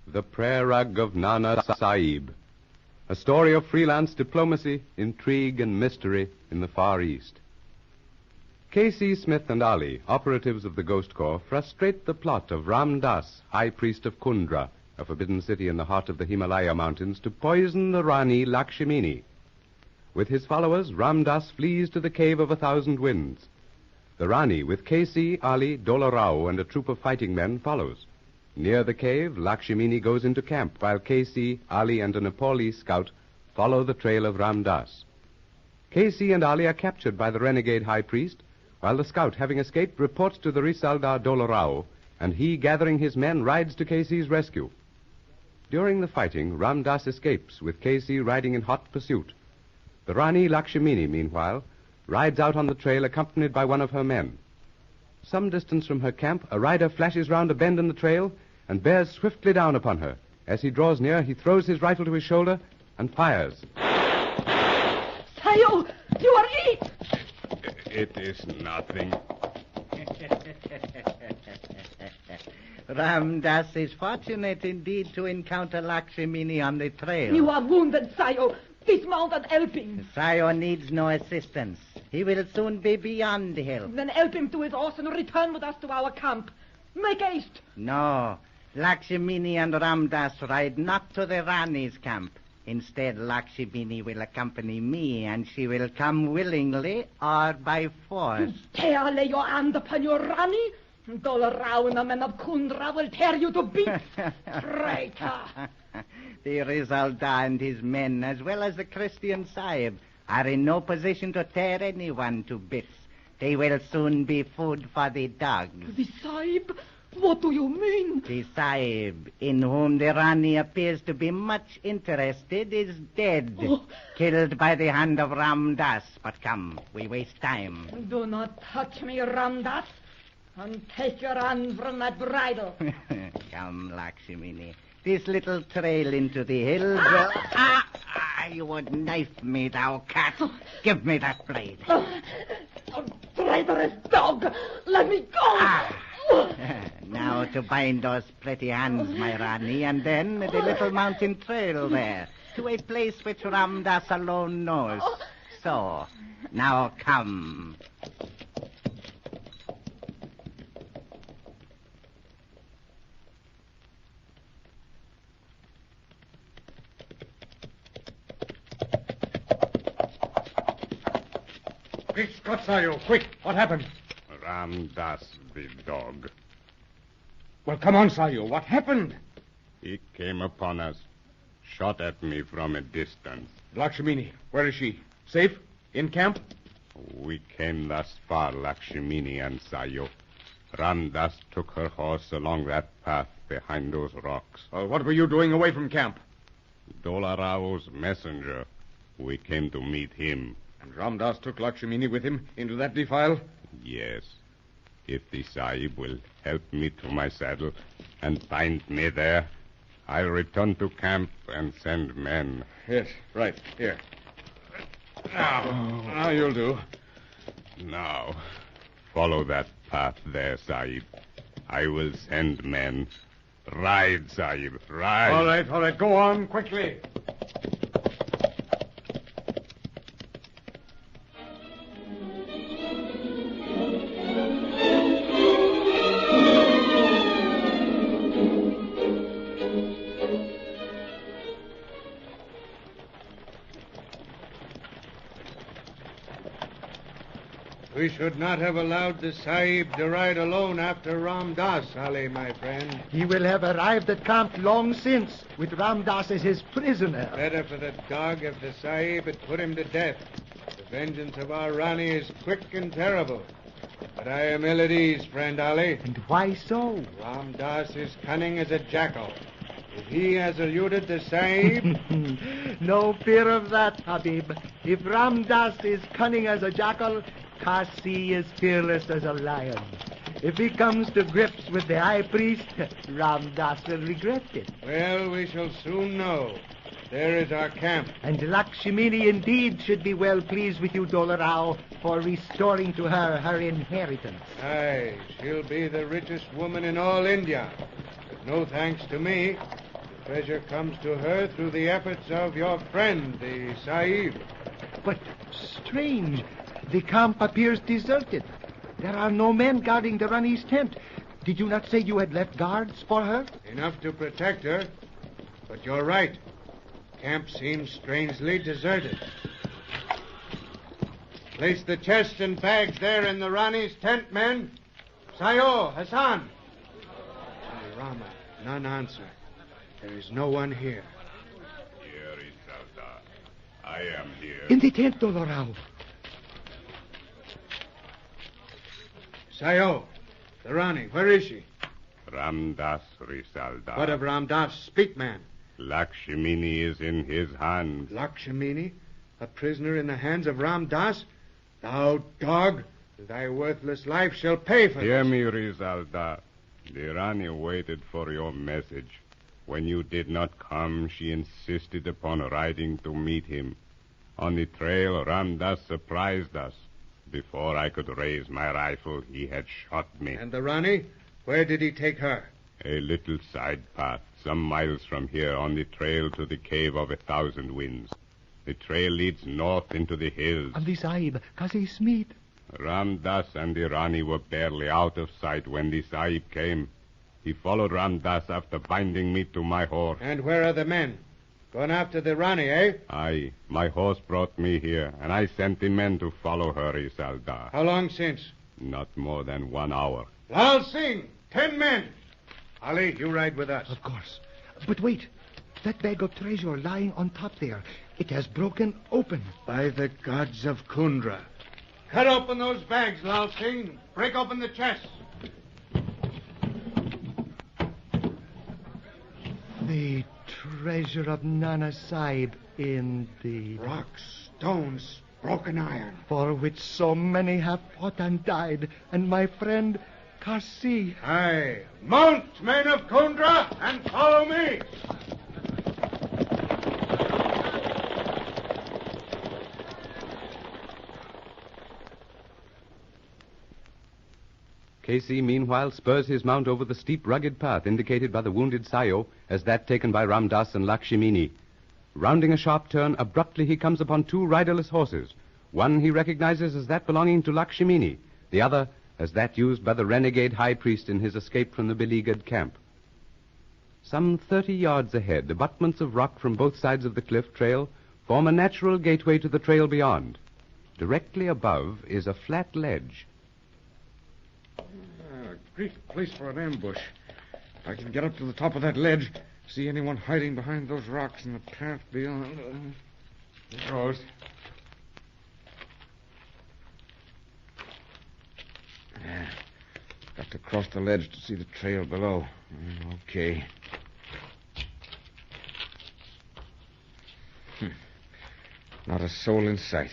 The Prayer Rug of Nana Sahib. A story of freelance diplomacy, intrigue, and mystery in the Far East. K.C. Smith and Ali, operatives of the Ghost Corps, frustrate the plot of Ramdas, High Priest of Kundra, a forbidden city in the heart of the Himalaya mountains, to poison the Rani Lakshmini. With his followers, Ramdas flees to the cave of 1,000 winds. The Rani, with K.C., Ali, Dola Rao, and a troop of fighting men, follows. Near the cave, Lakshmini goes into camp, while K.C., Ali, and a Nepalese scout follow the trail of Ramdas. K.C. and Ali are captured by the renegade high priest, while the scout, having escaped, reports to the Risaldar Dola Rao, and he, gathering his men, rides to K.C.'s rescue. During the fighting, Ramdas escapes, with K.C. riding in hot pursuit. The Rani Lakshmini, meanwhile, rides out on the trail accompanied by one of her men. Some distance from her camp, a rider flashes round a bend in the trail and bears swiftly down upon her. As he draws near, he throws his rifle to his shoulder and fires. Sayo, you are hit! It is nothing. Ramdas is fortunate indeed to encounter Lakshmini on the trail. You are wounded, Sayo. Dismount and help him. Sayo needs no assistance. He will soon be beyond help. Then help him to his horse and return with us to our camp. Make haste. No. Lakshmini and Ramdas ride not to the Rani's camp. Instead, Lakshmini will accompany me, and she will come willingly or by force. You dare lay your hand upon your Rani? Dolarao and the men of Kundra will tear you to bits. Traitor! The Rizalda and his men, as well as the Christian Sahib, are in no position to tear anyone to bits. They will soon be food for the dogs. The Sahib? What do you mean? The Sahib, in whom the Rani appears to be much interested, is dead. Killed by the hand of Ramdas. But come, we waste time. Do not touch me, Ramdas. And take your hand from that bridle. Come, Lakshmini. This little trail into the hills. You would knife me, thou cat. Give me that blade. Traitorous dog! Let me go! Now to bind those pretty hands, my Rani, and then the little mountain trail there, to a place which Ramdas alone knows. So, now come. Quick, Scott, Sayo, quick. What happened? Ramdas, the dog. Well, come on, Sayo. What happened? He came upon us, shot at me from a distance. Lakshmini, where is she? Safe? In camp? We came thus far, Lakshmini and Sayo. Ramdas took her horse along that path behind those rocks. What were you doing away from camp? Dolarao's messenger. We came to meet him. And Ramdas took Lakshmini with him into that defile? Yes. If the Sahib will help me to my saddle and find me there, I'll return to camp and send men. Yes, right. Here. Now you'll do. Now, follow that path there, Sahib. I will send men. Ride, Sahib, ride. All right. Go on, quickly. We should not have allowed the Sahib to ride alone after Ramdas, Ali, my friend. He will have arrived at camp long since, with Ramdas as his prisoner. Better for the dog if the Sahib had put him to death. The vengeance of our Rani is quick and terrible. But I am ill at ease, friend Ali. And why so? Ramdas is cunning as a jackal. If he has eluded the Sahib... No fear of that, Habib. If Ramdas is cunning as a jackal, Kasi is fearless as a lion. If he comes to grips with the high priest, Ramdas will regret it. Well, we shall soon know. There is our camp. And Lakshmini indeed should be well pleased with you, Dolarao, for restoring to her her inheritance. Aye, she'll be the richest woman in all India. But no thanks to me. The treasure comes to her through the efforts of your friend, the Sahib. But strange. The camp appears deserted. There are no men guarding the Rani's tent. Did you not say you had left guards for her? Enough to protect her. But you're right. Camp seems strangely deserted. Place the chests and bags there in the Rani's tent, men. Sayo, Hassan. Rama, none answer. There is no one here. Here is Sardar. I am here. In the tent, Dolorao. Sayo, the Rani, where is she? Ramdas Risaldar. What of Ramdas? Speak, man. Lakshmini is in his hands. Lakshmini? A prisoner in the hands of Ramdas? Thou dog, thy worthless life shall pay for Hear this. me, Risaldar. The Rani waited for your message. When you did not come, she insisted upon riding to meet him. On the trail, Ramdas surprised us. Before I could raise my rifle, he had shot me. And the Rani? Where did he take her? A little side path, some miles from here, on the trail to the Cave of 1,000 Winds. The trail leads north into the hills. And the Sahib, Kasi Smith. Ramdas and the Rani were barely out of sight when the Sahib came. He followed Ramdas after binding me to my horse. And where are the men? Gone after the Rani, eh? Aye. My horse brought me here, and I sent the men to follow her, Isaldar. How long since? Not more than 1 hour. Lal Singh, 10 men. Ali, you ride with us. Of course. But wait. That bag of treasure lying on top there. It has broken open. By the gods of Kundra. Cut open those bags, Lal Singh. Break open the chests. The treasure of Nana Sahib indeed. Rocks, stones, broken iron. For which so many have fought and died. And my friend Kasi. Aye. Mount, men of Kundra, and follow me. Casey, meanwhile, spurs his mount over the steep, rugged path indicated by the wounded Sayo as that taken by Ramdas and Lakshmini. Rounding a sharp turn, abruptly he comes upon 2 riderless horses. One he recognizes as that belonging to Lakshmini, the other as that used by the renegade high priest in his escape from the beleaguered camp. Some 30 yards ahead, abutments of rock from both sides of the cliff trail form a natural gateway to the trail beyond. Directly above is a flat ledge. Great place for an ambush. If I can get up to the top of that ledge, see anyone hiding behind those rocks in the path beyond. There goes. Got to cross the ledge to see the trail below. Okay. Not a soul in sight.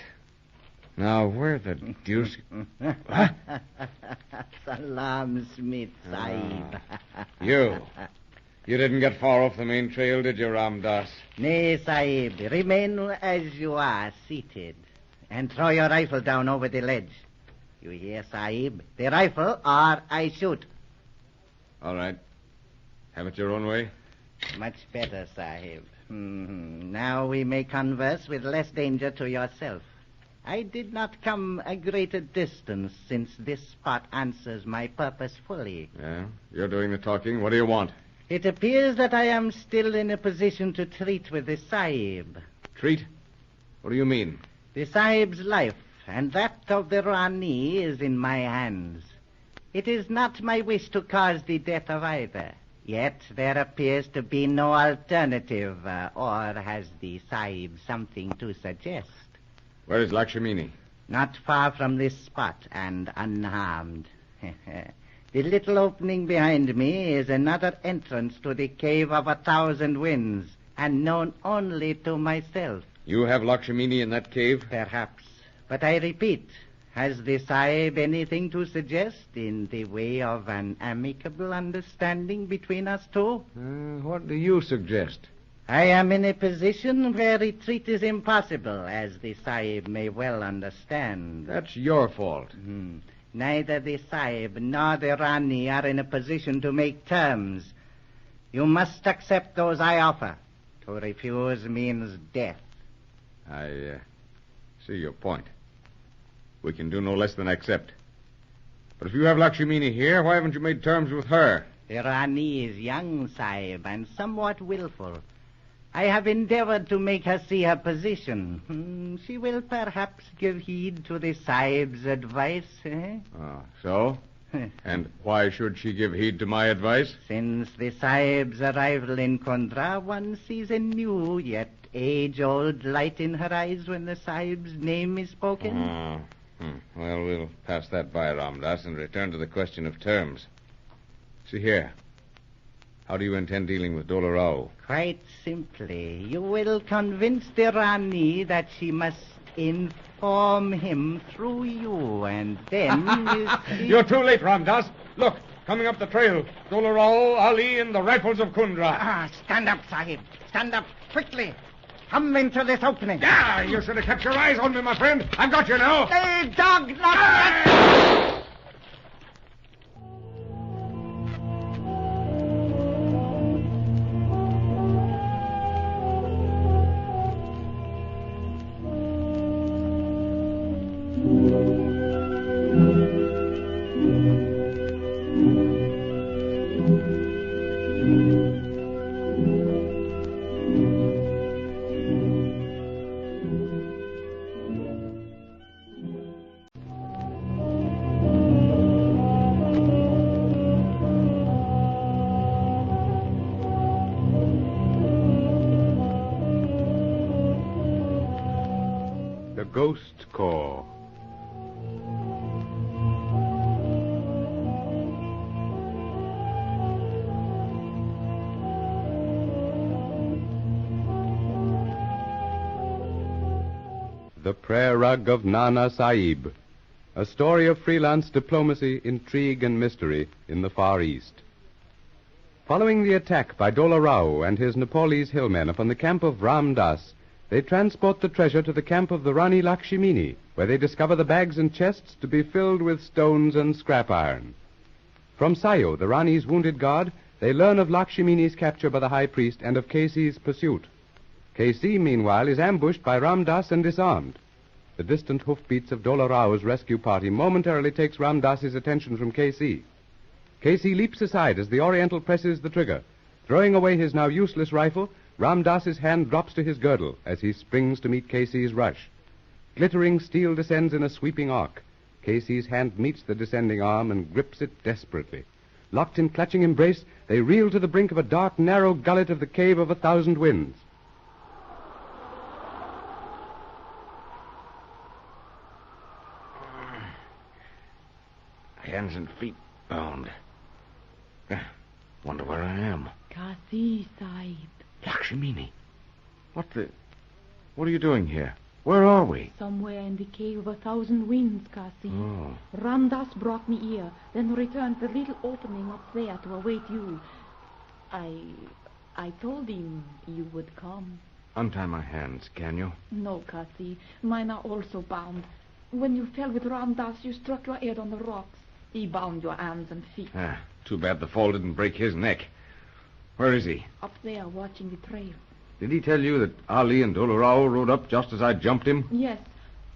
Now, where the deuce... What? Salam, Smith, Sahib. You didn't get far off the main trail, did you, Ramdas? Nay, Sahib. Remain as you are, seated. And throw your rifle down over the ledge. You hear, Sahib? The rifle, or I shoot. All right. Have it your own way. Much better, Sahib. Now we may converse with less danger to yourself. I did not come a greater distance since this spot answers my purpose fully. Yeah? You're doing the talking. What do you want? It appears that I am still in a position to treat with the Sahib. Treat? What do you mean? The Sahib's life and that of the Rani is in my hands. It is not my wish to cause the death of either. Yet there appears to be no alternative, or has the Sahib something to suggest? Where is Lakshmini? Not far from this spot and unharmed. The little opening behind me is another entrance to the Cave of 1,000 Winds, and known only to myself. You have Lakshmini in that cave? Perhaps. But I repeat, has the Sahib anything to suggest in the way of an amicable understanding between us two? What do you suggest? I am in a position where retreat is impossible, as the Sahib may well understand. That's your fault. Neither the Sahib nor the Rani are in a position to make terms. You must accept those I offer. To refuse means death. I see your point. We can do no less than accept. But if you have Lakshmini here, why haven't you made terms with her? The Rani is young, Sahib, and somewhat willful. I have endeavored to make her see her position. She will perhaps give heed to the Sahib's advice, So? And why should she give heed to my advice? Since the Sahib's arrival in Kundra, one sees a new yet age-old light in her eyes when the Sahib's name is spoken. Well, we'll pass that by, Ramdas, and return to the question of terms. See here. How do you intend dealing with Dola Rao? Quite simply. You will convince the Rani that she must inform him through you, and then you see... You're too late, Ramdas. Look, coming up the trail. Dola Rao, Ali, and the rifles of Kundra. Stand up, Sahib. Stand up quickly. Come into this opening. Yeah, you should have kept your eyes on me, my friend. I've got you now. Hey, dog, not... Ghost Corps. The Prayer Rug of Nana Sahib, a story of freelance diplomacy, intrigue, and mystery in the Far East. Following the attack by Dola Rao and his Nepalese hillmen upon the camp of Ramdas, they transport the treasure to the camp of the Rani Lakshmini, where they discover the bags and chests to be filled with stones and scrap iron. From Sayo, the Rani's wounded guard, they learn of Lakshmini's capture by the high priest and of Kesi's pursuit. Kesi, meanwhile, is ambushed by Ramdas and disarmed. The distant hoofbeats of Dola Rao's rescue party momentarily takes Ramdas's attention from Kesi. Kesi leaps aside as the Oriental presses the trigger. Throwing away his now useless rifle, Ramdas's hand drops to his girdle as he springs to meet Kesi's rush. Glittering steel descends in a sweeping arc. Kesi's hand meets the descending arm and grips it desperately. Locked in clutching embrace, they reel to the brink of a dark, narrow gullet of the Cave of 1,000 Winds. Hands and feet bound. Wonder where I am. Kasi, Sahib. Lakshmini. What are you doing here? Where are we? Somewhere in the Cave of 1,000 Winds, Kasi. Oh. Ramdas brought me here, then returned to the little opening up there to await you. I told him you would come. Untie my hands, can you? No, Kasi. Mine are also bound. When you fell with Ramdas, you struck your head on the rocks. He bound your hands and feet. Too bad the fall didn't break his neck. Where is he? Up there, watching the trail. Did he tell you that Ali and Dola Rao rode up just as I jumped him? Yes,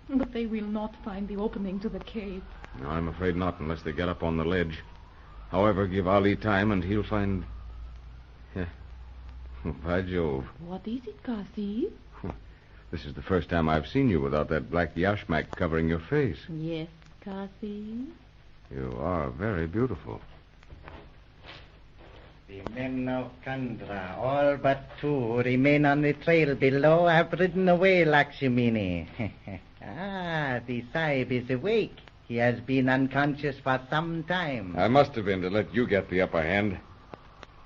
but they will not find the opening to the cave. No, I'm afraid not, unless they get up on the ledge. However, give Ali time and he'll find... By Jove. What is it, Kasi? This is the first time I've seen you without that black yashmak covering your face. Yes, Kasi. You are very beautiful. The men of Kandra, all but two who remain on the trail below, have ridden away, Lakshmini. The Sahib is awake. He has been unconscious for some time. I must have been to let you get the upper hand.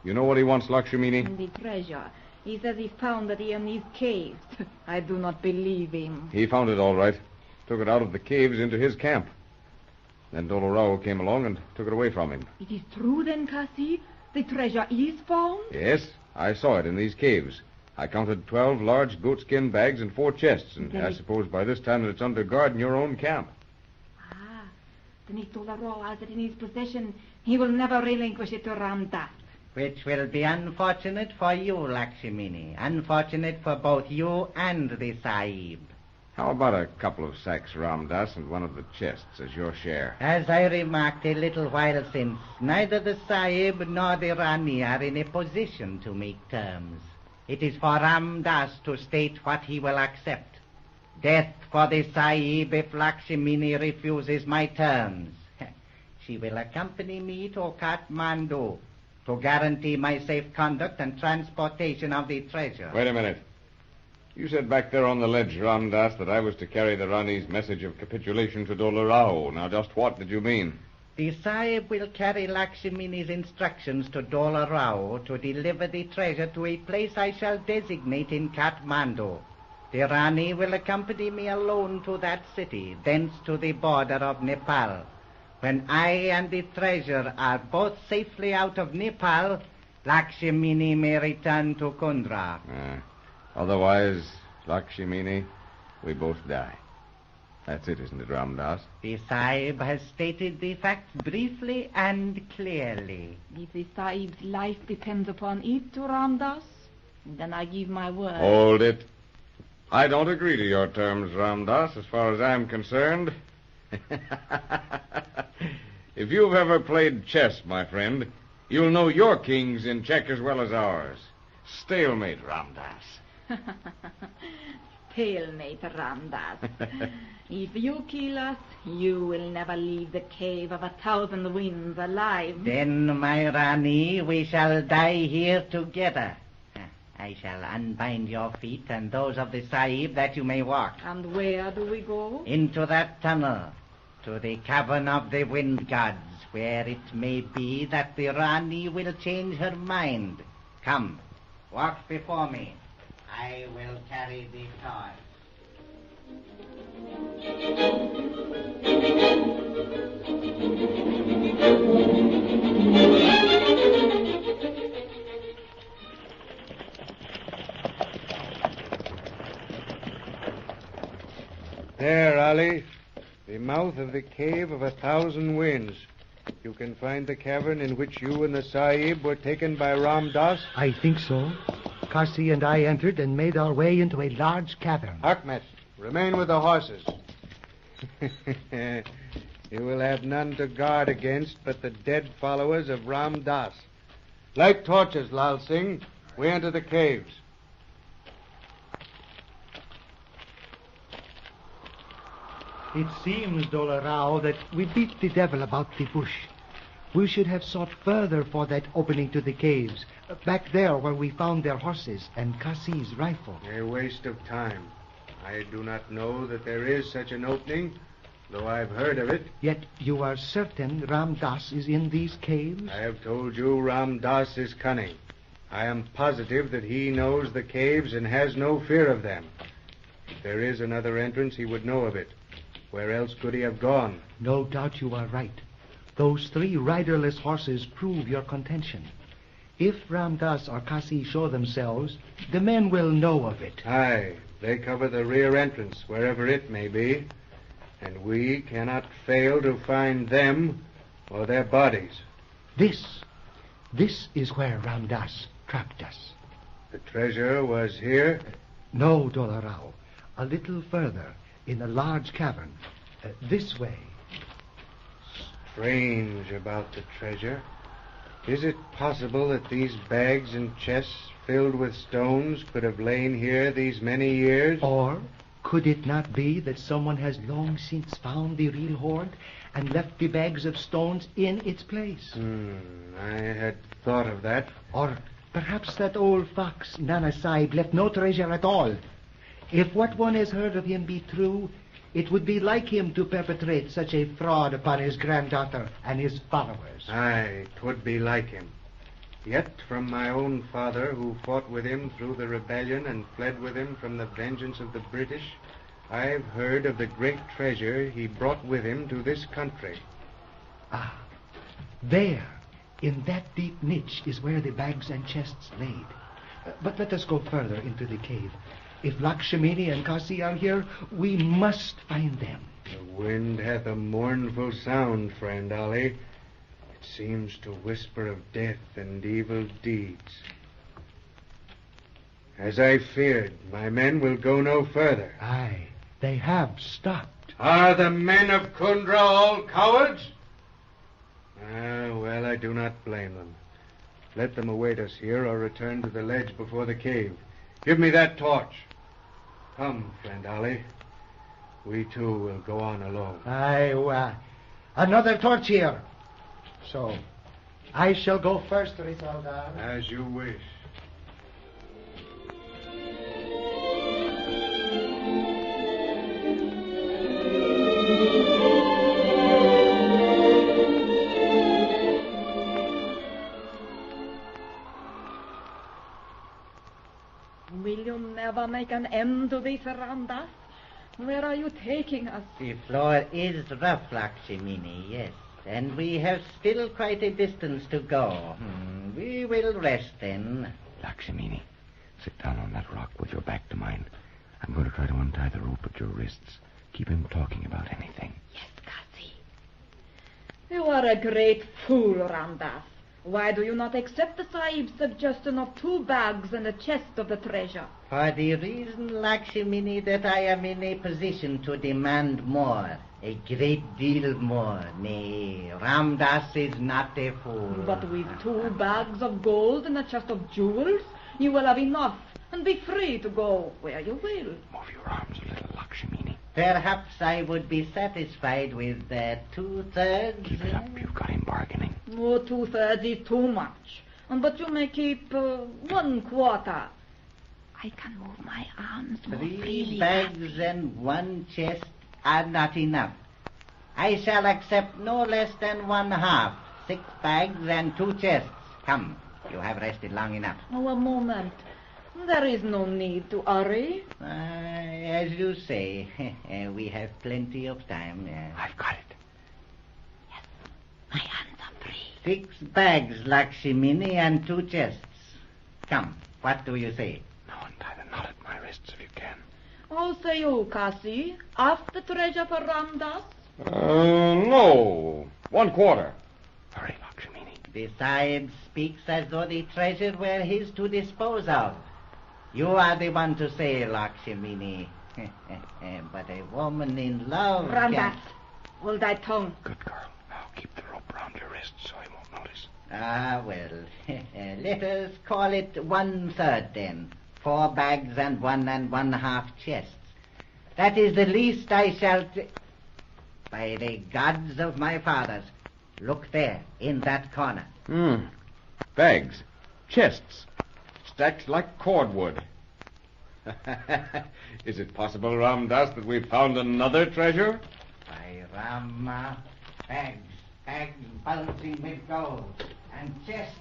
You know what he wants, Lakshmini? The treasure. He says he found it in these caves. I do not believe him. He found it all right. Took it out of the caves into his camp. Then Dola Rao came along and took it away from him. It is true then, Kasi? The treasure is found? Yes, I saw it in these caves. I counted 12 large goatskin bags and 4 chests, and I suppose by this time that it's under guard in your own camp. Then if Dola Rao has it in his possession, he will never relinquish it to Ramdas. Which will be unfortunate for you, Lakshmini. Unfortunate for both you and the Sahib. How about a couple of sacks, Ramdas, and one of the chests as your share? As I remarked a little while since, neither the Sahib nor the Rani are in a position to make terms. It is for Ramdas to state what he will accept. Death for the Sahib if Lakshmini refuses my terms. She will accompany me to Kathmandu to guarantee my safe conduct and transportation of the treasure. Wait a minute. You said back there on the ledge, Ramdas, that I was to carry the Rani's message of capitulation to Dola Rao. Now, just what did you mean? The Sahib will carry Lakshmini's instructions to Dola Rao to deliver the treasure to a place I shall designate in Kathmandu. The Rani will accompany me alone to that city, thence to the border of Nepal. When I and the treasure are both safely out of Nepal, Lakshmini may return to Kundra. Otherwise, Lakshmini, we both die. That's it, isn't it, Ramdas? The Sahib has stated the facts briefly and clearly. If the Sahib's life depends upon it, to Ramdas, then I give my word. Hold it. I don't agree to your terms, Ramdas, as far as I'm concerned. If you've ever played chess, my friend, you'll know your king's in check as well as ours. Stalemate, Ramdas. Stalemate, Ramdas. If you kill us, you will never leave the Cave of 1,000 Winds alive. Then, my Rani, we shall die here together. I shall unbind your feet and those of the Sahib that you may walk. And where do we go? Into that tunnel, to the cavern of the wind gods, where it may be that the Rani will change her mind. Come, walk before me. I will carry the torch. There, Ali. The mouth of the cave of 1,000 winds. You can find the cavern in which you and the Sahib were taken by Ramdas? I think so. Kasi and I entered and made our way into a large cavern. Ahmed, remain with the horses. You will have none to guard against but the dead followers of Ramdas. Light torches, Lal Singh. We enter the caves. It seems, Dola Rao, that we beat the devil about the bush. We should have sought further for that opening to the caves, back there where we found their horses and Kasi's rifle. A waste of time. I do not know that there is such an opening, though I've heard of it. Yet you are certain Ramdas is in these caves? I have told you Ramdas is cunning. I am positive that he knows the caves and has no fear of them. If there is another entrance, he would know of it. Where else could he have gone? No doubt you are right. Those 3 riderless horses prove your contention. If Ramdas or Kasi show themselves, the men will know of it. Aye, they cover the rear entrance, wherever it may be, and we cannot fail to find them or their bodies. This is where Ramdas trapped us. The treasure was here? No, Dola Rao. A little further, in a large cavern. This way. Strange about the treasure. Is it possible that these bags and chests filled with stones could have lain here these many years? Or could it not be that someone has long since found the real hoard and left the bags of stones in its place? I had thought of that. Or perhaps that old fox, Nana Sahib, left no treasure at all. If what one has heard of him be true, it would be like him to perpetrate such a fraud upon his granddaughter and his followers. Aye, 'twould be like him. Yet from my own father, who fought with him through the rebellion and fled with him from the vengeance of the British, I've heard of the great treasure he brought with him to this country. Ah, there, in that deep niche, is where the bags and chests laid. But let us go further into the cave. If Lakshmini and Kasi are here, we must find them. The wind hath a mournful sound, friend Ali. It seems to whisper of death and evil deeds. As I feared, my men will go no further. Aye, they have stopped. Are the men of Kundra all cowards? Well, I do not blame them. Let them await us here or return to the ledge before the cave. Give me that torch. Come, friend Ali. We too will go on alone. Aye, another torch here. So, I shall go first, Risaldar. As you wish. Will you never make an end to this, Ramdas? Where are you taking us? The floor is rough, Lakshmini, yes. And we have still quite a distance to go. We will rest then. Lakshmini, sit down on that rock with your back to mine. I'm going to try to untie the rope at your wrists. Keep him talking about anything. Yes, Kasi. You are a great fool, Ramdas. Why do you not accept the Sahib's suggestion of 2 bags and a chest of the treasure? For the reason, Lakshmini, that I am in a position to demand more. A great deal more. Nay, Ramdas is not a fool. But with 2 bags of gold and a chest of jewels, you will have enough and be free to go where you will. Move your arms a little, Lakshmini. Perhaps I would be satisfied with 2/3. Keep it up. You've got him bargaining. Oh, 2/3 is too much. But you may keep 1/4. I can move my arms more 3 freely. bags and 1 chest are not enough. I shall accept no less than 1/2. 6 bags and 2 chests. Come, you have rested long enough. Oh, a moment. There is no need to hurry. As you say, we have plenty of time. I've got it. My hands are free. 6 bags, Lakshmini, and 2 chests. Come, what do you say? Now untie the knot at my wrists if you can. Oh, say you, Kasi, half the treasure for Ramdas? No. 1/4. Hurry, Lakshmini. The Sahib speaks as though the treasure were his to dispose of. You are the one to say, Lakshmini. But a woman in love Ramdas, hold thy tongue. Good girl. Now keep the rope round your wrist so he won't notice. Well, let us call it 1/3 then. 4 bags and 1 chests. That is the least I shall... By the gods of my fathers, look there, in that corner. Bags. Chests. Stacked like cordwood. Is it possible, Ramdas, that we've found another treasure? By Rama, bags bulging with gold, and chests,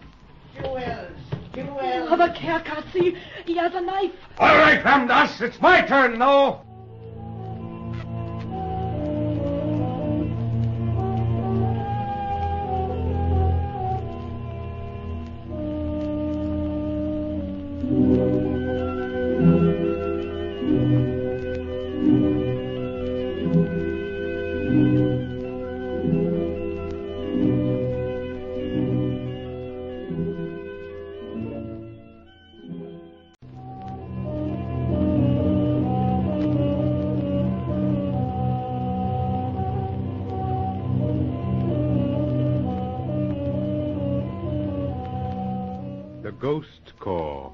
jewels. Have a care, Kasi. He has a knife. All right, Ramdas, it's my turn now. The Ghost Corps.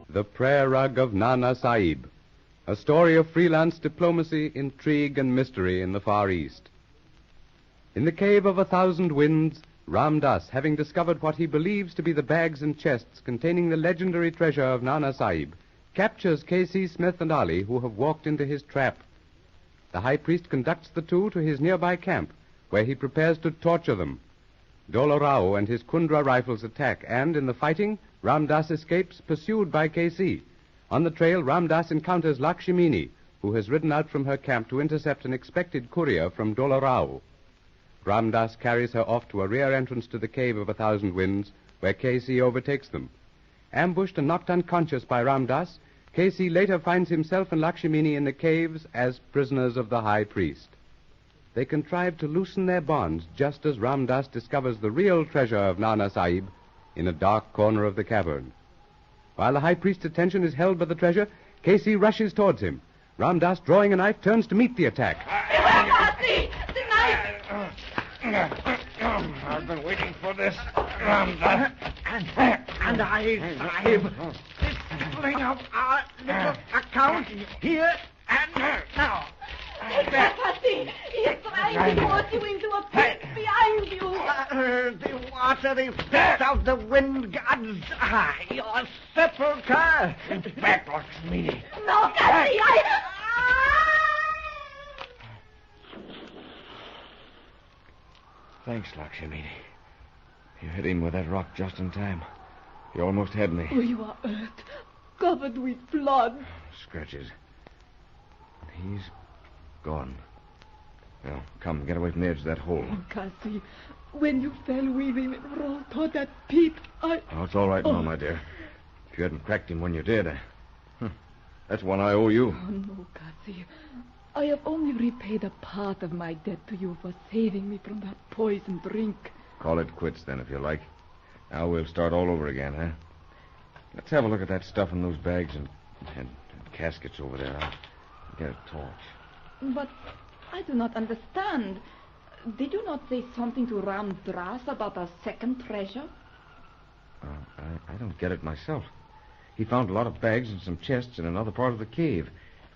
The Prayer Rug of Nana Sahib, a story of freelance diplomacy, intrigue, and mystery in the Far East. In the cave of 1,000 winds, Ramdas, having discovered what he believes to be the bags and chests containing the legendary treasure of Nana Sahib, captures K.C. Smith and Ali, who have walked into his trap. The high priest conducts the two to his nearby camp, where he prepares to torture them. Dola Rao and his Kundra rifles attack, and in the fighting, Ramdas escapes, pursued by K.C. On the trail, Ramdas encounters Lakshmini, who has ridden out from her camp to intercept an expected courier from Dola Rao. Ramdas carries her off to a rear entrance to the cave of 1,000 winds, where K.C. overtakes them. Ambushed and knocked unconscious by Ramdas, K.C. later finds himself and Lakshmini in the caves as prisoners of the high priest. They contrive to loosen their bonds just as Ramdas discovers the real treasure of Nana Sahib in a dark corner of the cavern. While the high priest's attention is held by the treasure, K.C. rushes towards him. Ramdas, drawing a knife, turns to meet the attack. I've been waiting for this, Ramdas. And I, Sahib, this settling of our little account here and now. Kasi, he is trying to force you into a pit behind you. The watery fist of the wind gods. Your sepulchre. Back, Lakshmini. No, Kasi, Thanks, Lakshmini. You hit him with that rock just in time. He almost had me. Oh, you are hurt, covered with blood. Scratches. He's gone. Well, come, get away from the edge of that hole. Oh, Kasi, when you fell with him and rolled toward that pit, Oh, it's all right now, my dear. If you hadn't cracked him when you did, that's one I owe you. Oh, no, Kasi. I have only repaid a part of my debt to you for saving me from that poison drink. Call it quits, then, if you like. Now we'll start all over again, huh? Let's have a look at that stuff in those bags and caskets over there. I'll get a torch. But I do not understand. Did you not say something to Ramdas about a second treasure? I don't get it myself. He found a lot of bags and some chests in another part of the cave.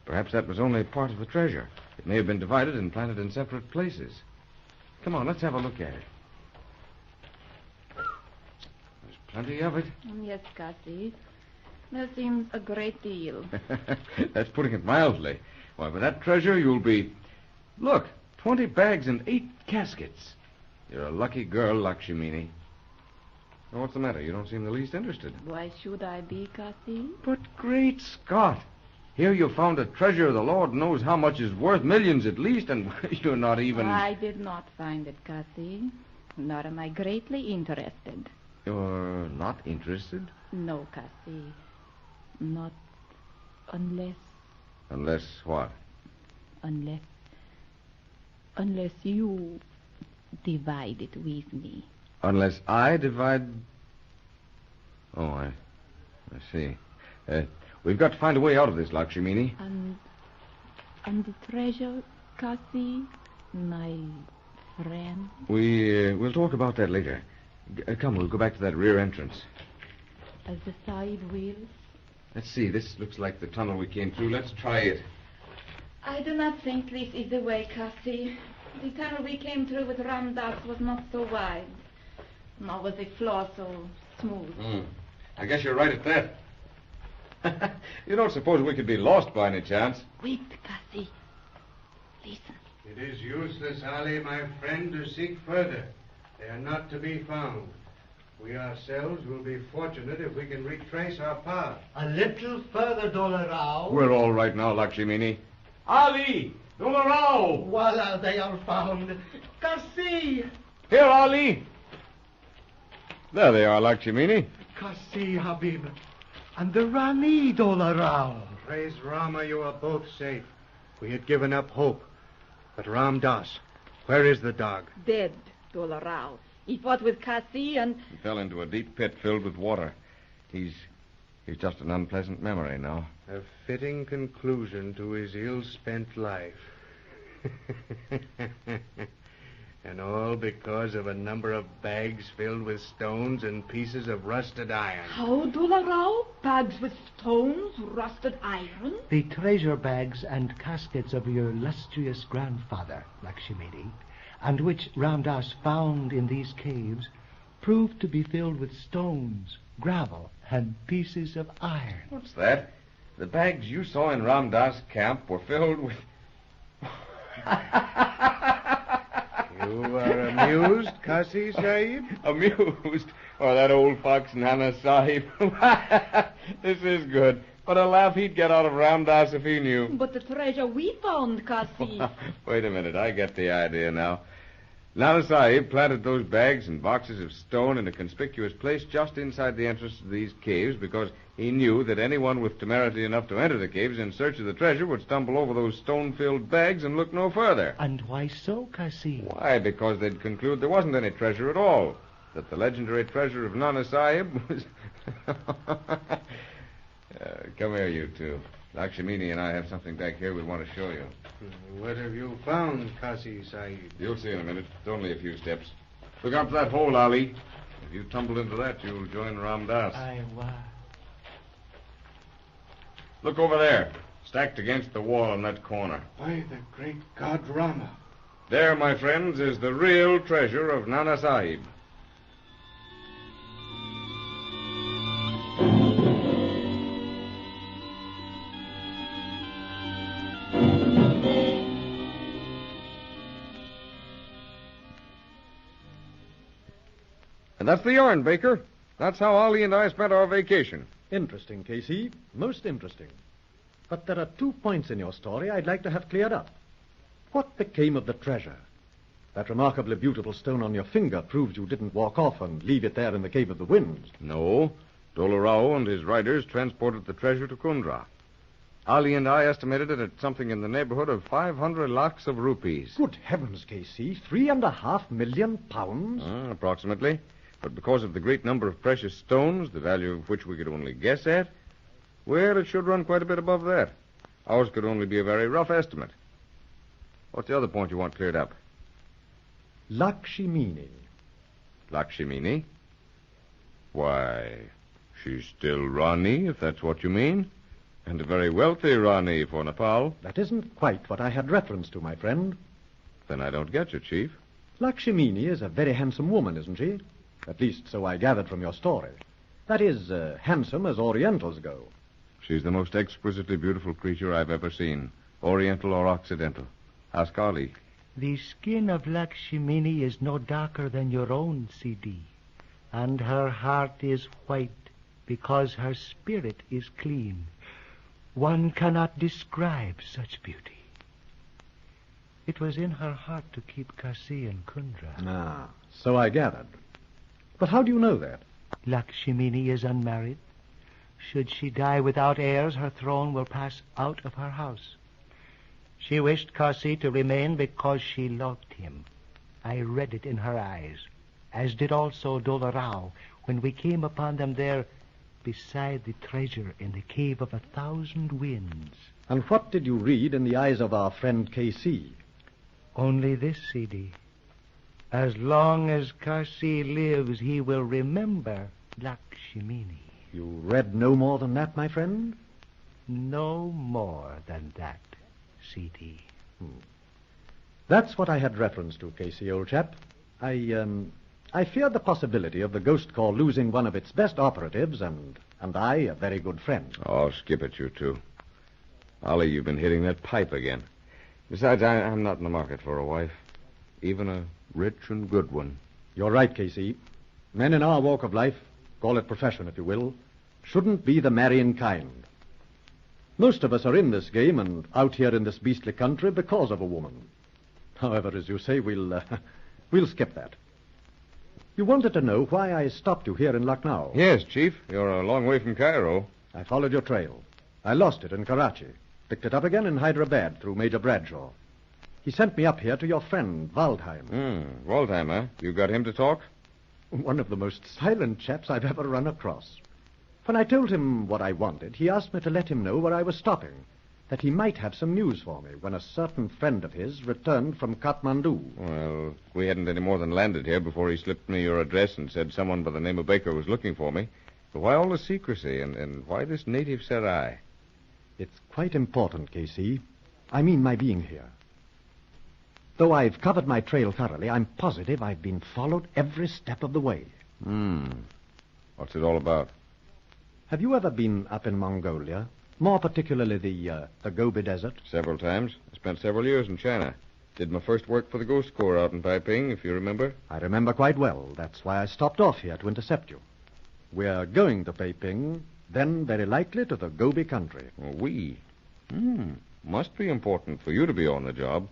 Perhaps that was only part of the treasure. It may have been divided and planted in separate places. Come on, let's have a look at it. There's plenty of it. Yes, Cassie. There seems a great deal. That's putting it mildly. Why, with that treasure, you'll be... Look, 20 bags and 8 caskets. You're a lucky girl, Lakshmini. Now, what's the matter? You don't seem the least interested. Why should I be, Cassie? But great Scott! Here you found a treasure the Lord knows how much is worth, millions at least, and you're not even... I did not find it, Cassie. Nor am I greatly interested. You're not interested? No, Cassie. Not unless... Unless what? Unless you divide it with me. Unless I divide... Oh, I see. We've got to find a way out of this, Lakshmini. And the treasure, Cassie, my friend. We'll talk about that later. Come, we'll go back to that rear entrance. As the side will. Let's see. This looks like the tunnel we came through. Let's try it. I do not think this is the way, Cassie. The tunnel we came through with Ramdas was not so wide. Nor was the floor so smooth. I guess you're right at that. You don't suppose we could be lost by any chance? Wait, Cassie. Listen. It is useless, Ali, my friend, to seek further. They are not to be found. We ourselves will be fortunate if we can retrace our path. A little further, Dolarao. We're all right now, Lakshmini. Ali! Dolarao! Voila, they are found. Kasi! Here, Ali! There they are, Lakshmini. Kasi, Habib. And the Rani, Dolarao. Praise Rama, you are both safe. We had given up hope. But Ramdas, where is the dog? Dead, Dolarao. He fought with Kasi and... He fell into a deep pit filled with water. He's just an unpleasant memory now. A fitting conclusion to his ill-spent life. And all because of a number of bags filled with stones and pieces of rusted iron. How, Dolarao? Bags with stones, rusted iron? The treasure bags and caskets of your illustrious grandfather, Lakshmini, and which Ramdas found in these caves, proved to be filled with stones, gravel, and pieces of iron. What's that? The bags you saw in Ramdas camp were filled with... You are amused, Kasi Sahib? Amused? Oh, that old fox Nana Sahib. This is good. What a laugh he'd get out of Ramdas if he knew. But the treasure we found, Kasi. Wait a minute. I get the idea now. Nana Sahib planted those bags and boxes of stone in a conspicuous place just inside the entrance to these caves because he knew that anyone with temerity enough to enter the caves in search of the treasure would stumble over those stone-filled bags and look no further. And why so, Kasi? Why, because they'd conclude there wasn't any treasure at all. That the legendary treasure of Nana Sahib was... Come here, you two. Lakshmini and I have something back here we want to show you. What have you found, Kasi Sahib? You'll see in a minute. It's only a few steps. Look out for that hole, Ali. If you tumble into that, you'll join Ramdas. Look over there, stacked against the wall in that corner. By the great god Rama. There, my friends, is the real treasure of Nana Sahib. And that's the yarn, Baker. That's how Ollie and I spent our vacation. Interesting, Casey. Most interesting. But there are 2 points in your story I'd like to have cleared up. What became of the treasure? That remarkably beautiful stone on your finger proved you didn't walk off and leave it there in the Cave of the Winds. No. Dolarao and his riders transported the treasure to Kundra. Ali and I estimated it at something in the neighborhood of 500 lakhs of rupees. Good heavens, Casey. 3.5 million pounds? Approximately. But because of the great number of precious stones, the value of which we could only guess at, well, it should run quite a bit above that. Ours could only be a very rough estimate. What's the other point you want cleared up? Lakshmini. Lakshmini? Why, she's still Rani, if that's what you mean. And a very wealthy Rani for Nepal. That isn't quite what I had reference to, my friend. Then I don't get you, Chief. Lakshmini is a very handsome woman, isn't she? At least so I gathered from your story. That is, handsome as Orientals go. She's the most exquisitely beautiful creature I've ever seen, Oriental or Occidental. Ask Ali. The skin of Lakshmini is no darker than your own, C.D., and her heart is white because her spirit is clean. One cannot describe such beauty. It was in her heart to keep Kasi and Kundra. Ah, so I gathered. But how do you know that? Lakshmini is unmarried. Should she die without heirs, her throne will pass out of her house. She wished Kasi to remain because she loved him. I read it in her eyes, as did also Dola Rao when we came upon them there beside the treasure in the Cave of 1,000 Winds. And what did you read in the eyes of our friend K.C.? Only this, C.D. As long as Kasi lives, he will remember Lakshmini. You read no more than that, my friend? No more than that, C.D. That's what I had reference to, Casey, old chap. I feared the possibility of the Ghost Corps losing one of its best operatives, and I, a very good friend. Oh, skip it, you two. Ali, you've been hitting that pipe again. Besides, I'm not in the market for a wife. Even a rich and good one. You're right, Casey. Men in our walk of life, call it profession if you will, shouldn't be the marrying kind. Most of us are in this game and out here in this beastly country because of a woman. However, as you say, we'll skip that. You wanted to know why I stopped you here in Lucknow. Yes, Chief. You're a long way from Cairo. I followed your trail. I lost it in Karachi. Picked it up again in Hyderabad through Major Bradshaw. He sent me up here to your friend, Waldheim. Waldheim, huh? You got him to talk? One of the most silent chaps I've ever run across. When I told him what I wanted, he asked me to let him know where I was stopping, that he might have some news for me when a certain friend of his returned from Kathmandu. Well, we hadn't any more than landed here before he slipped me your address and said someone by the name of Baker was looking for me. But why all the secrecy, and why this native Sarai? It's quite important, Casey. I mean my being here. Though I've covered my trail thoroughly, I'm positive I've been followed every step of the way. What's it all about? Have you ever been up in Mongolia? More particularly the Gobi Desert? Several times. I spent several years in China. Did my first work for the Ghost Corps out in Taiping, if you remember. I remember quite well. That's why I stopped off here to intercept you. We're going to Taiping, then very likely to the Gobi country. Oh, we? Must be important for you to be on the job.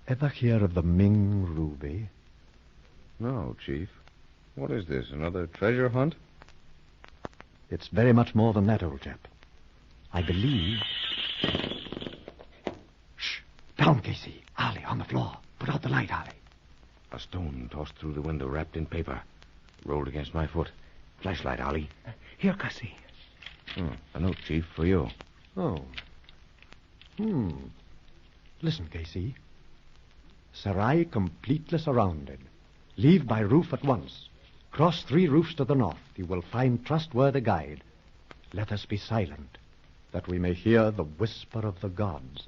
Ever hear of the Ming Ruby? No, Chief. What is this, another treasure hunt? It's very much more than that, old chap. I believe... Shh! Down, Casey. Ali, on the floor. Put out the light, Ali. A stone tossed through the window, wrapped in paper. Rolled against my foot. Flashlight, Ali. Here, Casey. A note, Chief, for you. Oh. Listen, Casey. Sarai completely surrounded. Leave by roof at once. Cross 3 roofs to the north. You will find trustworthy guide. Let us be silent, that we may hear the whisper of the gods.